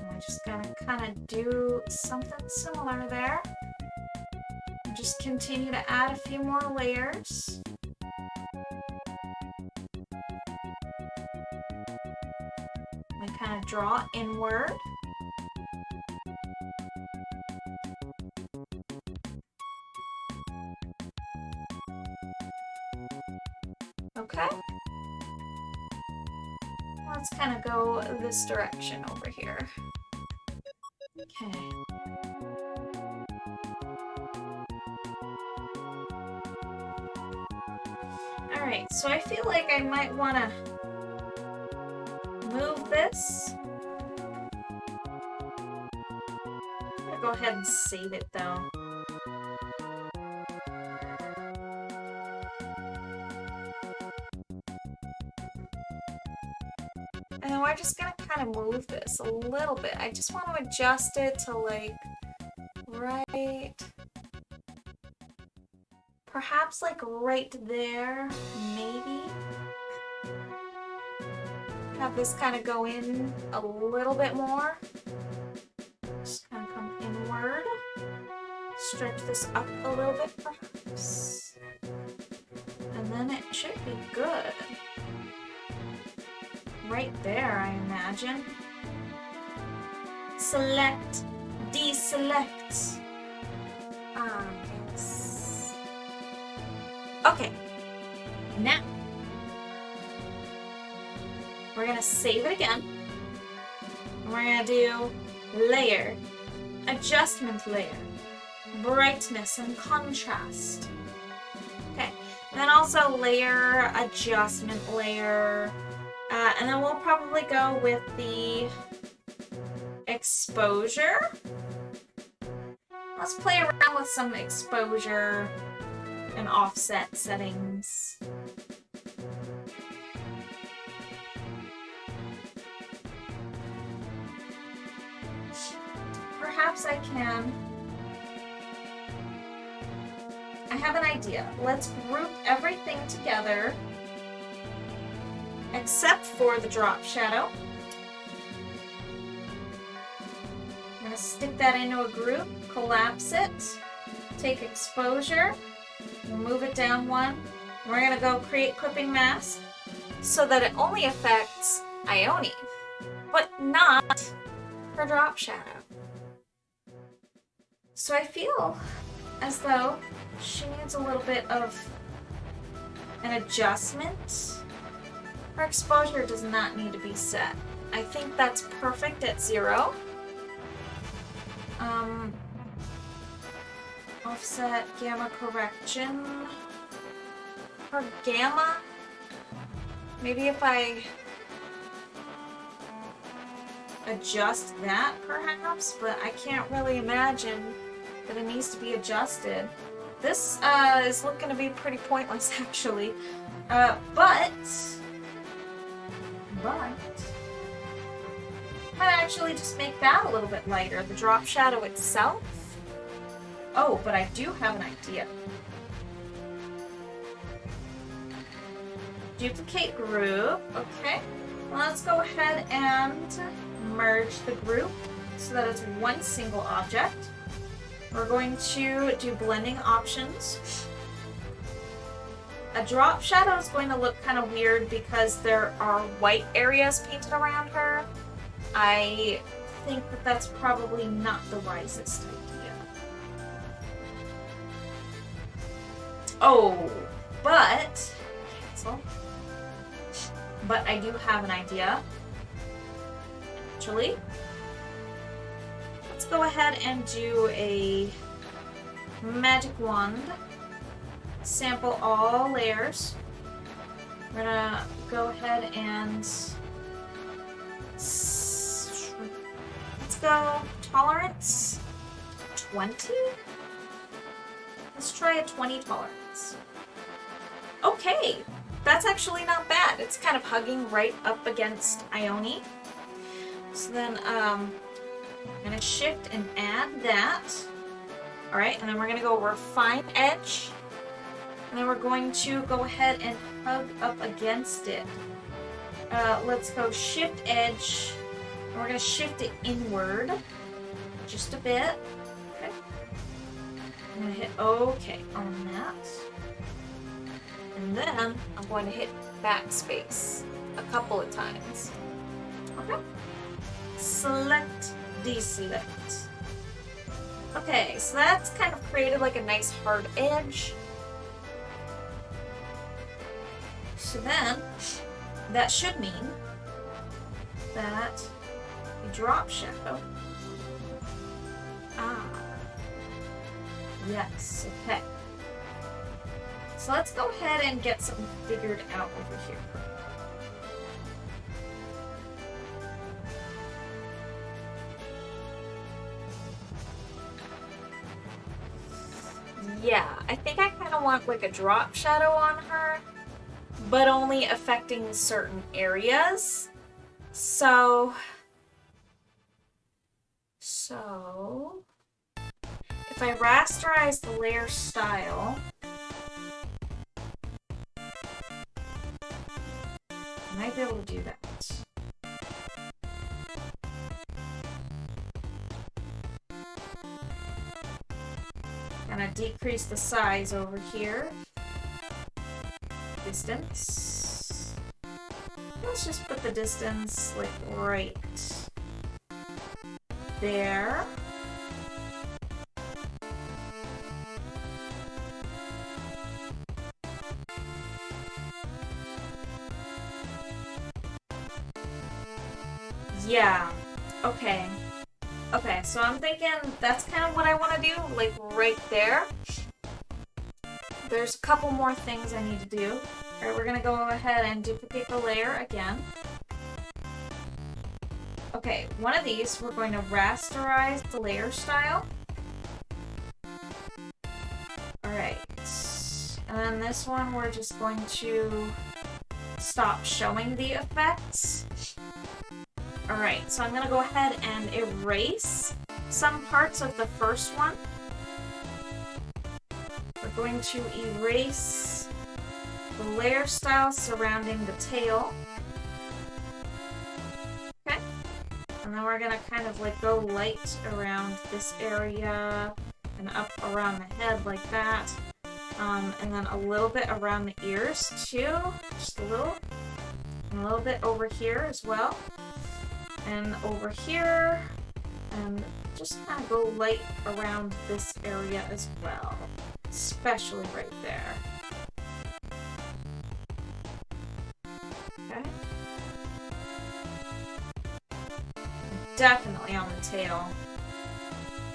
I'm just gonna kind of do something similar there. Just continue to add a few more layers. And kind of draw inward. Okay. Let's kind of go this direction over here. Okay. Alright, so I feel like I might want to move this. I'm going to go ahead and save it though. And then we're just going to kind of move this a little bit. I just want to adjust it to like right... Perhaps like right there, maybe. Have this kind of go in a little bit more. Just kind of come inward. Stretch this up a little bit perhaps. And then it should be good. Right there, I imagine. Select, deselect. Yes. Okay. Now, we're gonna save it again. And we're gonna do layer, adjustment layer, brightness and contrast. Okay. And then also layer, adjustment layer. And then we'll probably go with the exposure. Let's play around with some exposure and offset settings. Perhaps I can. I have an idea. Let's group everything together except for the drop shadow. I'm going to stick that into a group, collapse it, take exposure, move it down one. We're going to go create clipping mask so that it only affects Ione, but not her drop shadow. So I feel as though she needs a little bit of an adjustment. Her exposure does not need to be set. I think that's perfect at 0. Offset, gamma correction. Her gamma, maybe if I adjust that perhaps, but I can't really imagine that it needs to be adjusted. This is looking to be pretty pointless actually, but might actually just make that a little bit lighter, the drop shadow itself. Oh, but I do have an idea. Duplicate group, okay. Let's go ahead and merge the group so that it's one single object. We're going to do blending options. A drop shadow is going to look kind of weird because there are white areas painted around her. I think that that's probably not the wisest idea. Oh, but cancel. But I do have an idea. Actually, let's go ahead and do a magic wand. Sample all layers. We're gonna go ahead and let's go tolerance 20? Let's try a 20 tolerance. Okay, that's actually not bad. It's kind of hugging right up against Ione. So then, I'm gonna shift and add that. Alright, and then we're gonna go refine edge. And then we're going to go ahead and hug up against it. Let's go shift edge. And we're gonna shift it inward. Just a bit. Okay. I'm gonna hit OK on that. And then I'm going to hit backspace a couple of times. Okay. Select, deselect. Okay, so that's kind of created like a nice hard edge. So then, that should mean that the drop shadow. Yes, okay. So let's go ahead and get something figured out over here. Yeah, I think I kind of want like a drop shadow on her, but only affecting certain areas. So if I rasterize the layer style, I might be able to do that. Gonna decrease the size over here. Distance. Let's just put the distance like right there. Yeah. Okay. Okay, so I'm thinking that's kind of what I want to do, like right there. There's a couple more things I need to do. Alright, we're gonna go ahead and duplicate the layer again. Okay, one of these, we're going to rasterize the layer style. Alright. And then this one, we're just going to stop showing the effects. Alright, so I'm going to go ahead and erase some parts of the first one. We're going to erase the layer style surrounding the tail. Okay. And then we're going to kind of like go light around this area and up around the head like that. And then a little bit around the ears too, just a little. And a little bit over here as well. And over here, and just kind of go light around this area as well, especially right there. Okay. Definitely on the tail,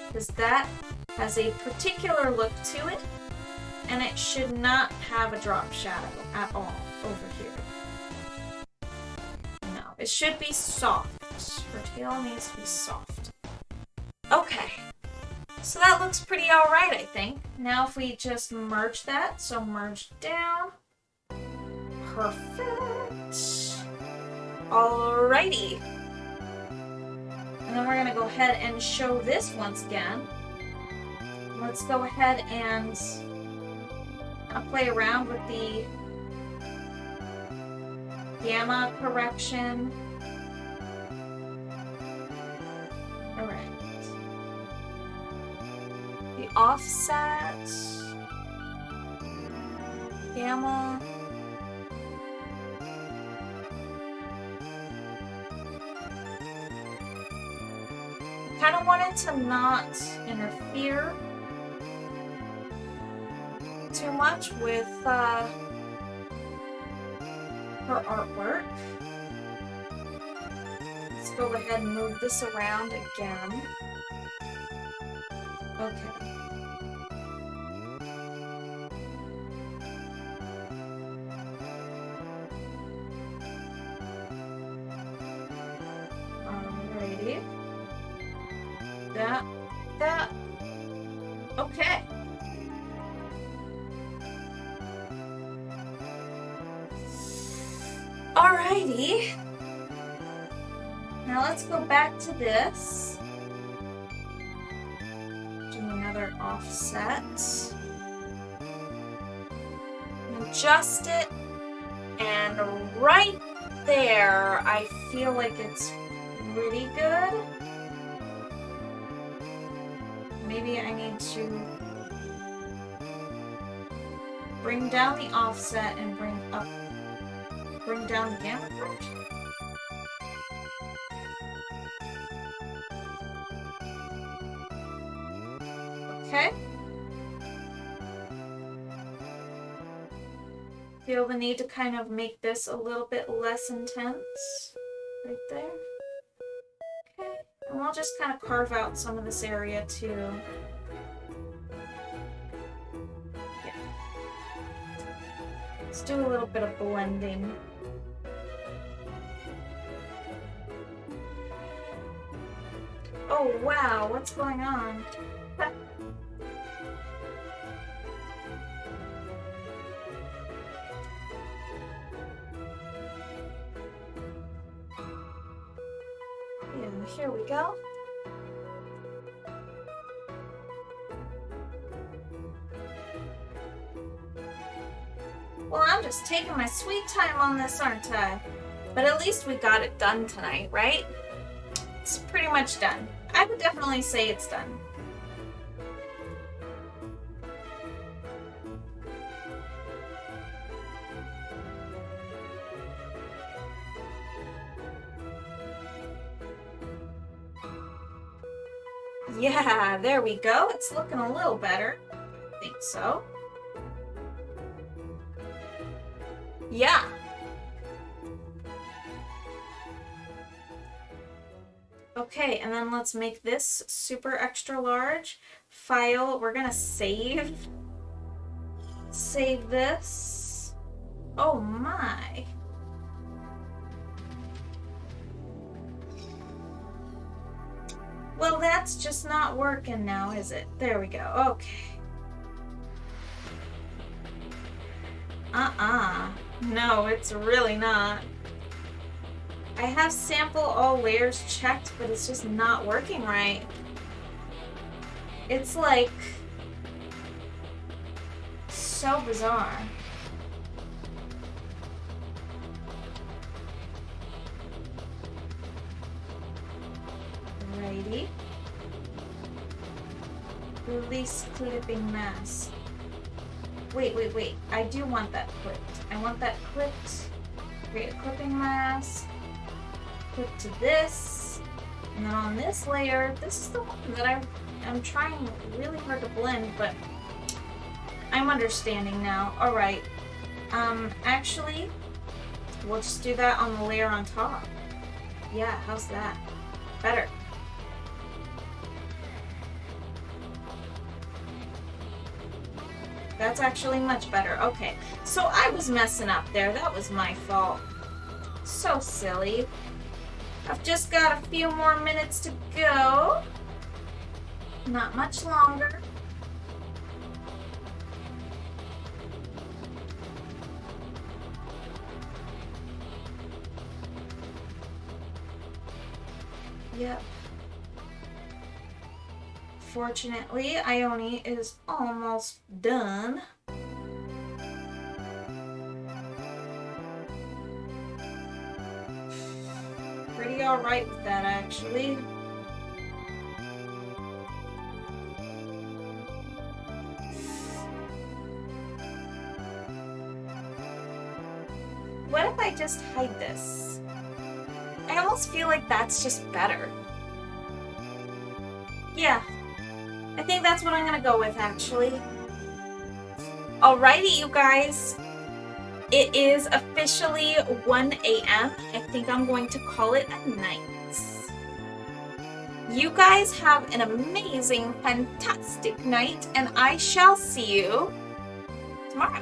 because that has a particular look to it, and it should not have a drop shadow at all over here. No, it should be soft. Her tail needs to be soft. Okay, so that looks pretty alright, I think. Now if we just merge that, so merge down. Perfect. Alrighty. And then we're going to go ahead and show this once again. Let's go ahead and play around with the gamma correction. Alright. The offset. Gamma. Kind of wanted to not interfere too much with her artwork. Let's go ahead and move this around again. Okay. Alrighty. That. Okay. Alrighty. Now let's go back to this. Do another offset. Adjust it. And right there, I feel like it's pretty good. Maybe I need to bring down the offset and bring down the gamma curve. Okay. Feel the need to kind of make this a little bit less intense. Right there. Okay. And we'll just kind of carve out some of this area too. Yeah. Let's do a little bit of blending. Oh wow, what's going on? And here we go. Well, I'm just taking my sweet time on this, aren't I? But at least we got it done tonight, right? It's pretty much done. I would definitely say it's done. Yeah, there we go. It's looking a little better. I think so. Yeah. Okay, and then let's make this super extra large. File, we're gonna save this. Oh my. Well, that's just not working now, is it? There we go. Okay. No, it's really not. I have sample all layers checked, but it's just not working right. It's like so bizarre. Righty. Release clipping mask. Wait. I do want that clipped. I want that clipped. Create a clipping mask. Clip to this. And then on this layer, this is the one that I'm trying really hard to blend, but I'm understanding now. Alright. Actually, we'll just do that on the layer on top. Yeah, how's that? Better. That's actually much better. Okay, so I was messing up there. That was my fault. So silly. I've just got a few more minutes to go. Not much longer. Yep. Fortunately, Ione is almost done. Pretty alright with that, actually. What if I just hide this? I almost feel like that's just better. Yeah. I think that's what I'm gonna go with, actually. Alrighty, you guys. It is officially 1 a.m. I think I'm going to call it a night. You guys have an amazing, fantastic night, and I shall see you tomorrow.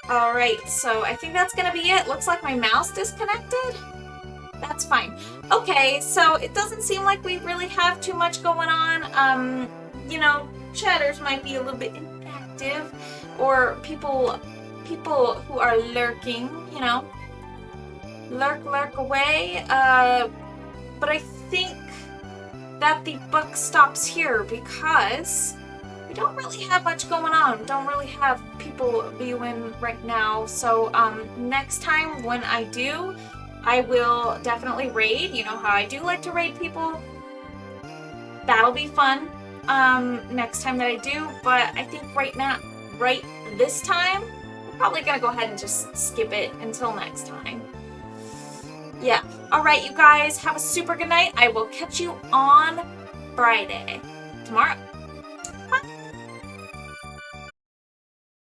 Alright, so I think that's gonna be it. Looks like my mouse disconnected. that's fine. Okay, so it doesn't seem like we really have too much going on. You know, chatters might be a little bit inactive, or people who are lurking, you know, lurk away. But I think that the book stops here because we don't really have much going on. Don't really have people viewing right now. So next time when I do, I will definitely raid. You know how I do like to raid people. That'll be fun next time that I do. But I think right this time, I'm probably gonna go ahead and just skip it until next time. Yeah. All right, you guys, have a super good night. I will catch you on Friday, tomorrow.